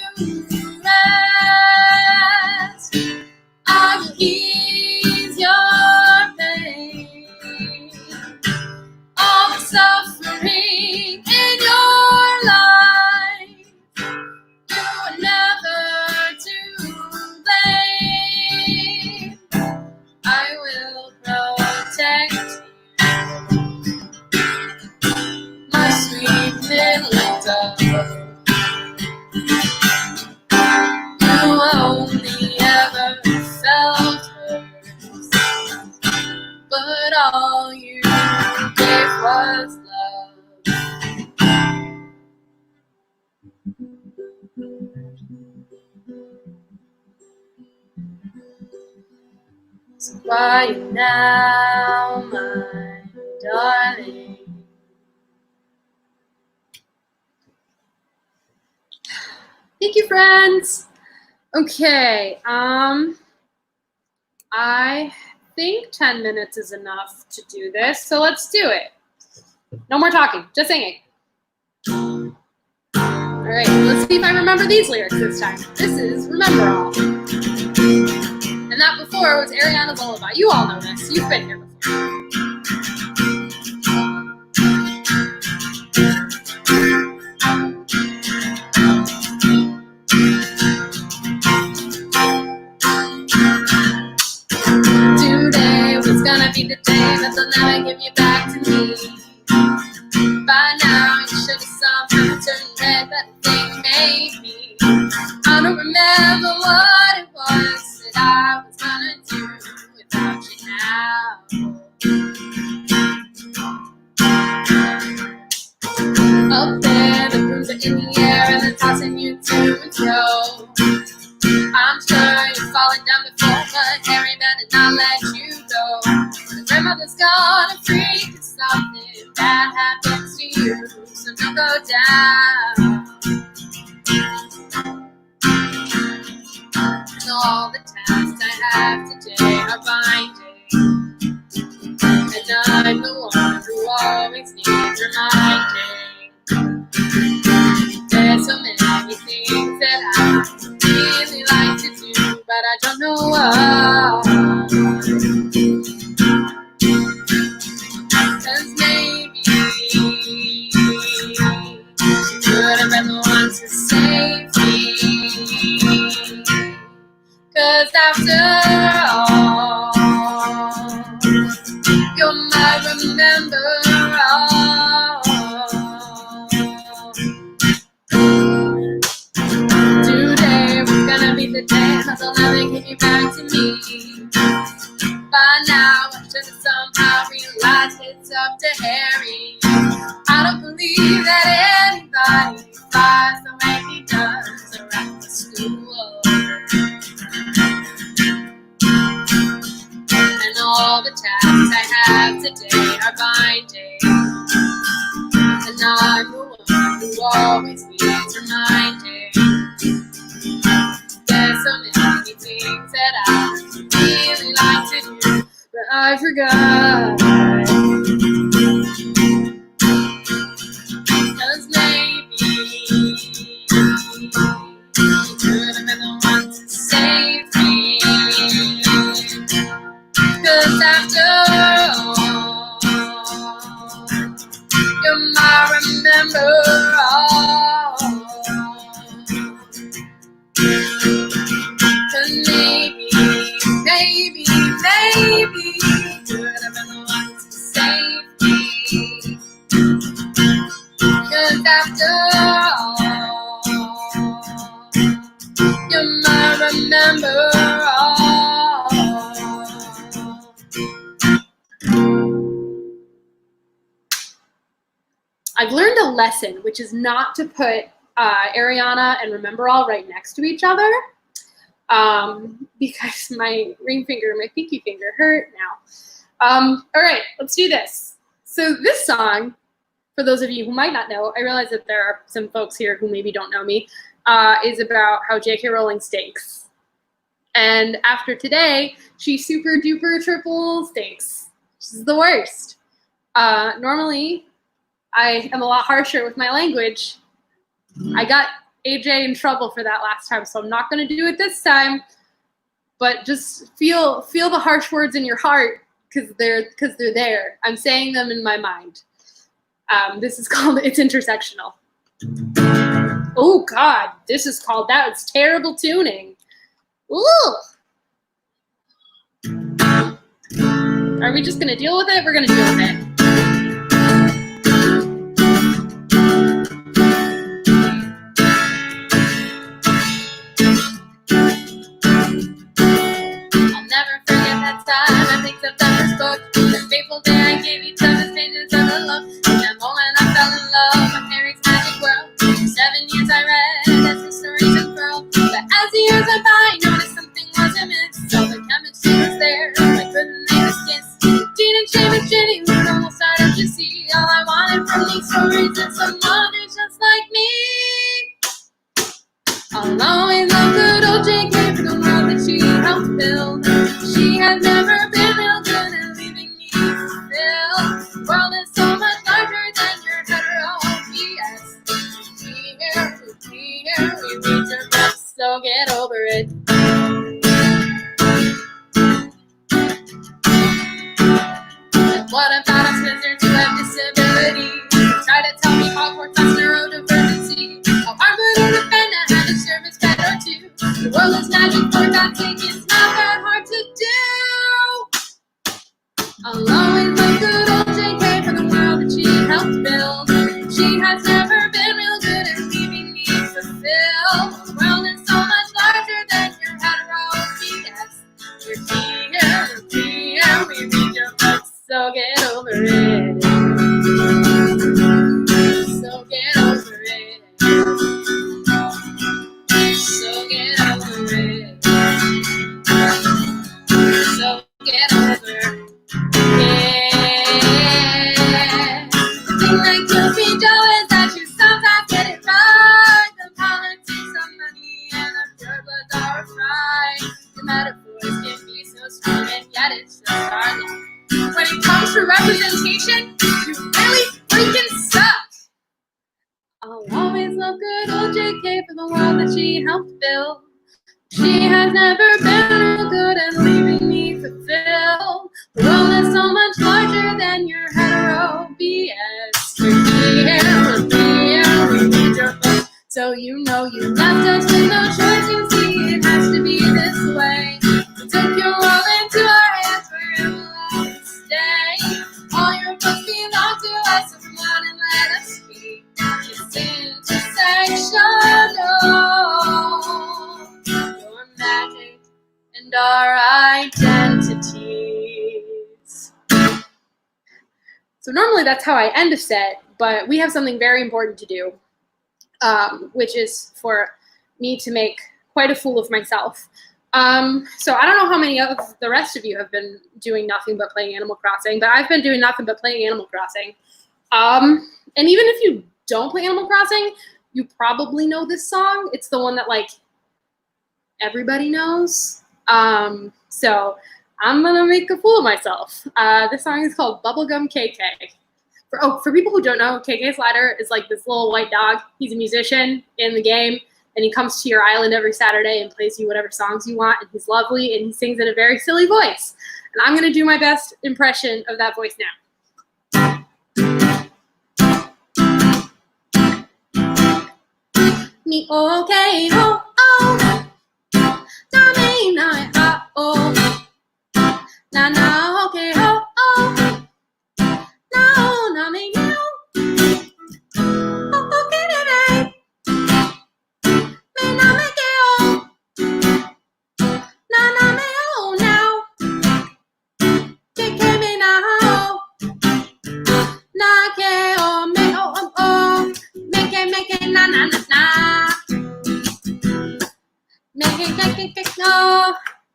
Speaker 9: rest. I will ease your pain. All the suffering in your life, you were never to blame. I will protect you, my sweet little dove. You only ever felt hurt, but all you gave was love. So quiet now, my darling. Thank you, friends. Okay, I think 10 minutes is enough to do this, so let's do it. No more talking, just singing. All right, let's see if I remember these lyrics this time. This is Remember All. And that before was Ariana's Lullaby. You all know this. You've been here before. Today was gonna be the day that they'll never give you back to me. By now you should have somehow turned red, that thing made me. I don't remember what it was that I was gonna do without you now. hand in the air and then tossing you to and fro. I'm sure you're falling down before, but Harry better not let you go. The grandmother's got a freak if something bad happens to you, so don't go down. And all the tasks I have today are binding, and I'm the one who always needs reminding. There's so many things that I really like to do, but I don't know why. 'Cause maybe she could have been the one to save me. 'Cause after all, you might remember all. Today was gonna be the day that they'll never give you back to me. By now, I should have somehow realized it's up to Harry. I don't believe that anybody flies the way he does around the school. And all the tasks I have today are binding, and I'm the one who always needs reminding. There's so many things that I really like to do, but I forgot. 'Cause maybe you could have been the one to save me. 'Cause after all, you might remember all. 'Cause maybe you could have been the one to save me. 'Cause after all, you might remember all. I've learned a lesson, which is not to put Ariana and Remember All right next to each other, because my ring finger and my pinky finger hurt now. All right, let's do this. So this song, for those of you who might not know, I realize that there are some folks here who maybe don't know me, is about how J.K. Rowling stinks. And after today, she super duper triple stinks. She's the worst. Normally, I am a lot harsher with my language. I got AJ in trouble for that last time, so I'm not going to do it this time. But just feel the harsh words in your heart, because they're there. I'm saying them in my mind. This is called It's Intersectional. Oh God, this is called That Was Terrible Tuning. Ooh. Are we just gonna deal with it? We're gonna deal with it. I'll never forget that time I picked up that first book. The fateful day I gave each other stages of a look. And that moment I fell in love with Harry's magic world. For 7 years I read as the stories unfurled. But as the years went by, I noticed something was amiss. All the chemistry was there, I couldn't make us kiss. Gene and Shane and Ginny would almost started to see. All I wanted from these stories is someone who's just like me. I'll always love good old J.K. for the world that she helped build. She has never been real good at leaving me fulfilled. The world is so much larger than your hetero BS. We read your books, so get over it. And what about us wizards who have disabilities? Try to tell me Hogwarts has neurodivergency. How hard would it have been to have a service pet or two? The world is magic, for God's sake, it's not that hard to do. I'll always love good old J.K. for the world that she helped build. She has never been real good at leaving me fulfilled. The world is so much larger than your hetero BS. We're here, we read your books, so get over it. So get over it. get over it. So get over it. Yeah. The thing that kills me, Joe, is that you sometimes get it right. The politics of money and the pure bloods are right. The metaphors can be so strong, and yet it's just hard. When it comes to representation, you really freaking suck. I'll always love good old JK for the world that she helped build. She has never been real good at leaving me fulfilled. The world is so much larger than your hetero BS. We need your vote. So you know you left us with no choice. You see, it has to be this way. We took your world into our hands, we're allowed to stay. All your books belong to us, so come on and let us speak. It's intersectional. Your magic and our identities. So normally that's how I end a set, but we have something very important to do, which is for me to make quite a fool of myself. So I don't know how many of the rest of you have been doing nothing but playing Animal Crossing, but I've been doing nothing but playing Animal Crossing. And even if you don't play Animal Crossing, you probably know this song. It's the one that like everybody knows. So I'm gonna make a fool of myself. This song is called Bubblegum KK. For people who don't know, KK Slider is like this little white dog. He's a musician in the game, and he comes to your island every Saturday and plays you whatever songs you want, and he's lovely, and he sings in a very silly voice. And I'm gonna do my best impression of that voice now. Me okay ho oh, na me na ha oh, na na okay ho oh, na oh na me no, oh okay baby, me na me ke oh, na na me oh now, ke me na oh, na ke oh me oh oh, me ke na na na na. Make it no,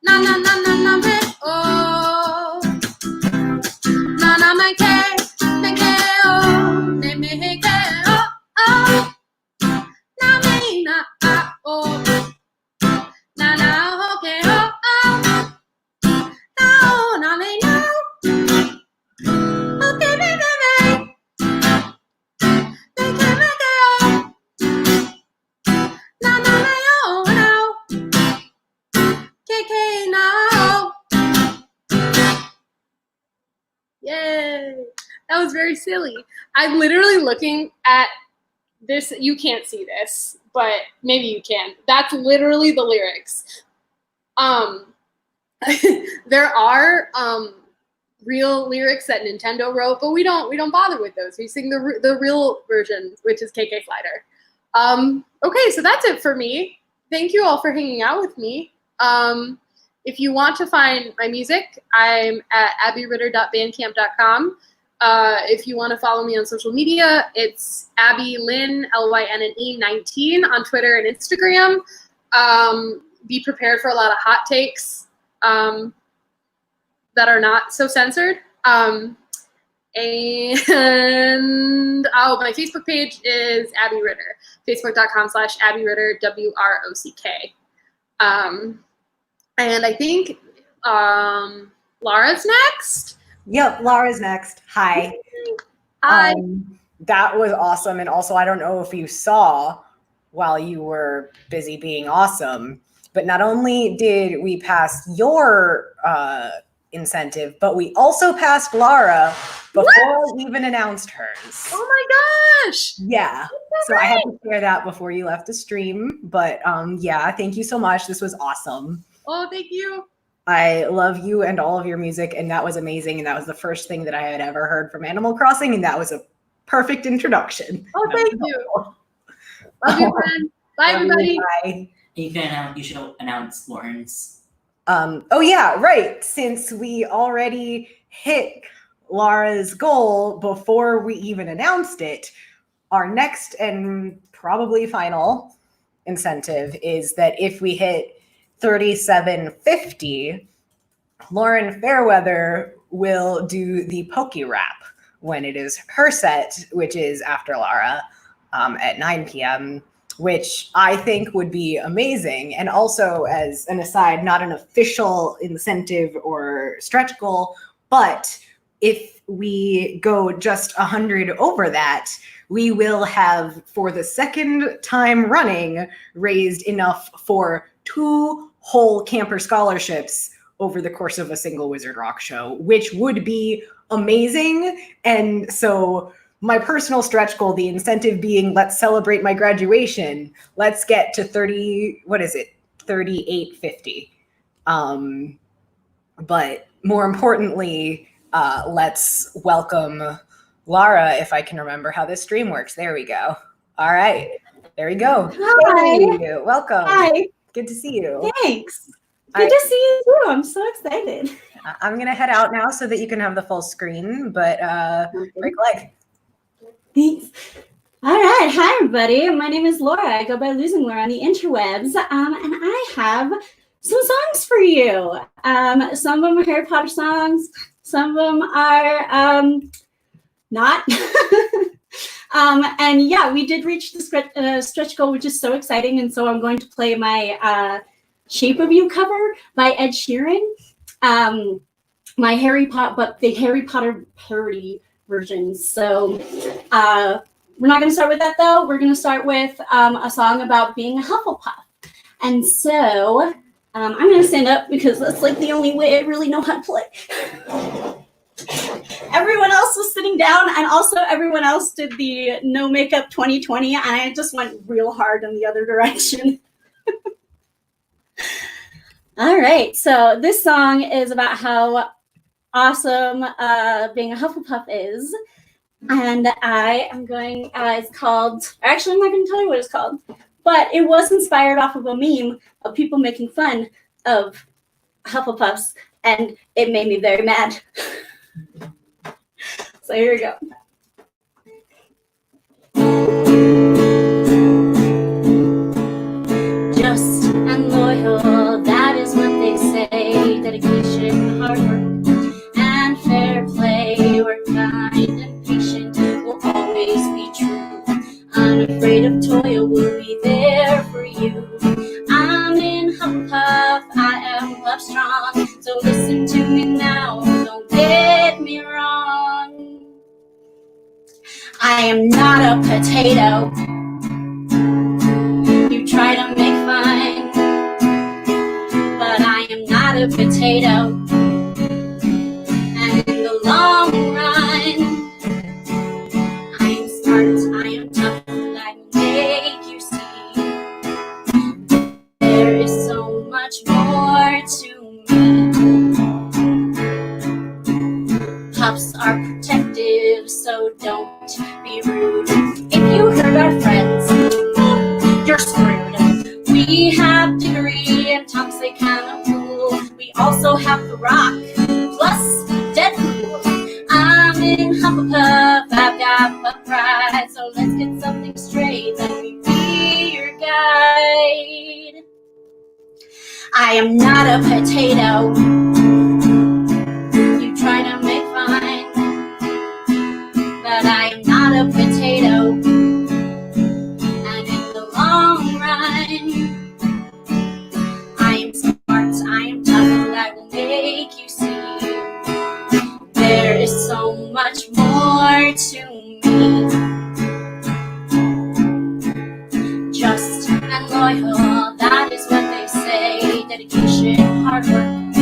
Speaker 9: na na na na na me oh, na na me ke oh, me ke oh oh, na me na oh, na na okay oh oh, na oh na me no, okay baby me ke oh, na na me oh no. KK now. Yay. That was very silly. I'm literally looking at this. You can't see this, but maybe you can. That's literally the lyrics. There are real lyrics that Nintendo wrote, but we don't bother with those. We sing the real version, which is KK Slider. Okay, so that's it for me. Thank you all for hanging out with me. If you want to find my music, I'm at abbyritter.bandcamp.com. If you want to follow me on social media, it's Abby Lynn, LYNNE 19 on Twitter and Instagram. Be prepared for a lot of hot takes that are not so censored. And my Facebook page is Abby Ritter, facebook.com/Abby Ritter, WROCK. And I think Lara's next.
Speaker 1: Yep, Lara's next. Hi.
Speaker 9: Hi.
Speaker 1: That was awesome. And also, I don't know if you saw while you were busy being awesome, but not only did we pass your incentive, but we also passed Lara before we even announced hers.
Speaker 9: Oh my gosh.
Speaker 1: Yeah. So I had to share that before you left the stream. But yeah, thank you so much. This was awesome.
Speaker 9: Oh, thank you.
Speaker 1: I love you and all of your music, and that was amazing. And that was the first thing that I had ever heard from Animal Crossing, and that was a perfect introduction.
Speaker 9: Oh, thank you. Love you, friend. Bye, everybody.
Speaker 1: Bye.
Speaker 2: You should announce Lauren's.
Speaker 1: Oh yeah, right. Since we already hit Lara's goal before we even announced it, our next and probably final incentive is that if we hit 3750, Lauren Fairweather will do the Poke Rap when it is her set, which is after Lara at 9 p.m., which I think would be amazing. And also, as an aside, not an official incentive or stretch goal, but if we go just 100 over that, we will have, for the second time running, raised enough for 2 whole camper scholarships over the course of a single Wizard Rock show, which would be amazing. And so my personal stretch goal, the incentive being, let's celebrate my graduation. Let's get to 3850. But more importantly, let's welcome Lara, if I can remember how this stream works. There we go. All right, there we go.
Speaker 10: Hi.
Speaker 1: Hey, welcome.
Speaker 10: Hi.
Speaker 1: Good to see you.
Speaker 10: Thanks. Good to see you too. I'm so excited.
Speaker 1: I'm going to head out now so that you can have the full screen, but break leg.
Speaker 10: Thanks. All right. Hi, everybody. My name is Laura. I go by Losing Laura on the interwebs, and I have some songs for you. Some of them are Harry Potter songs. Some of them are not. And yeah, we did reach the stretch goal, which is so exciting. And so I'm going to play my Shape of You cover by Ed Sheeran. My Harry Potter, but the Harry Potter parody version. So we're not going to start with that though. We're going to start with a song about being a Hufflepuff. And so I'm going to stand up because that's like the only way I really know how to play. Everyone else was sitting down, and also everyone else did the no makeup 2020, and I just went real hard in the other direction. All right, so this song is about how awesome being a Hufflepuff is, and I am going, it's called, actually I'm not going to tell you what it's called, but it was inspired off of a meme of people making fun of Hufflepuffs, and it made me very mad. So here we go. Just and loyal, that is what they say. Dedication, hard work, and fair play. We're kind and patient, will always be true. Unafraid of toil, we'll be there for you. I'm in Hufflepuff, I am love strong. So listen to me now, don't get me wrong. I am not a potato you try to make fun, but I am not a potato, and in the long run I am smart, I am tough, and I will make you see there is so much more to me. Puffs are protective, so don't be rude. If you hurt our friends, you're screwed. We have Diggory and Toxic Cannibal. We also have the Rock, plus Deadpool. I'm in Hufflepuff, I've got the pride. So let's get something straight, let me be your guide. I am not a potato you try to make fun, but I am not a potato, and in the long run I am smart, I am tough, and I will make you see there is so much more to me. Just and loyal, that is what they say. Dedication, hard work,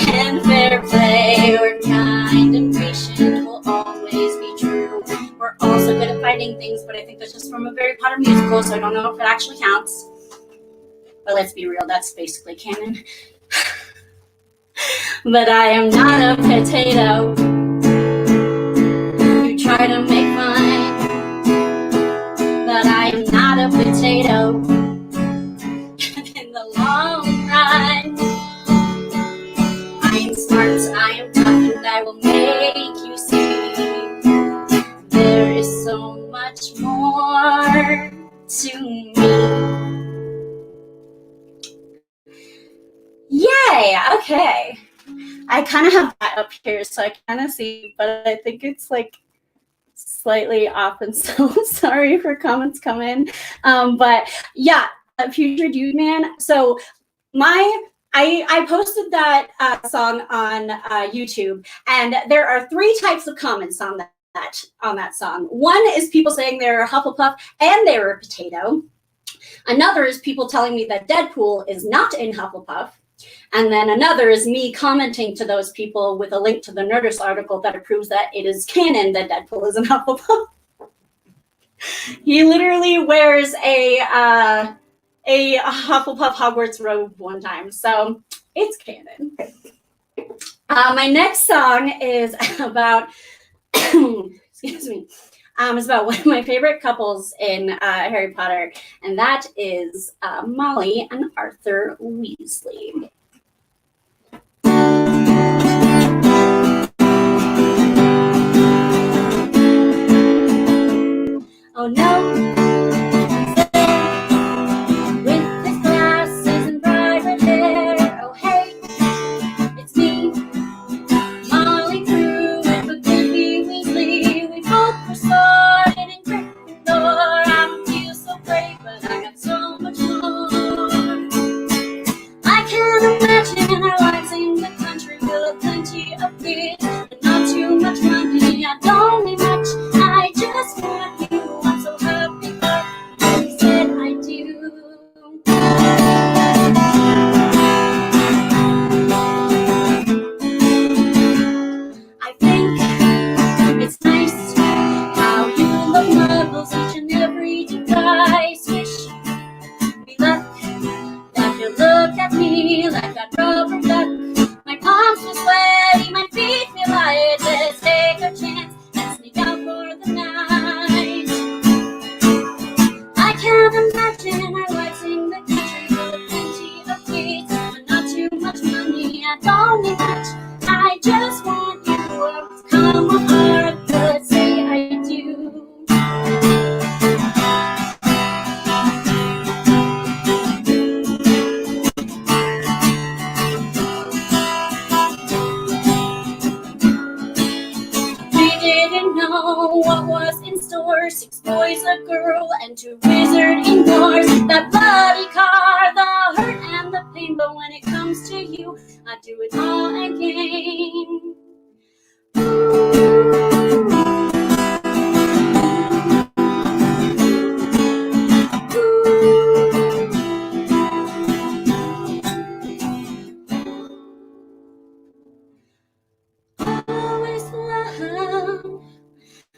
Speaker 10: and fair play. We're kind and patient, will always be true. We're also good at finding things, but I think that's just from a Harry Potter musical, so I don't know if it actually counts. But let's be real, that's basically canon. But I am not a potato you try to make fun, but I am not a potato, and in the long run I am smart, I am tough, and I will make you see there is so much more to me. Okay. I kind of have that up here, so I kind of see, but I think it's like slightly off, and so sorry if comments come in. But yeah, Future Dude Man. So I posted that song on YouTube, and there are 3 types of comments on that song. One is people saying they're a Hufflepuff and they're a potato. Another is people telling me that Deadpool is not in Hufflepuff. And then another is me commenting to those people with a link to the Nerdist article that proves that it is canon that Deadpool is in Hufflepuff. He literally wears a Hufflepuff Hogwarts robe one time, so it's canon. My next song is about, excuse me, it's about one of my favorite couples in Harry Potter, and that is Molly and Arthur Weasley. Oh no, with his glasses and bright red hair. Oh hey, it's me, Molly Crew, and Mackenzie Weasley. We both were started in Gryffindor. I don't feel so brave, but I got so much more. I can't imagine our lives in the country with plenty of kids, but not too much money. I don't need much, I just want you. I'm so happy that you said I do. I think it's nice how you love marbles, each and every device. Wish me luck, that you look at me like a rubber duck. My palms feel sweaty, my feet feel light. Let's take a chance and sneak out for the night. I can't imagine our lives in the country with plenty of kids, but not too much money. I don't need much, I just want you. Come on, Arthur, say I do. We didn't know what was in store. 6 boys, a girl, and 2 wizard indoors. That bloody car, the hurt and the pain, but when it comes to you, I do it all again. Always love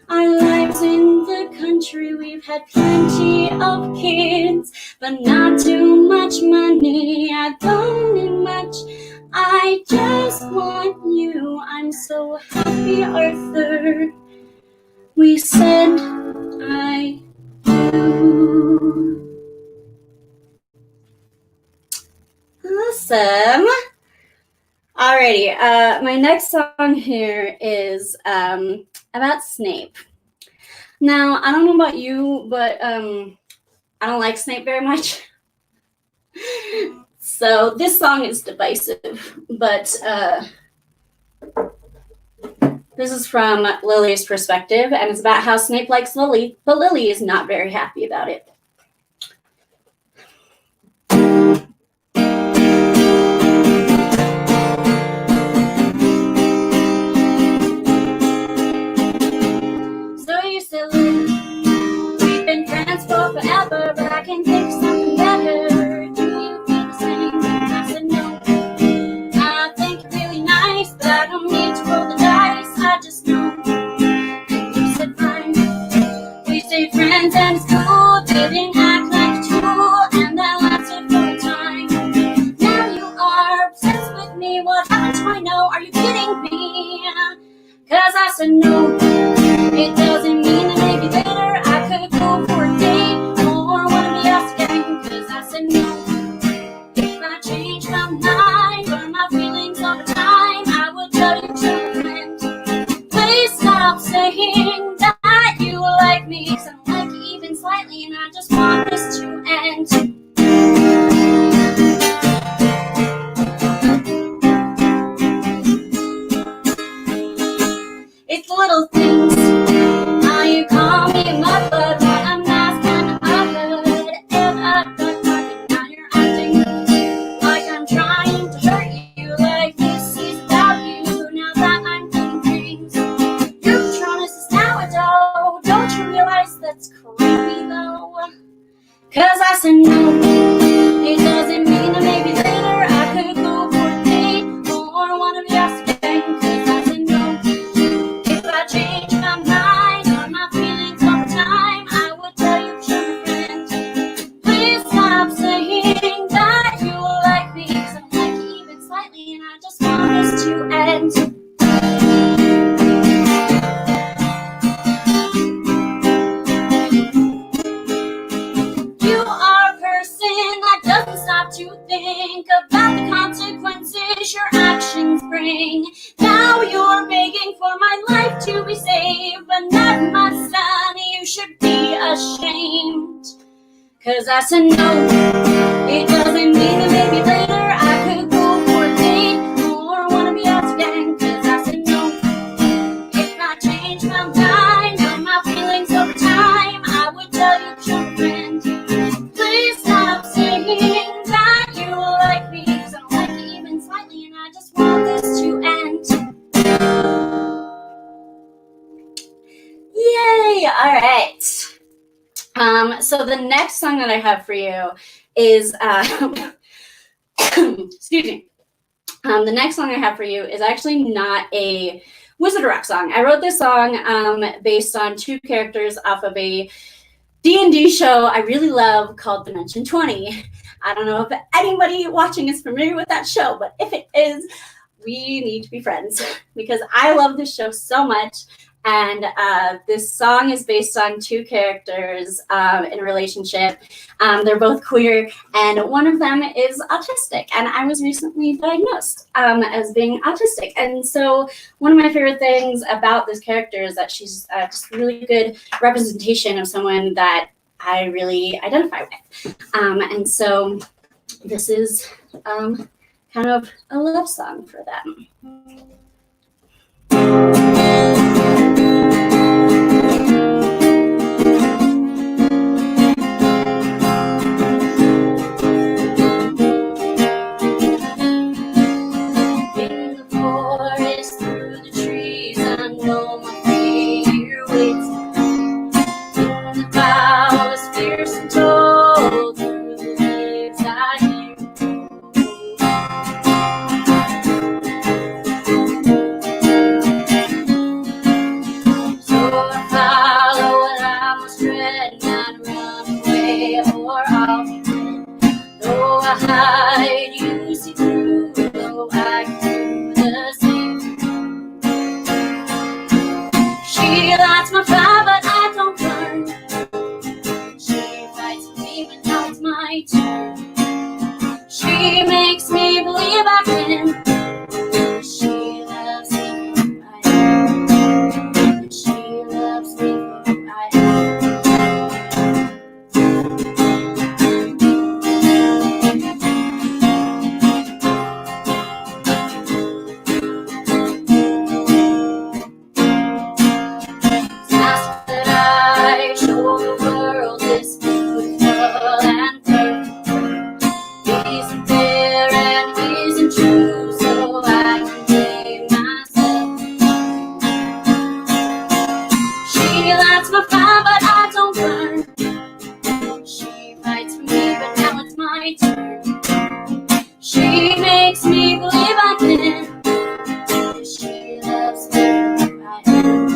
Speaker 10: our lives in the country. We've had plenty of kids, but not too much money. I don't need much, I just want you. I'm so happy, Arthur, we said I do. Awesome. Alrighty, my next song here is about Snape. Now, I don't know about you, but I don't like Snape very much. So this song is divisive, but this is from Lily's perspective, and it's about how Snape likes Lily, but Lily is not very happy about it. So you still live, we've been friends for forever, but I can think of something better. Do you feel the same? I said no. I think you're really nice, but I don't need to roll the dice. I just know. And you said fine. We stayed friends and it's cool. Didn't act like you, and that lasted for a time. Now you are obsessed with me. What happened to I know? Are you kidding me? Cause I said no. It doesn't mean that maybe later I could go for a date or want to be asked again. Cause I said no. If I changed my mind or my feelings over time, I would tell you to a friend. Please stop saying that you like me, cause I don't like you even slightly, and I just want this to end. to end. You are a person that doesn't stop to think about the consequences your actions bring. Now you're begging for my life to be saved, but not my son, you should be ashamed. 'Cause I said no, it doesn't mean that maybe later I could go for a date or wanna be out again. 'Cause I said no, if I changed my mind or my feelings over time, I would tell you to your friend. Please stop saying that you like me, 'cause I don't like it even slightly, and I just want this to end. Yay! All right. So the next song that I have for you is, excuse me. The next song I have for you is actually not a Wizard Rock song. I wrote this song based on two characters off of a D&D show I really love called Dimension 20. I don't know if anybody watching is familiar with that show, but if it is, we need to be friends because I love this show so much. And this song is based on two characters in a relationship. They're both queer, and one of them is autistic. And I was recently diagnosed as being autistic. And so one of my favorite things about this character is that she's just a really good representation of someone that I really identify with. And so this is kind of a love song for them. She makes me believe I can. She loves me for who I am. She loves me for who I Ask that I show the world this beautiful and perfect. Isn't there and isn't true, so I can blame myself. She lights my fire, but I don't burn. She fights for me, but now it's my turn. She makes me believe I can. She loves me for who I am.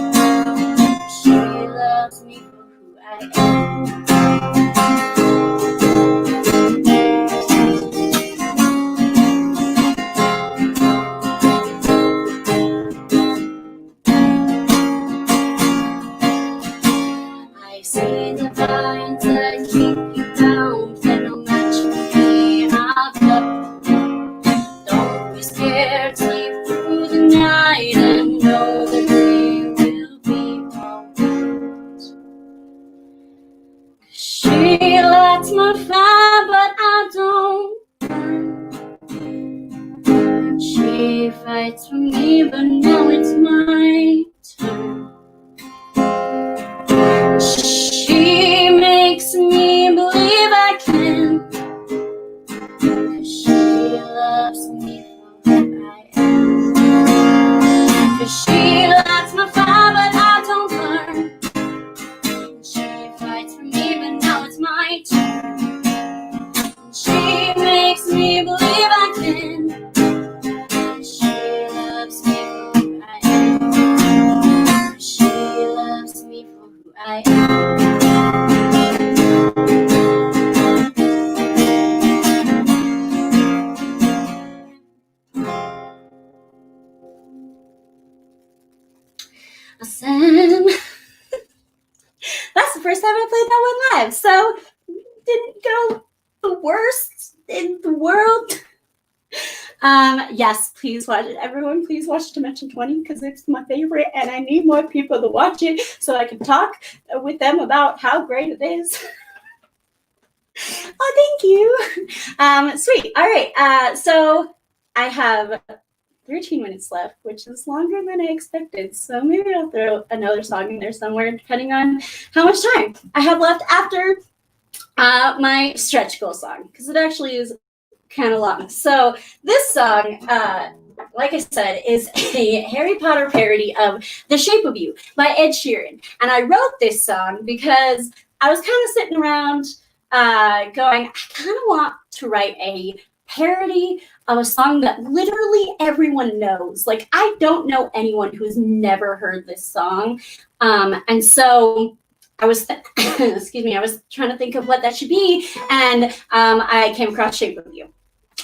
Speaker 10: She loves me for who I am. I see the vines that keep you bound, and no match for me, I'll go. Don't be scared, sleep through the night, and know that we will be alright. She lights my fire, but I don't burn. She fights for me, but now it's my turn. She makes me believe I can. 'Cause she loves me for who I am. 'Cause she lights my fire, but I don't burn. She fights for me, but now it's my turn. She makes me believe I can. She loves me for who I am. She loves me for who I am. Awesome. That's the first time I played that one live, so didn't go the worst in the world. Yes, please watch it. Everyone, please watch Dimension 20 because it's my favorite, and I need more people to watch it so I can talk with them about how great it is. Oh, thank you. Sweet. All right. So I have 13 minutes left, which is longer than I expected. So maybe I'll throw another song in there somewhere, depending on how much time I have left after my stretch goal song, because it actually is kind of long. So this song, like I said, is a Harry Potter parody of The Shape of You by Ed Sheeran. And I wrote this song because I was kind of sitting around going, I kind of want to write a parody of a song that literally everyone knows. Like, I don't know anyone who's never heard this song. And so I was, excuse me, I was trying to think of what that should be. And I came across Shape of You.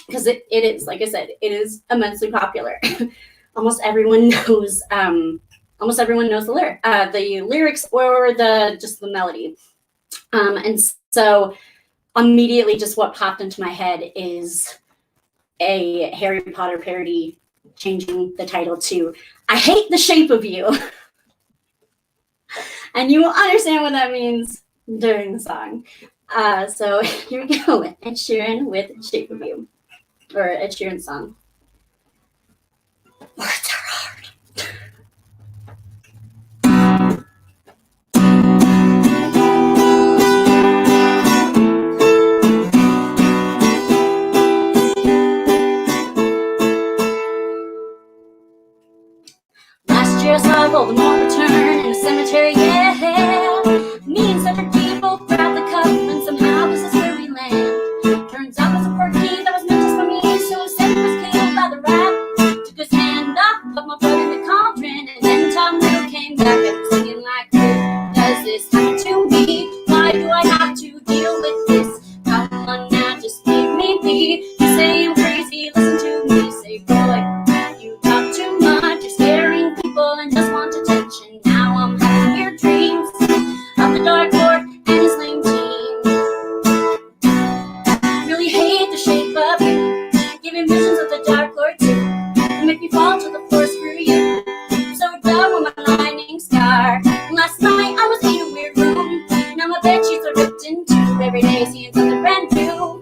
Speaker 10: Because it is, like I said, it is immensely popular. Almost everyone knows the lyrics or just the melody. And so immediately just what popped into my head is a Harry Potter parody, changing the title to I Hate the Shape of You. And you will understand what that means during the song. So here we go, Ed Sheeran with Shape of You. Or Ed Sheeran song. Words are hard. Last year I saw Voldemort return in the cemetery, yeah. Me and Cedric D both grabbed the cup, and somehow this is where we land. Turns out there's a portkey that was meant just for me, so Cedric was killed by the rat. Took his hand up, put my foot in the cauldron, and then Tom Riddle came back and was singing like, who does this happen to me? Why do I have to deal with this? Come on now, just leave me be. You say I'm crazy, listen to me. Say, boy, you talk too much, you're scaring people and just want attention. Now I'm having weird dreams of the Dark Lord and his lame team. Really hate the shape of you, giving visions of the Dark Lord too. You make me fall to the floor, screw you. So done with my lightning scar. Last night I was in a weird room, now my bed sheets are ripped in two. Every day seeing something brand new.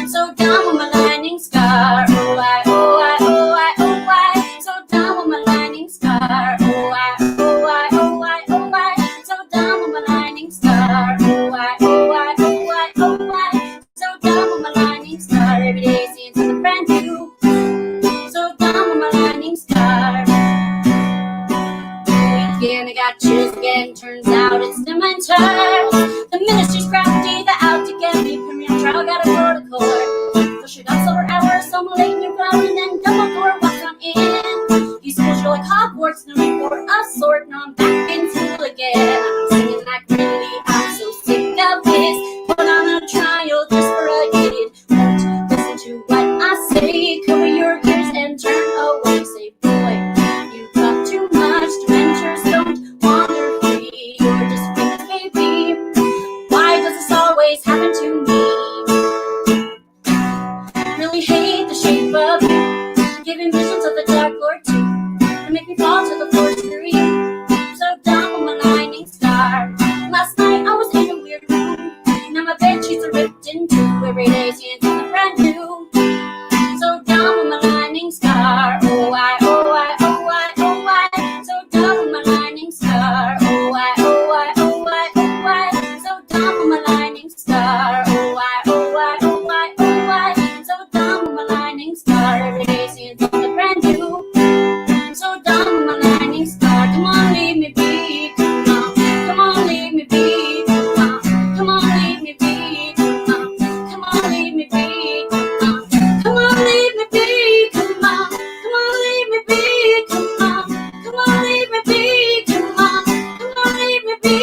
Speaker 10: So done with my lightning scar. Oh I, oh I, oh I, oh I. So done with my lightning scar. Oh I, oh I, oh I, oh I. So done with my lightning scar. Oh I, oh I, oh I, oh I. So done with my lightning scar. Every day seeing something brand new. So done with my lightning scar. Again, I got chills again. Turns out it's Dementors. The ministry's crafty, they're out to get me. Put me on trial, got a protocol. Push it up silver hours, so I'm late in your crowd, and then Dumbledore walks on in. These schools are like Hogwarts, no need for a sword. Now I'm back in school again. I'm singing like really, I'm so sick of this. Put on a trial just for a idiot. Won't listen to what I say. Cover your ears and turn away. Say, boy, you talk too much. Dementors don't wander free. You're just famous, baby. Why does this always happen to me? Really hate the shape of you, giving visions of the Dark Lord too. You make me fall to the floor, screw you. So done with my lightning scar. Last night I was in a weird room, now my bed sheets are ripped in two. Every day seeing something brand new. So done with my lightning scar. Oh I, oh I, oh I, oh I. So done with my lightning scar. Oh I, oh I, oh I, oh I. So done with my lightning scar. Oh I, oh I, oh I, oh I. So done with my lightning scar. Every day seeing something brand new. So done with my lightning scar. Come on, leave me be. Come on, come on, leave me be. Come on, come on, leave me be. Come on, come on, leave me be. Come on, come on, leave me be. Come on, come on, leave me be. Come on, come on, leave me be. Come on, come on, leave me be.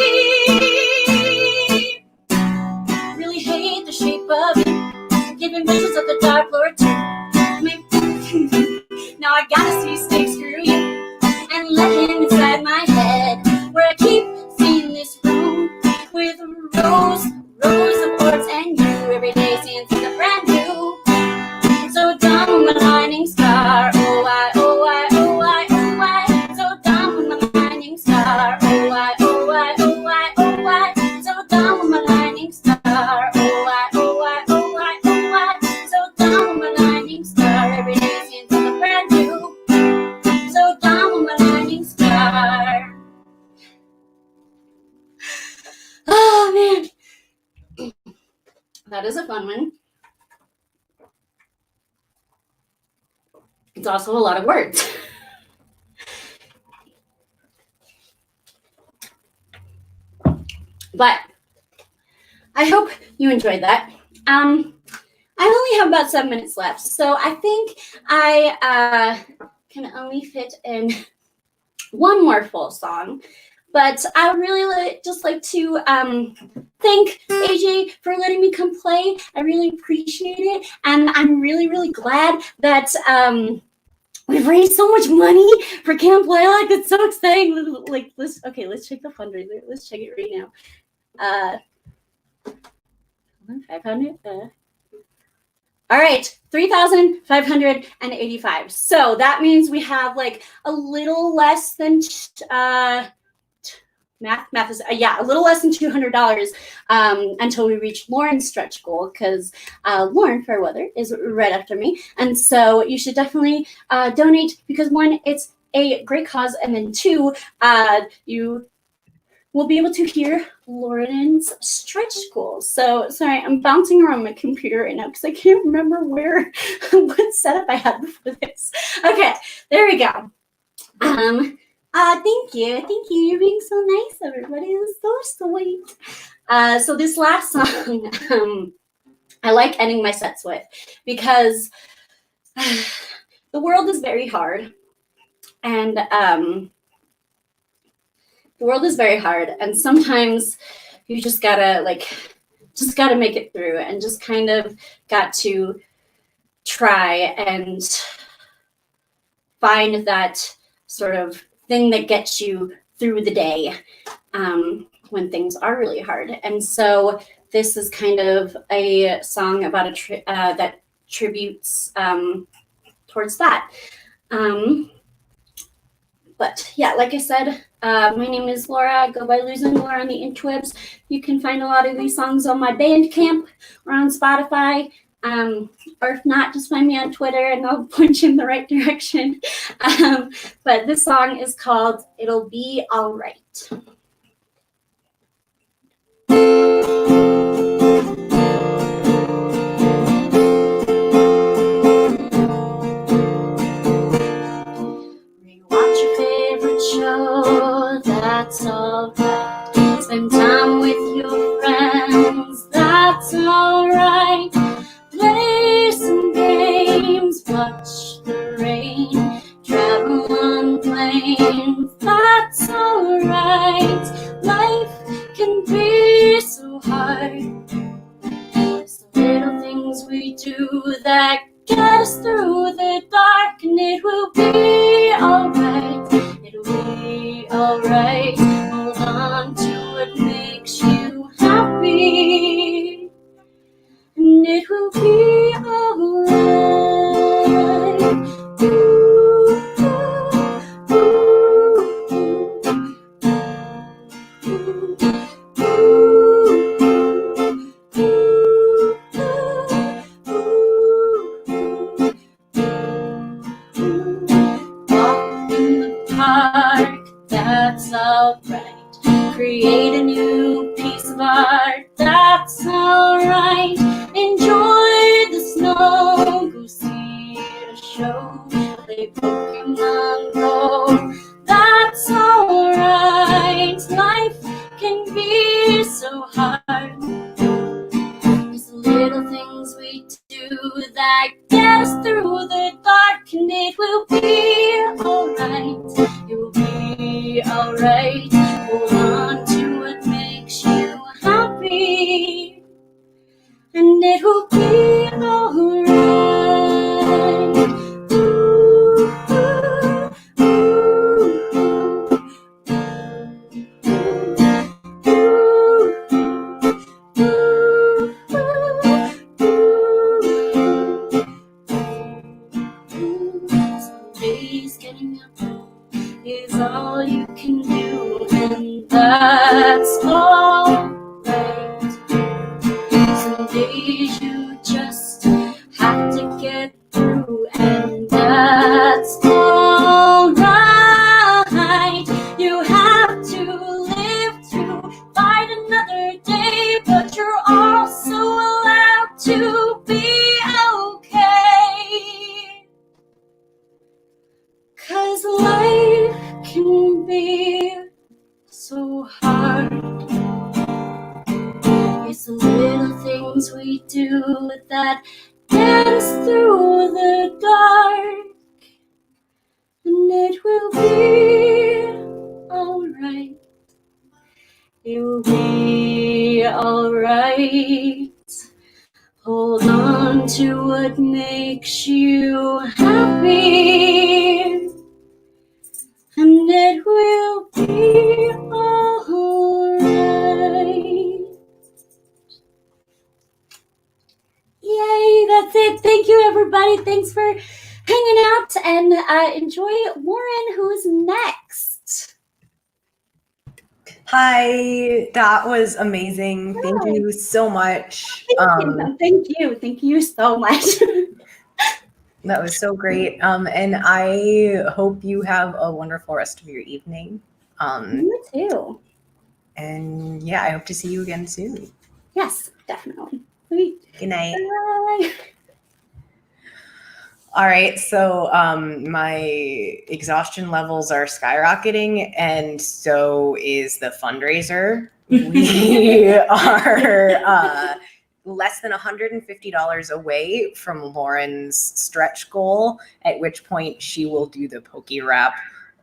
Speaker 10: Really hate the shape of you, giving visions of the Dark Lord too. Make me shining star. Every day seems like a brand new. So down with my shining star. Oh man, that is a fun one. It's also a lot of words. But I hope you enjoyed that. I only have about 7 minutes left, so I think I can only fit in one more full song. But I would really just like to thank AJ for letting me come play. I really appreciate it, and I'm really, really glad that we've raised so much money for Camp Lilac. It's so exciting. Like, let's check the fundraiser. Let's check it right now. 500. All right, 3,585. So that means we have like a little less than math is a little less than $200 until we reach Lauren's stretch goal, because Lauren Fairweather is right after me, and so you should definitely donate, because one, it's a great cause, and then two, you will be able to hear Lauren's stretch goals. So sorry, I'm bouncing around my computer right now because I can't remember what setup I had before this. Okay, there we go. Thank you. You're being so nice, everybody. It's so sweet. So this last song, I like ending my sets with, because the world is very hard, and sometimes you just gotta make it through, and just kind of got to try and find that sort of thing that gets you through the day when things are really hard. And so this is kind of a song about that tributes towards that. But yeah, like I said, my name is Lara. I go by Losing Lara on the interwebs. You can find a lot of these songs on my Bandcamp or on Spotify. Or if not, just find me on Twitter and I'll point you in the right direction. But this song is called It'll Be Alright. Rewatch your favorite show, that's alright. Spend time with your friends, that's alright. Play some games, watch the rain, travel on planes, that's alright. Life can be so hard. There's the little things we do that get us through the dark, and it will be alright. It'll be alright. Hold on to what makes you happy, and it will be alright. Walk in the park, that's alright. Create a new piece of art, that's alright. Enjoy the snow, go see a show, play Pokemon Go, that's alright. Life can be so hard. There's the little things we do that get us through the dark, and it will be alright. It will be alright. Hold on to what makes things we do that dance through the dark, and it will be alright. It will be alright. Hold on to what makes you happy, and it will be alright. Yay, that's it. Thank you, everybody. Thanks for hanging out, and enjoy Lauren, who's next.
Speaker 1: Hi, that was amazing. Thank you so much.
Speaker 10: Thank you so much.
Speaker 1: That was so great. And I hope you have a wonderful rest of your evening.
Speaker 10: You too.
Speaker 1: And yeah, I hope to see you again soon.
Speaker 10: Yes, definitely. Sweet.
Speaker 1: Good night.
Speaker 10: Bye.
Speaker 1: All right, so my exhaustion levels are skyrocketing, and so is the fundraiser. We are less than $150 away from Lauren's stretch goal, at which point she will do the Poke Rap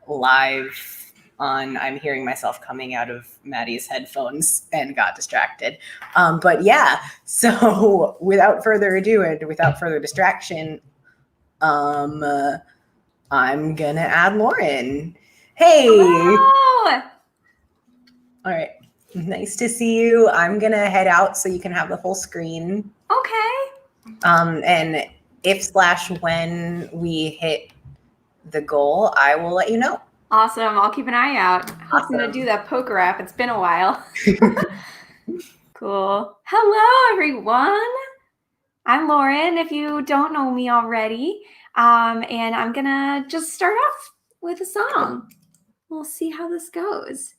Speaker 1: live on, I'm hearing myself coming out of Maddie's headphones and got distracted. But yeah, so without further ado and without further distraction, I'm gonna add Lauren. Hey.
Speaker 11: Hello.
Speaker 1: All right. Nice to see you. I'm gonna head out so you can have the whole screen.
Speaker 11: Okay.
Speaker 1: And if/when we hit the goal, I will let you know.
Speaker 11: Awesome. I'll keep an eye out. I'm
Speaker 1: Awesome.
Speaker 11: gonna do that poker app. It's been a while. Cool. Hello, everyone. I'm Lauren, if you don't know me already. And I'm gonna just start off with a song. We'll see how this goes.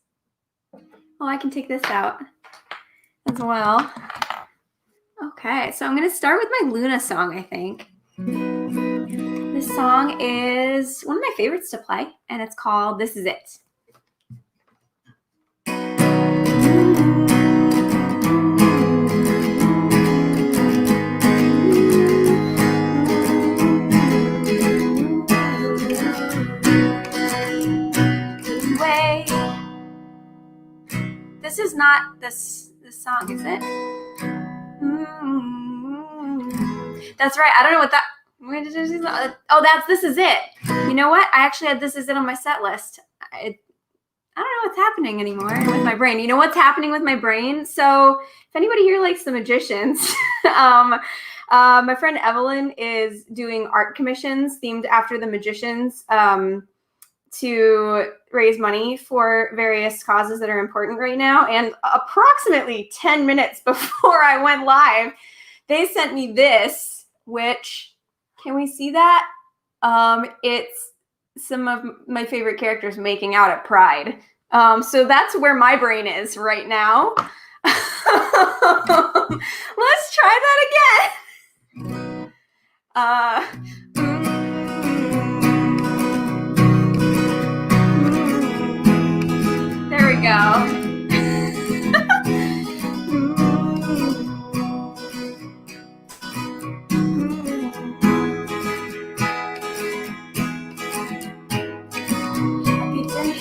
Speaker 11: Oh, I can take this out as well. Okay, so I'm gonna start with my Luna song, I think. This song is one of my favorites to play, and it's called This Is It. Anyway, this is not this song, is it? That's right. I don't know what that. Oh, that's This Is It. You know what? I actually had This Is It on my set list. I don't know what's happening anymore with my brain. You know what's happening with my brain? So if anybody here likes The Magicians, my friend Evelyn is doing art commissions themed after The Magicians to raise money for various causes that are important right now. And approximately 10 minutes before I went live, they sent me this, which, can we see that? It's some of my favorite characters making out at Pride. So that's where my brain is right now. Let's try that again. There we go.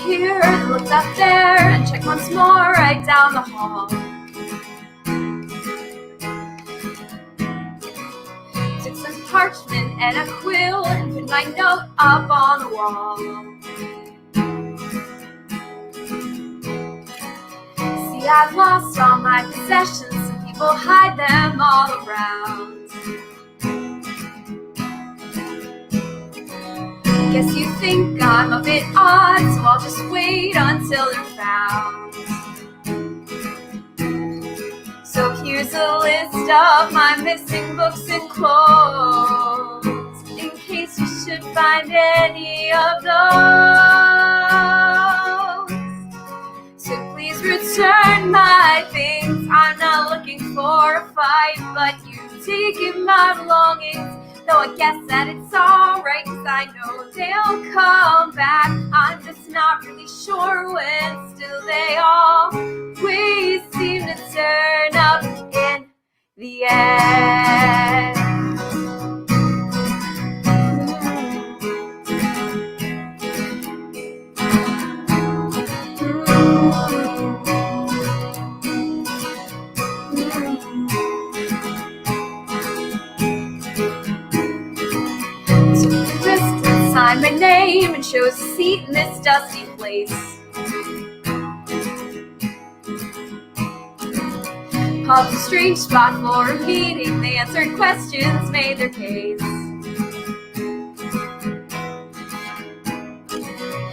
Speaker 11: Here, looked up there and checked once more right down the hall. Took some parchment and a quill and put my note up on the wall. See, I've lost all my possessions, some people hide them all around. Guess you think I'm a bit odd, so I'll just wait until they're found. So here's a list of my missing books and clothes, in case you should find any of those. So please return my things. I'm not looking for a fight, but you've taken my belongings. Though I guess that it's alright, 'cause I know they'll come back. I'm just not really sure when, still they always seem to turn up in the end. So just sign my name and show a seat in this dusty place. Called a strange spot for a meeting. They answered questions, made their case.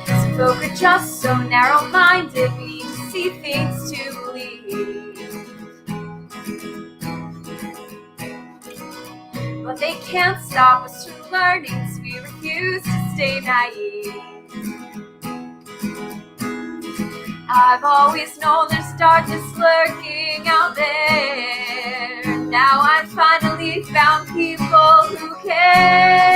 Speaker 11: Some folk are just so narrow-minded, we need to see things to believe. But they can't stop us from learning, so we refuse to stay naive. I've always known there's darkness lurking out there. Now I've finally found people who care.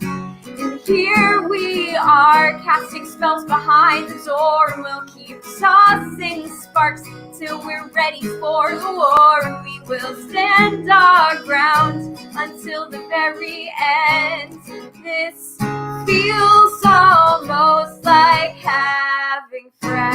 Speaker 11: And here we are, casting spells behind the door, and we'll keep tossing sparks till we're ready for the war. And we will stand our ground until the very end. This feels almost like having friends.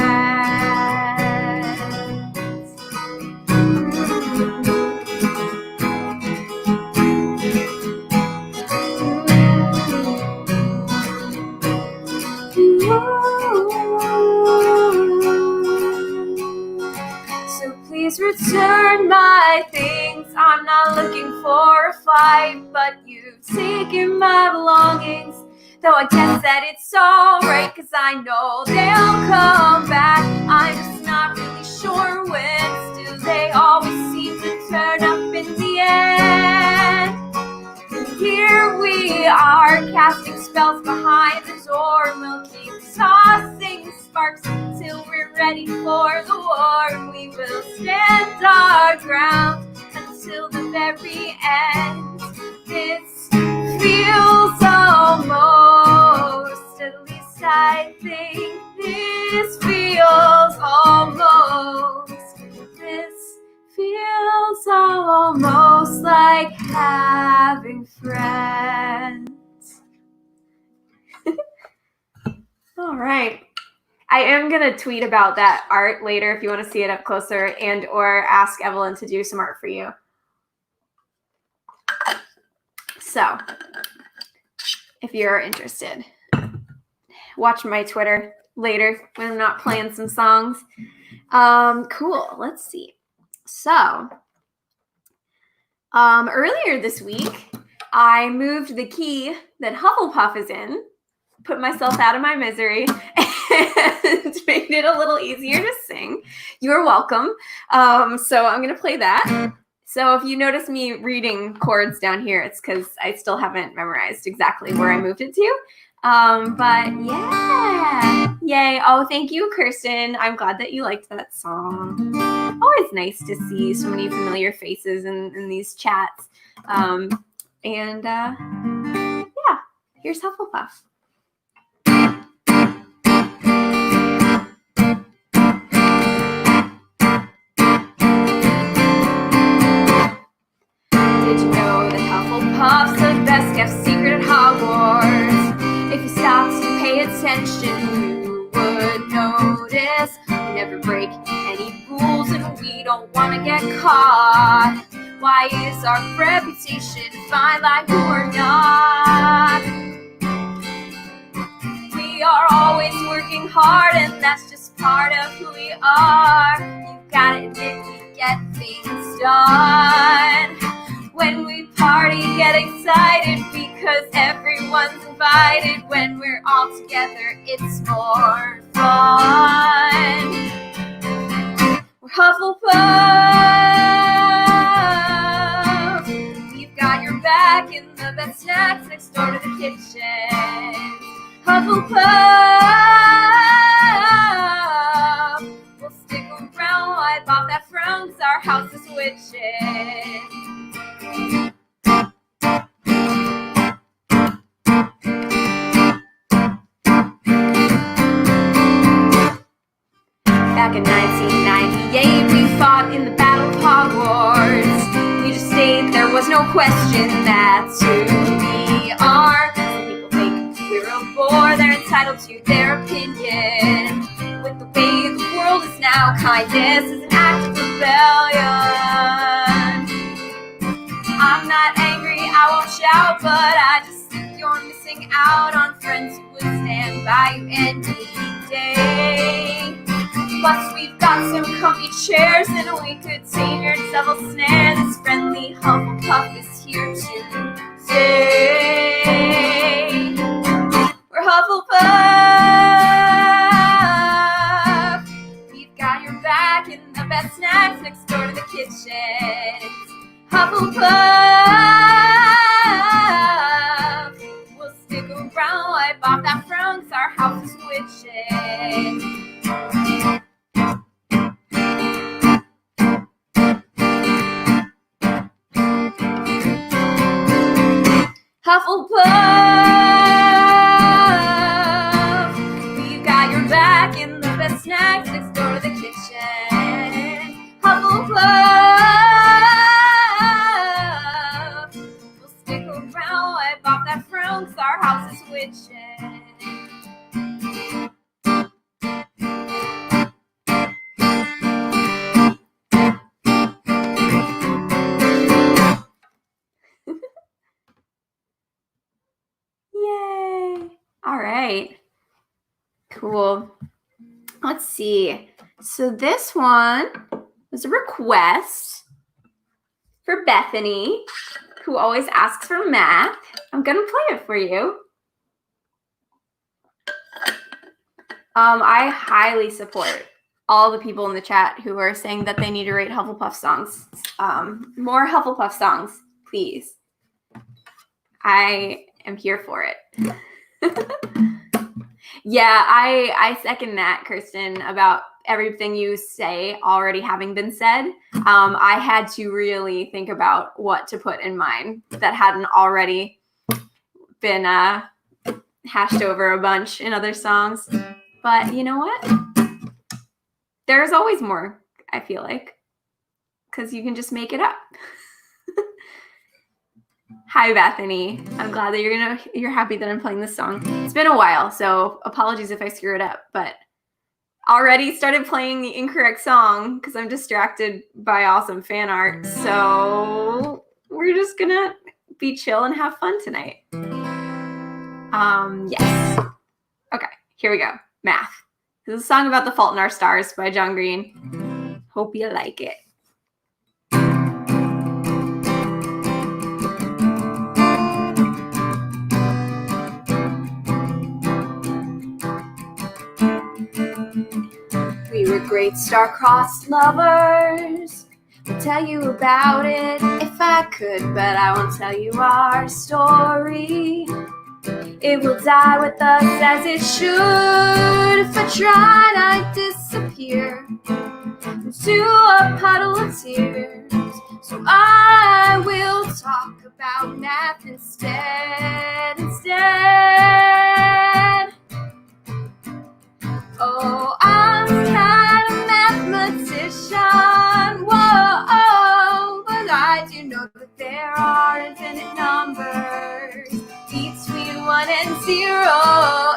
Speaker 11: So please return my things. I'm not looking for a fight, but you've taken my belongings. Though I guess that it's alright, cause I know they'll come back. I'm just not really sure when. Still, they always seem to turn up in the end. And here we are, casting spells behind the door, and we'll keep tossing sparks till we're ready for the war. And we will stand our ground until the very end. This feels almost, at least I think this feels almost like having friends. All right. I am going to tweet about that art later if you want to see it up closer, and or ask Evelyn to do some art for you. So, if you're interested, watch my Twitter later when I'm not playing some songs. Cool. Let's see. So, earlier this week, I moved the key that Hufflepuff is in, put myself out of my misery, and made it a little easier to sing. You're welcome. So I'm going to play that. So if you notice me reading chords down here, it's because I still haven't memorized exactly where I moved it to. But yeah, yay. Oh, thank you, Kirstyn. I'm glad that you liked that song. Always nice to see so many familiar faces in these chats. Yeah, here's Hufflepuff. Did you know that Hufflepuff's the best kept secret at Hogwarts? If you stopped to pay attention, you would notice we never break any rules and we don't want to get caught. Why is our reputation fine like we're not? We are always working hard, and that's just part of who we are. You've got to admit we get things done. When we party, get excited because everyone's invited. When we're all together, it's more fun. We're Hufflepuff. We've got your back in the best snacks next door to the kitchen. Hufflepuff. We'll stick around, wipe off that frown, 'cause our house is witching. back in 1998, we fought in the Battle of Hogwarts. We just stayed, there was no question that's who we are. Some people think we're a bore, they're entitled to their opinion. With the way the world is now, kindness is an act of rebellion. I'm not angry, I won't shout, but I just think you're missing out on friends who would stand by you any day. Plus we've got some comfy chairs and we could tame your devil snare. This friendly Hufflepuff is here to stay. We're Hufflepuff. We've got your back and the best snacks next door to the kitchen. Hufflepuff. We'll stick around, wipe off that frown, 'cause our house is witching. Hufflepuff, we've got your back and the best snacks next door to the kitchen. Hufflepuff, we'll stick around, wipe off that frown, 'cause our house is witching. Yay! All right. Cool. Let's see. So this one was a request for Bethany, who always asks for math. I'm going to play it for you. I highly support all the people in the chat who are saying that they need to rate Hufflepuff songs. More Hufflepuff songs, please. I am here for it. Yeah, I second that, Kirstyn, about everything you say already having been said. I had to really think about what to put in mine that hadn't already been hashed over a bunch in other songs. But you know what? There's always more, I feel like, because you can just make it up. Hi, Bethany. I'm glad that you're happy that I'm playing this song. It's been a while, so apologies if I screw it up, but already started playing the incorrect song because I'm distracted by awesome fan art. So we're just gonna be chill and have fun tonight. Yes. Okay, here we go. Math. This is a song about the Fault in Our Stars by John Green. Hope you like it. We were great star-crossed lovers. I'll tell you about it if I could, but I won't tell you our story. It will die with us as it should. If I tried, I'd disappear into a puddle of tears. So I will talk about math instead. Oh, I'm not a mathematician, whoa, but I do know that there are infinite numbers between 1 and 0,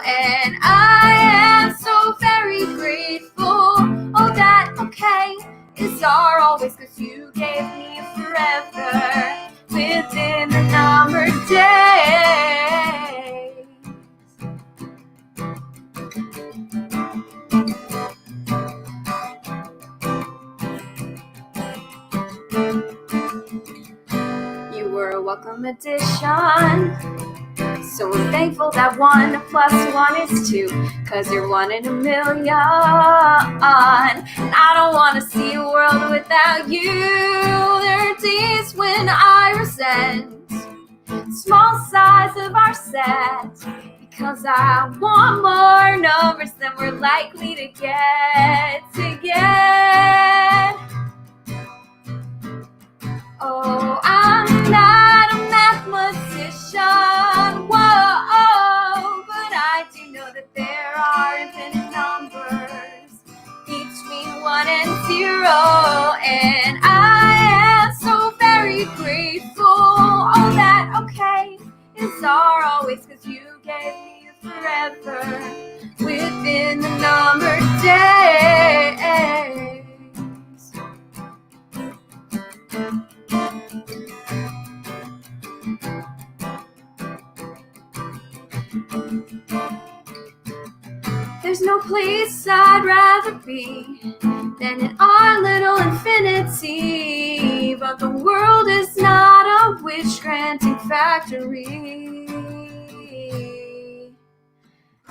Speaker 11: and I am so very grateful. Oh, that okay is our always, 'cause you gave me a forever within the number days. You were a welcome addition, so I'm thankful that 1 plus 1 is 2, 'cause you're 1 in a million, and I don't want to see a world without you. There are days when I resent the small size of our set, because I want more numbers than we're likely to get. Oh, I'm not a mathematician, whoa, but I do know that there are infinite numbers between It's are always, 'cause you gave me a forever within the numbered days. There's no place I'd rather be than in our little infinity, but the world is not a wish-granting factory.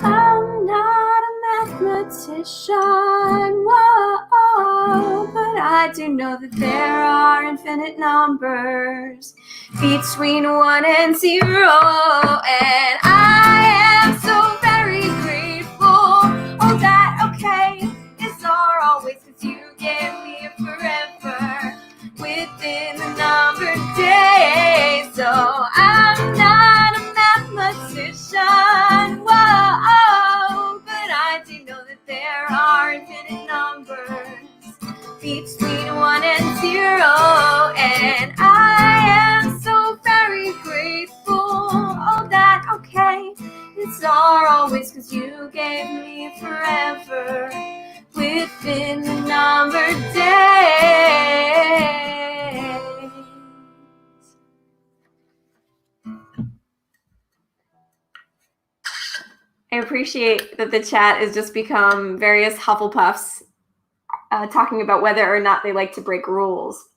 Speaker 11: I'm not a mathematician, whoa, but I do know that there are infinite numbers between 1 and 0, and I am so very grateful. Oh, that okay, it's are always, 'cause you gave me a forever within the numbered days. So I'm not a mathematician, whoa, but I do know that there are infinite numbers between 1 and 0, and I am so very grateful. Oh, that okay, it's are always, 'cause you gave me forever within the numbered days. I appreciate that the chat has just become various Hufflepuffs talking about whether or not they like to break rules.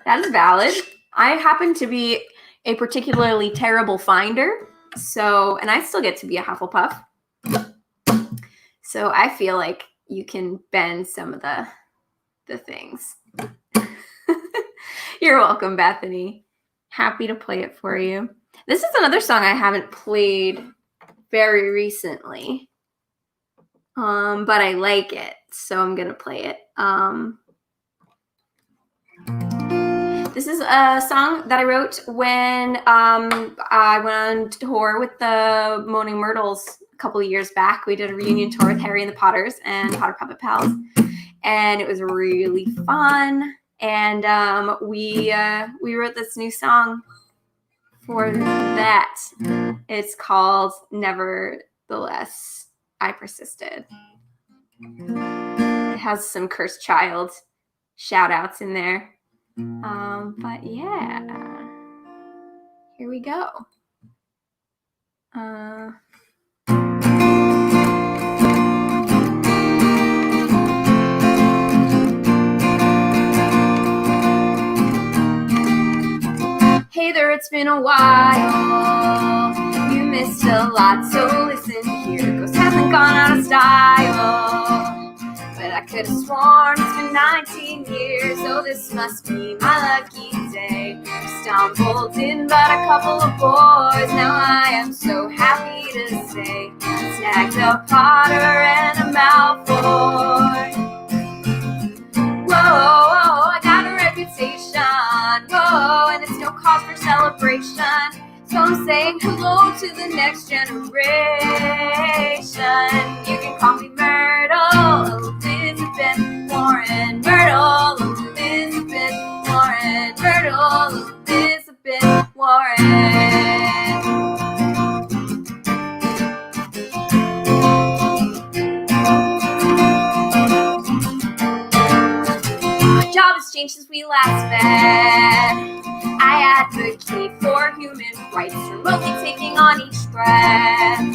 Speaker 11: That is valid. I happen to be a particularly terrible finder, so, and I still get to be a Hufflepuff. So I feel like you can bend some of the things. You're welcome, Bethany. Happy to play it for you. This is another song I haven't played very recently, but I like it, so I'm gonna play it. This is a song that I wrote when I went on tour with the Moaning Myrtles a couple of years back. We did a reunion tour with Harry and the Potters and Potter Puppet Pals, and it was really fun. And we wrote this new song for that. It's called Nevertheless, I Persisted. It has some Cursed Child shout outs in there. But yeah, here we go. Hey there, it's been a while. You missed a lot, so listen here. Ghost hasn't gone out of style, but I could have sworn it's been 19 years. So this must be my lucky day. Stumbled in but a couple of boys. Now I am so happy to say, snagged a Potter and a Malfoy. Whoa, I got a reputation. Whoa, and it's no cause for celebration. So I'm saying hello to the next generation. You can call me Myrtle, Elizabeth Warren. Myrtle, Elizabeth Warren. Myrtle, Elizabeth Warren. Job has changed since we last met. I advocate for human rights, remotely taking on each breath.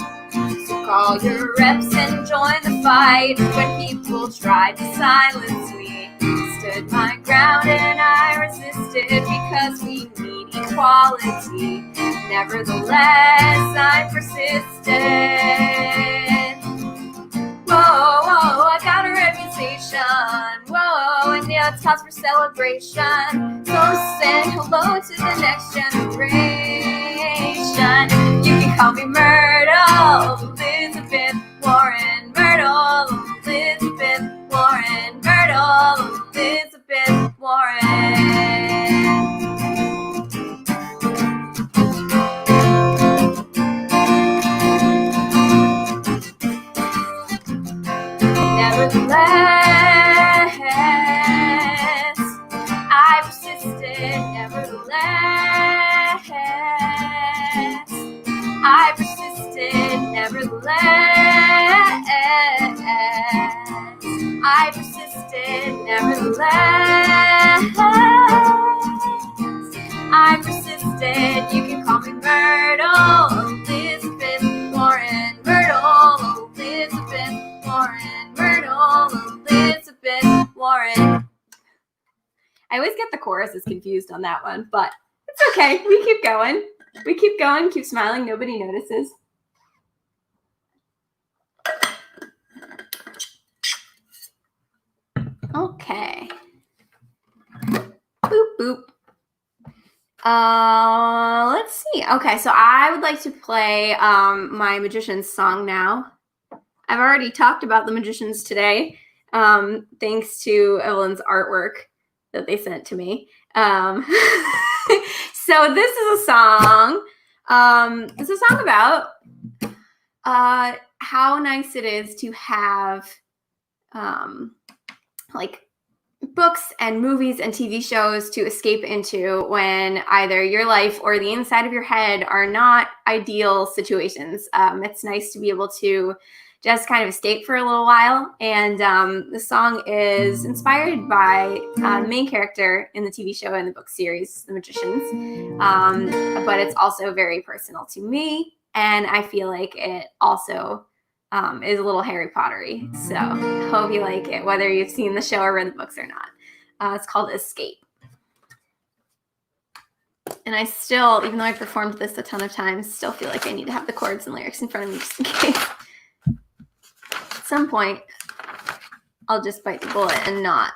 Speaker 11: So call your reps and join the fight. When people tried to silence me, stood my ground and I resisted, because we need equality. Nevertheless, I persisted. Whoa, I got a reputation. Whoa, and yeah, it's cause for celebration. So say hello to the next generation. You can call me Myrtle, Elizabeth Warren. Myrtle, Elizabeth Warren. Myrtle, Elizabeth Warren. Nevertheless, I persisted, nevertheless. I persisted, you can call me Myrtle, Elizabeth Warren, Myrtle, Elizabeth Warren, Myrtle, Elizabeth Warren. I always get the choruses confused on that one, but it's okay. We keep going. We keep going, keep smiling. Nobody notices. Okay. Boop, boop. Let's see. Okay, so I would like to play my Magician's song now. I've already talked about the Magicians today, thanks to Evelyn's artwork that they sent to me. So this is a song. It's a song about how nice it is to have like books and movies and TV shows to escape into when either your life or the inside of your head are not ideal situations. It's nice to be able to just kind of escape for a little while. And the song is inspired by the main character in the TV show and the book series, The Magicians. But it's also very personal to me. And I feel like it also is a little Harry Potter-y. So I hope you like it, whether you've seen the show or read the books or not. It's called Escape. And I still, even though I performed this a ton of times, still feel like I need to have the chords and lyrics in front of me just in case. At some point, I'll just bite the bullet and not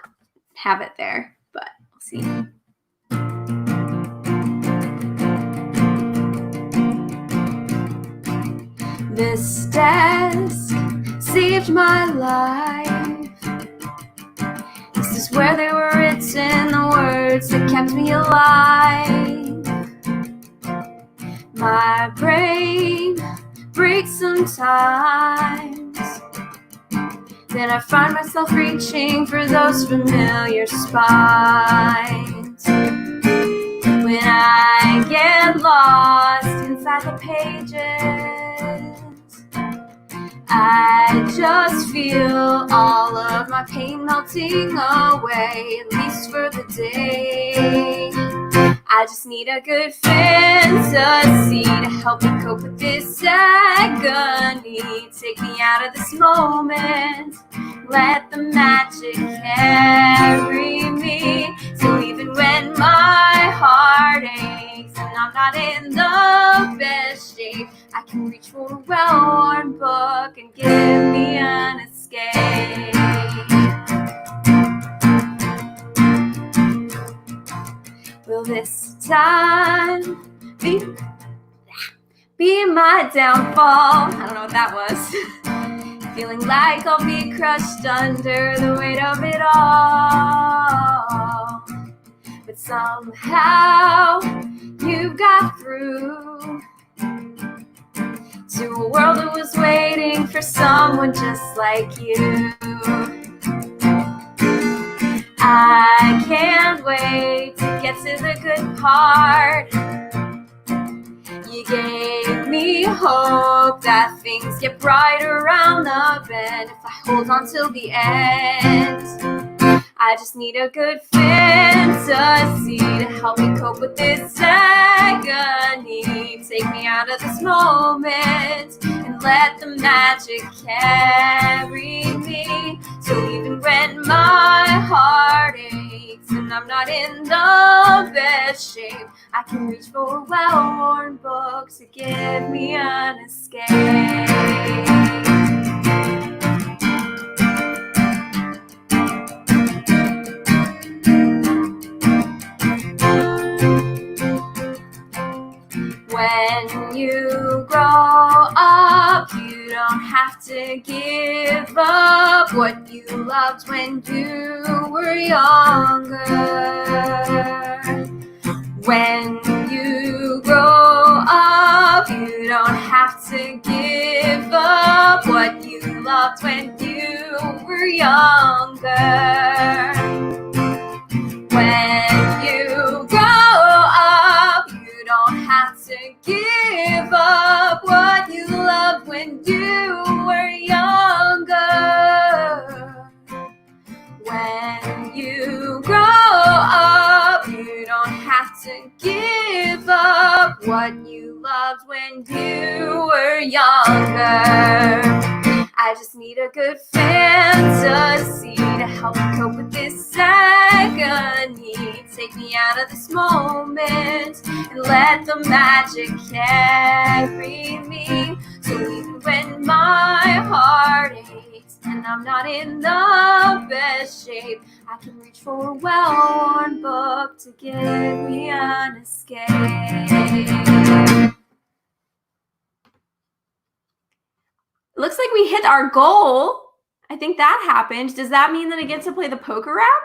Speaker 11: have it there, but we'll see. This desk saved my life. This is where they were written, the words that kept me alive. My brain breaks sometimes. Then I find myself reaching for those familiar spines. When I get lost inside the pages, I just feel all of my pain melting away, at least for the day. I just need a good fantasy to help me cope with this agony. Take me out of this moment, let the magic carry me. So even when my heart aches and I'm not in the best shape, I can reach for a well-worn book and give me an escape. Will this time be my downfall? I don't know what that was. Feeling like I'll be crushed under the weight of it all. But somehow you got through to a world that was waiting for someone just like you. I can't wait to get to the good part. You gave me hope that things get brighter around the bend if I hold on till the end. I just need a good fantasy to help me cope with this agony. Take me out of this moment and let the magic carry me. So even when my heart aches and I'm not in the best shape, I can reach for a well-worn book to give me an escape. When you grow up, you don't have to give up what you loved when you were younger. When you grow up, you don't have to give up what you loved when you were younger. When you grow up, you don't have to give up what you loved when you were younger. you were younger. I just need a good fantasy to help me cope with this agony. Take me out of this moment and let the magic carry me. So even when my heart aches and I'm not in the best shape, I can reach for a well-worn book to give me an escape. Looks like we hit our goal. I think that happened. Does that mean that I get to play the poker rap?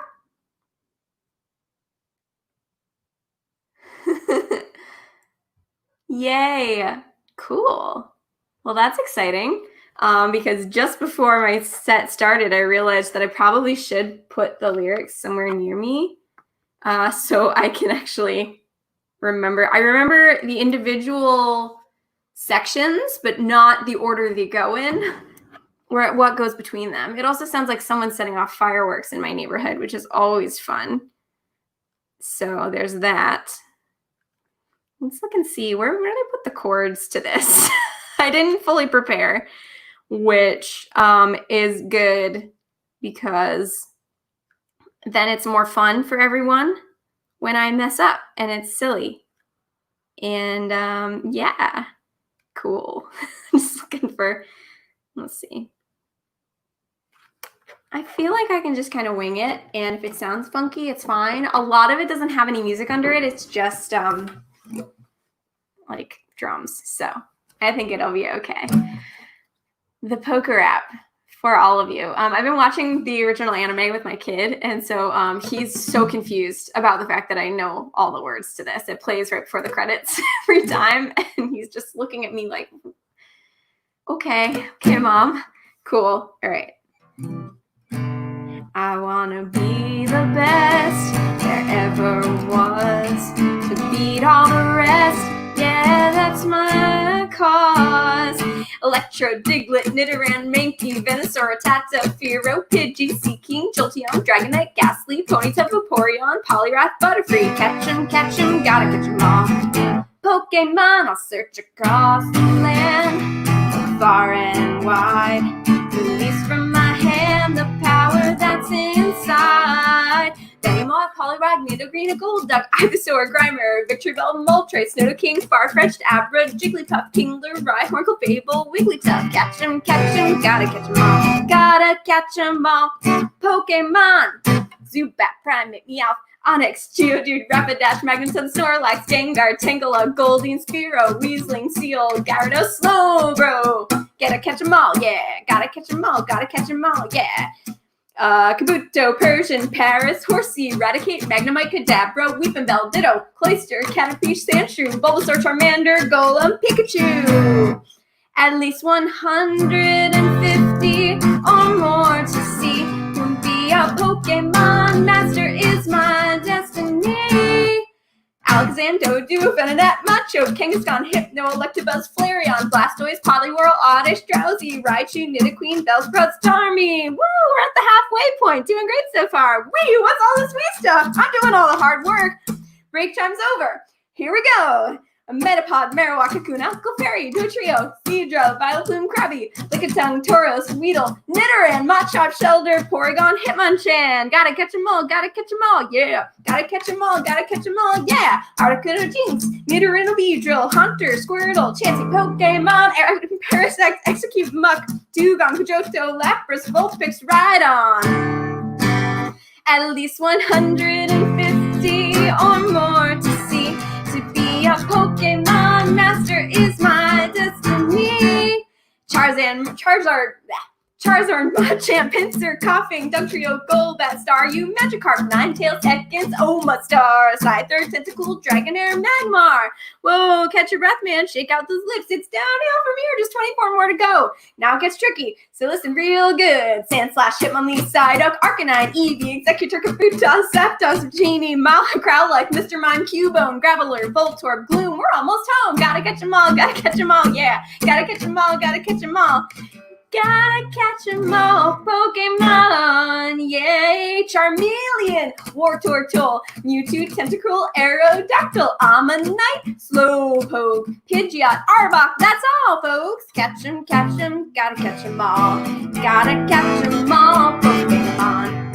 Speaker 11: Yay. Cool. Well, that's exciting. Because just before my set started, I realized that I probably should put the lyrics somewhere near me so I can actually remember. I remember the individual sections, but not the order they go in, or what goes between them. It also sounds like someone's setting off fireworks in my neighborhood, which is always fun. So there's that. Let's look and see, where did I put the chords to this? I didn't fully prepare, which is good because then it's more fun for everyone when I mess up and it's silly. And yeah. Cool. Just looking for, let's see. I feel like I can just kind of wing it, and if it sounds funky, it's fine. A lot of it doesn't have any music under it. It's just like drums. So I think it'll be okay. The poker app for all of you. I've been watching the original anime with my kid, and so he's so confused about the fact that I know all the words to this. It plays right before the credits every time, and he's just looking at me like, okay, Mom. Cool. All right. I want to be the best there ever was, to beat all the rest. Yeah, that's my cause. Electro, Diglett, Nidoran, Mankey, Venusaur, Rattata, Fearow, Pidgey, Seaking, Jolteon, Dragonite, Ghastly, Ponyta, Vaporeon, Poliwrath, Butterfree. Catch 'em, gotta catch 'em all. Pokemon, I'll search across the land, far and wide. Release from my hand the power that's inside. Venomoth, Poliwag, Nidoqueen, Golduck, Ivysaur, Grimer, Victreebel, Moltres, Nidoking, Farfetch'd, Abra, Jigglypuff, Kingler, Rhyhorn, Fable, Wigglytuff. Catch 'em, gotta catch 'em all. Gotta catch 'em all. Pokemon, Zubat, Primeape, Meowth, Onix, Geodude, Rapidash, Magneton, Snorlax, Gengar, Tangela, Goldeen, Spearow, Weezling, Seal, Gyarados, Slowbro. Gotta catch 'em all, yeah. Gotta catch 'em all, yeah. Kabuto, Persian, Paris, Horsey, Raticate, Magnemite, Kadabra, Weepinbell, Ditto, Cloyster, Caterpie, Sandshrew, Bulbasaur, Charmander, Golem, Pikachu. At least 150 or more to see. To be a Pokemon master is my destiny. Alakazam, Doduo, Venonat, Macho, Kangaskhan, Hypno, Electabuzz, Flareon, Blastoise, Poliwhirl, Oddish, Drowsy, Raichu, Nidoqueen, Bellsprout, Starmie. Woo, we're at the halfway point. Doing great so far. Wee, what's all this wee stuff? I'm doing all the hard work. Break time's over. Here we go. A Metapod, Marowak, Kakuna, Clefairy, Dugtrio, Seadra, Vileplume, Krabby, Lickitung, Tauros, Weedle, Nidoran, Machop, Shelder, Porygon, Hitmonchan. Gotta catch 'em all, yeah. Gotta catch 'em all, yeah. Articuno, Jinx, Nidoran, Beedrill, Hunter, Squirtle, Chansey, Pokemon, Parasect, Execute, Muck, Dugong, Pidgeotto, Lapras, Vulpix, Rhydon. At least 150 or more to see. To be a Pokemon master is my destiny. Charizard, Machamp, Pinsir, Coughing, Dugtrio, Golbat, Staryu, Magikarp, Ninetales, Ekans, Omastar, Scyther, Tentacool, Dragonair, Magmar. Whoa, catch your breath, man. Shake out those lips. It's downhill from here. Just 24 more to go. Now it gets tricky, so listen real good. Sandslash, Hitmonlee, Psyduck, Arcanine, Eevee, Executor, Kabutops, Zapdos, Genie, Growlithe, Mr. Mime, Cubone, Graveler, Voltorb, Gloom. We're almost home. Gotta catch 'em all, yeah. Gotta catch 'em all. Gotta catch 'em all, Pokemon, yay! Charmeleon, Galleon, Wartortle, Mewtwo, Tentacruel, Aerodactyl, Ammonite, Slowpoke, Pidgeot, Arbok. That's all, folks. Catch 'em, gotta catch 'em all. Gotta catch 'em all, Pokemon.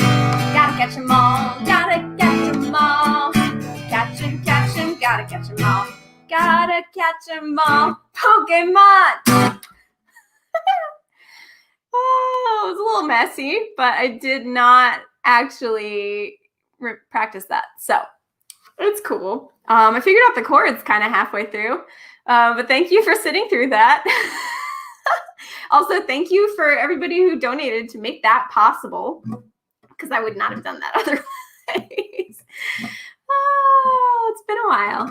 Speaker 11: Gotta catch 'em all, gotta catch 'em all. Catch 'em, gotta catch 'em all. Gotta catch 'em all, Pokemon. Oh, it was a little messy, but I did not actually practice that. So it's cool. I figured out the chords kind of halfway through, but thank you for sitting through that. Also, thank you for everybody who donated to make that possible, because I would not have done that otherwise. Oh, it's been a while,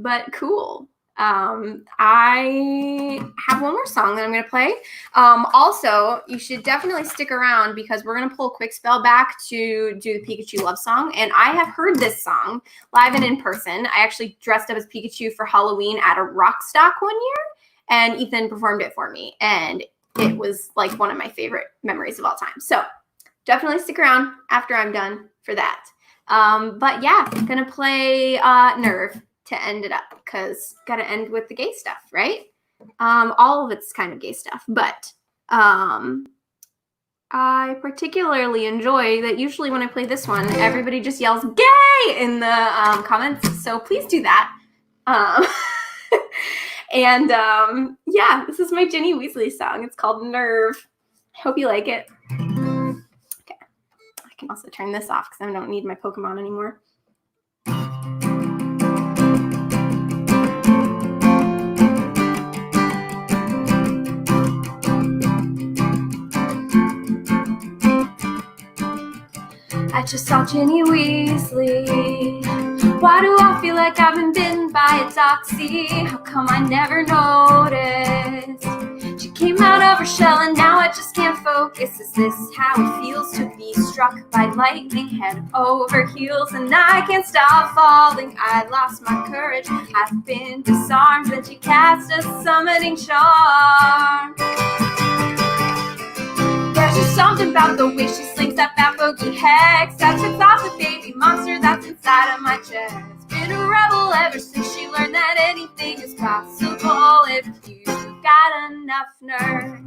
Speaker 11: but cool. I have one more song that I'm going to play. Also, you should definitely stick around because we're going to pull Kwikspell back to do the Pikachu love song. And I have heard this song live and in person. I actually dressed up as Pikachu for Halloween at a rock stock one year, and Ethan performed it for me. And it was like one of my favorite memories of all time. So definitely stick around after I'm done for that. But yeah, I'm going to play Nerve to end it up, because got to end with the gay stuff, right? All of it's kind of gay stuff, but I particularly enjoy that usually when I play this one, everybody just yells gay in the comments, so please do that. And yeah, this is my Ginny Weasley song. It's called Nerve. Hope you like it. Okay, I can also turn this off because I don't need my Pokemon anymore. I just saw Ginny Weasley. Why do I feel like I've been bitten by a doxy? How come I never noticed? She came out of her shell and now I just can't focus. Is this how it feels to be struck by lightning head over heels? And I can't stop falling. I lost my courage. I've been disarmed. Then she cast a summoning charm. There's just something about the way she slings that bad bogey hex that sets off the baby monster that's inside of my chest. Been a rebel ever since she learned that anything is possible if you got enough nerve.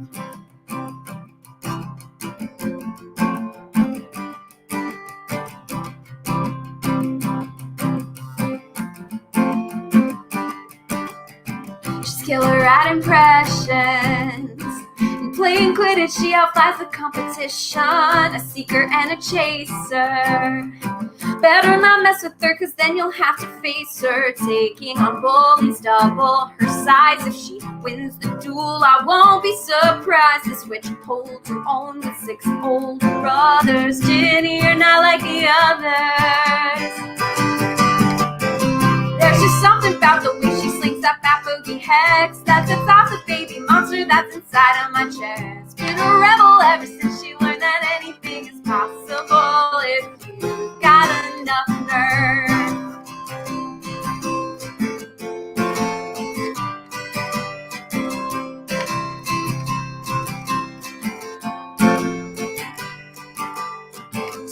Speaker 11: She's killer at impressions. Playing Quidditch, she outflies the competition. A seeker and a chaser. Better not mess with her, cause then you'll have to face her. Taking on bullies double her size. If she wins the duel, I won't be surprised. This witch holds her own with 6 older brothers. Ginny, you're not like the others. There's just something about the way she slings that bad bogey hex that sets off the baby monster that's inside of my chest. Been a rebel ever since she learned that anything is possible if you got enough nerve.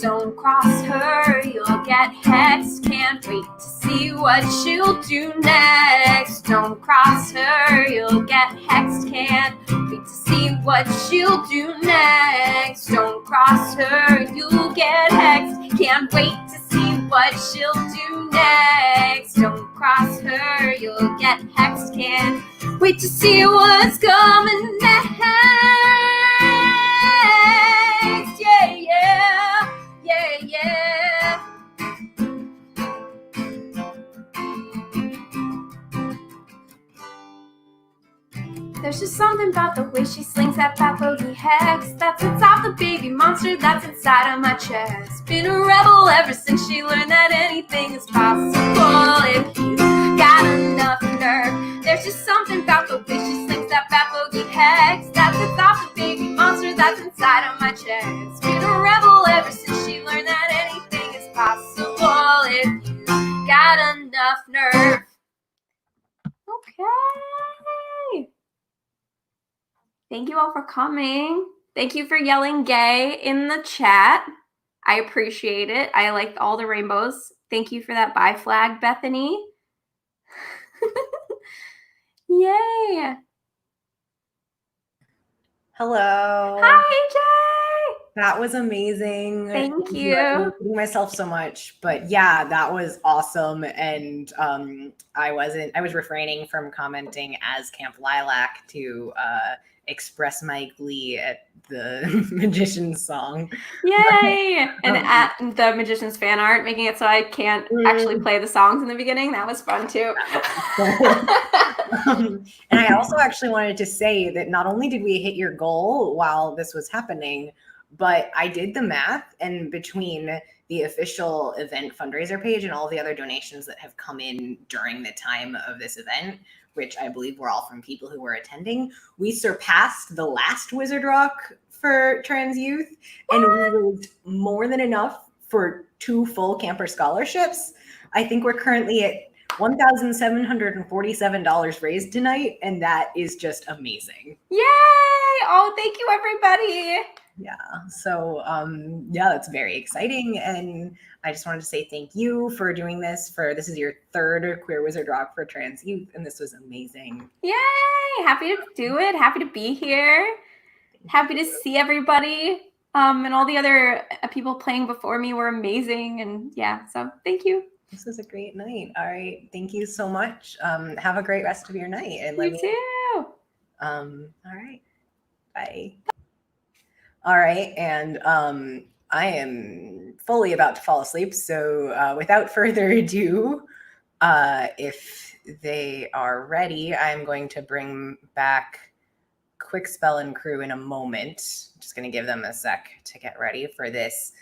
Speaker 11: Don't cross her, you'll get hexed. Can't wait to see what she'll do next. Don't cross her, you'll get hexed. Can't wait to see what she'll do next. Don't cross her, you'll get hexed. Can't wait to see what she'll do next. Don't cross her, you'll get hexed. Can't wait to see what's coming next. Yeah, yeah. Yeah, yeah. There's just something about the way she slings that bad bogey hex that sets off the baby monster that's inside of my chest. Been a rebel ever since she learned that anything is possible if you got enough nerve. There's just something about the way she slings that bad bogey hex that sets off the baby monster that's inside of my chest. Been a rebel ever since she learned that anything is possible if you got enough nerve. Okay. Thank you all for coming. Thank you for yelling gay in the chat. I appreciate it. I liked all the rainbows. Thank you for that bye flag, Bethany. Yay.
Speaker 1: Hello.
Speaker 11: Hi, AJ.
Speaker 1: That was amazing.
Speaker 11: Thank
Speaker 1: I'm
Speaker 11: you.
Speaker 1: repeating myself so much, but yeah, that was awesome. And I was refraining from commenting as Camp Lilac to express my glee at the Magician's song.
Speaker 11: Yay! And at the Magician's fan art, making it so I can't actually play the songs in the beginning. That was fun too.
Speaker 1: And I also actually wanted to say that not only did we hit your goal while this was happening, but I did the math, and between the official event fundraiser page and all the other donations that have come in during the time of this event, which I believe were all from people who were attending, we surpassed the last Wizard Rock for trans youth, and we raised more than enough for 2 full camper scholarships. I think we're currently at $1,747 raised tonight, and that is just amazing.
Speaker 11: Yay! Oh, thank you, everybody.
Speaker 1: Yeah, so yeah, that's very exciting, and I just wanted to say thank you for doing this. This is your 3rd Queer Wizard Rock for trans youth, and this was amazing.
Speaker 11: Yay! Happy to do it. Happy to be here. Happy to see everybody. And all the other people playing before me were amazing, and yeah, so thank you.
Speaker 1: This was a great night. All right, thank you so much. Have a great rest of your night. And
Speaker 11: You too.
Speaker 1: All right, bye. All right, and I am fully about to fall asleep, so without further ado, if they are ready, I'm going to bring back Kwikspell and crew in a moment. Just going to give them a sec to get ready for this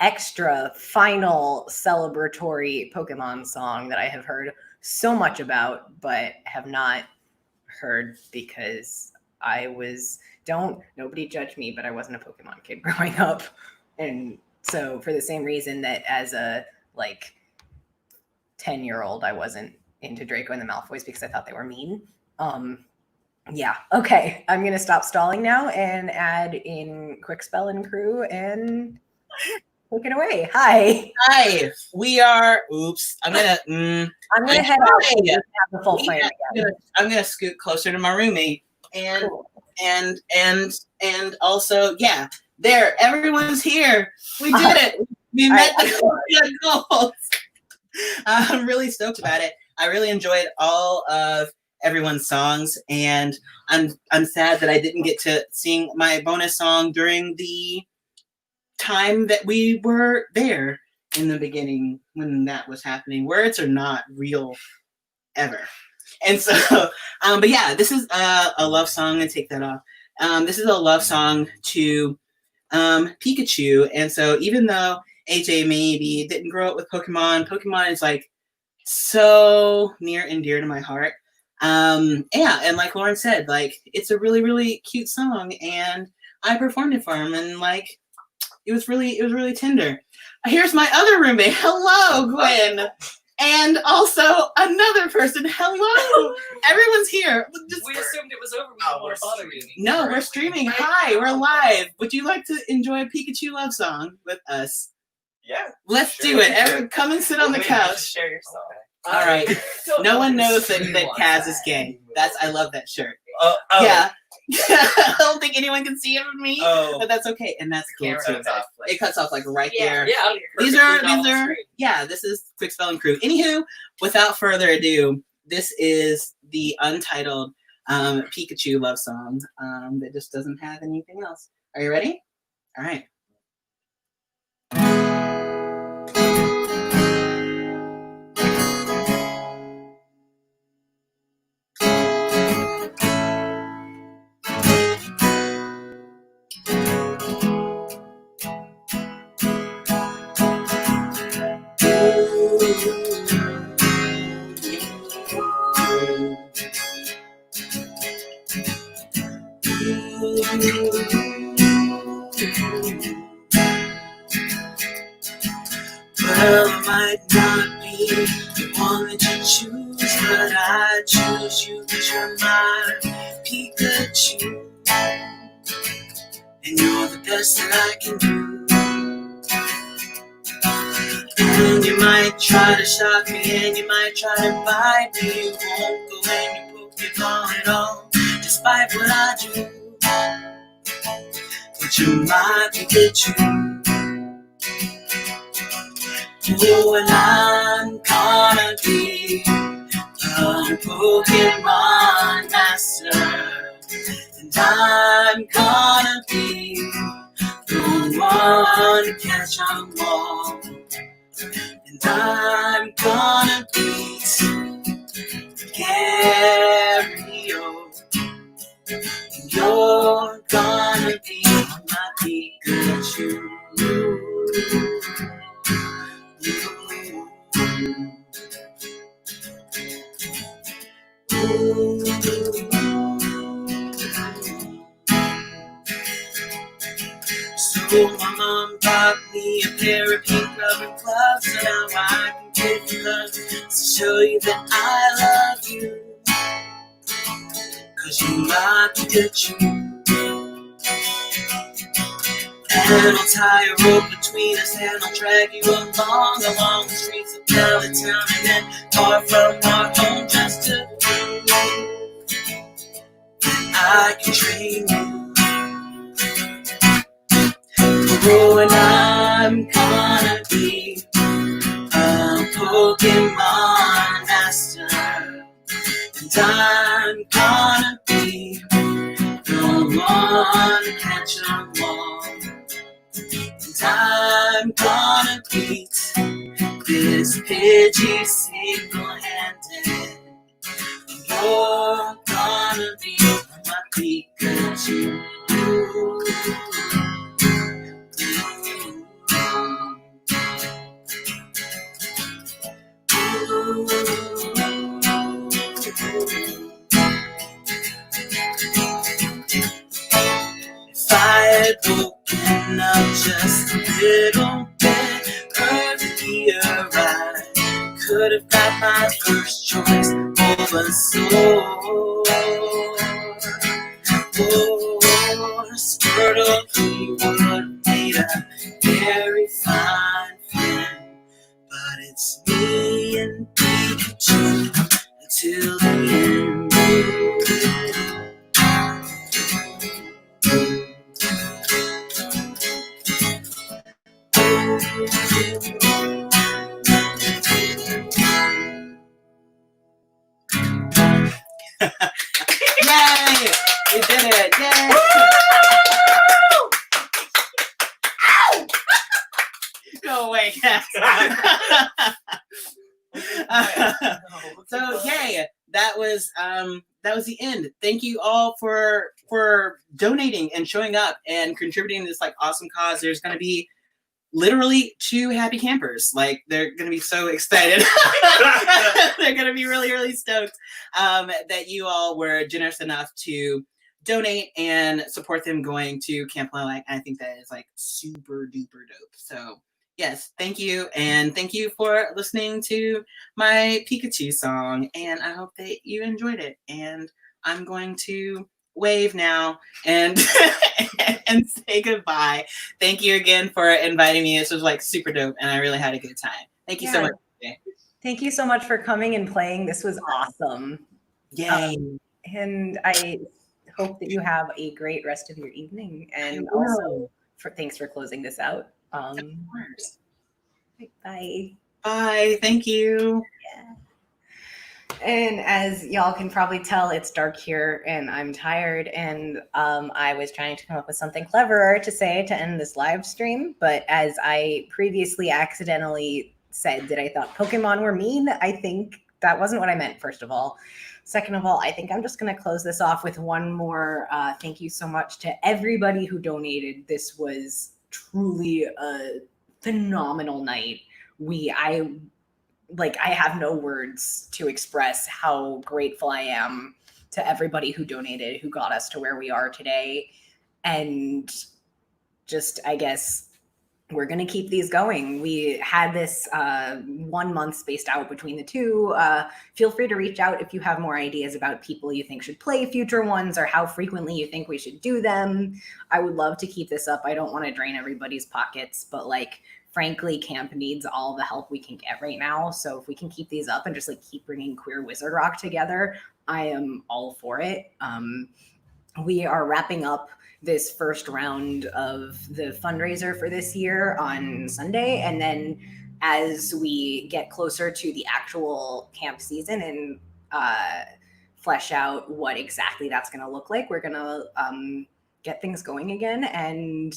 Speaker 1: extra final celebratory Pokemon song that I have heard so much about, but have not heard because nobody judge me, but I wasn't a Pokemon kid growing up. And so for the same reason that as a 10-year-old, I wasn't into Draco and the Malfoys because I thought they were mean. Yeah. Okay. I'm going to stop stalling now and add in Kwikspell and crew and take it away. Hi.
Speaker 4: Hi. We are. Oops. I'm gonna
Speaker 1: head out and have the full frame again.
Speaker 4: I'm gonna scoot closer to my roommate and
Speaker 1: Cool.
Speaker 4: and also there. Everyone's here. We did it. We met the goals. I'm really stoked about it. I really enjoyed all of everyone's songs, and I'm sad that I didn't get to sing my bonus song during the time that we were there in the beginning when that was happening. Words are not real ever. And so but yeah, this is a love song. I'm gonna take that off. This is a love song to Pikachu. And so even though AJ maybe didn't grow up with Pokemon is so near and dear to my heart. And like Lauren said, it's a really, really cute song, and I performed it for him, and it was really tender. Here's my other roommate. Hello, Gwen. And also another person. Hello. Everyone's here.
Speaker 12: We assumed it was over. We didn't want to bother you.
Speaker 4: No, we're streaming. Hi, we're live. Would you like to enjoy a Pikachu love song with us?
Speaker 12: Yeah.
Speaker 4: Let's do it. Everyone, come and sit on the couch.
Speaker 12: Share your song.
Speaker 4: All right. No one knows that Kaz is gay. I love that shirt. Yeah. I don't think anyone can see it from me, but that's okay, and that's cool too. It cuts off right there.
Speaker 12: Yeah.
Speaker 4: These are. Yeah. This is Kwikspell and crew. Anywho, without further ado, this is the untitled Pikachu love song that just doesn't have anything else. Are you ready? All right. Well, I might not be the one that you choose, but I choose you because you're my Pikachu, and you're the best that I can do. might try to shock me and you might try to bite me. You won't go and you Pokemon at all, despite what I do. But you might Pikachu. Oh, and I'm gonna be a Pokemon master, and I'm gonna be the one to catch 'em all, and I'm gonna beat Gary-O, and you're gonna be my Pikachu. So my mom bought me a pair of pink rubber gloves, so now I can give you hugs to show you that I love you. 'Cause you might get you. And I'll tie a rope between us and I'll drag you along the streets of Palatown and then far from our home just to prove that I can train you. Oh, and I'm gonna be a Pokemon master, and I'm gonna be the one to catch 'em all, and I'm gonna beat this Pidgey single-handed, and you're gonna be my Pikachu. If I had woken up just a little bit earlier, I could have got my first choice over Soul. Oh, Squirtle, would have made a very fine friend, but it's me and Pikachu until the end. Yay! We did it! Yay! Go away, Cass. So yay! That was the end. Thank you all for donating and showing up and contributing to this like awesome cause. There's gonna be literally 2 happy campers. Like they're gonna be so excited. They're gonna be really, really stoked that you all were generous enough to donate and support them going to Camp Lilac. I think that is like super duper dope. So yes, thank you, and thank you for listening to my Pikachu song, and I hope that you enjoyed it. And I'm going to wave now and and say goodbye. Thank you again for inviting me. This was like super dope, and I really had a good time. Thank you so much.
Speaker 1: Thank you so much for coming and playing. This was awesome.
Speaker 4: Yay.
Speaker 1: And I hope that you have a great rest of your evening. And also, thanks for closing this out.
Speaker 4: Of course.
Speaker 1: Bye.
Speaker 4: Bye. Thank you.
Speaker 1: Yeah. And as y'all can probably tell, it's dark here and I'm tired. And I was trying to come up with something cleverer to say to end this live stream. But as I previously accidentally said that I thought Pokemon were mean, I think that wasn't what I meant, first of all. Second of all, I think I'm just going to close this off with one more thank you so much to everybody who donated. This was truly a phenomenal night. I have no words to express how grateful I am to everybody who donated, who got us to where we are today. And just, I guess, we're going to keep these going. We had this 1 month spaced out between the two. Feel free to reach out if you have more ideas about people you think should play future ones or how frequently you think we should do them. I would love to keep this up. I don't want to drain everybody's pockets, but like, frankly, camp needs all the help we can get right now. So if we can keep these up and just like keep bringing queer wizard rock together, I am all for it. We are wrapping up this first round of the fundraiser for this year on Sunday. And then as we get closer to the actual camp season and flesh out what exactly that's going to look like, we're going to get things going again. And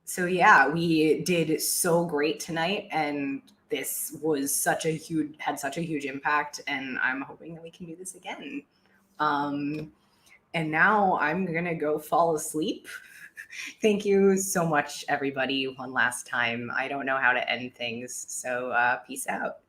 Speaker 1: so, yeah, we did so great tonight. And this was had such a huge impact. And I'm hoping that we can do this again. And now I'm going to go fall asleep. Thank you so much, everybody, one last time. I don't know how to end things, so peace out.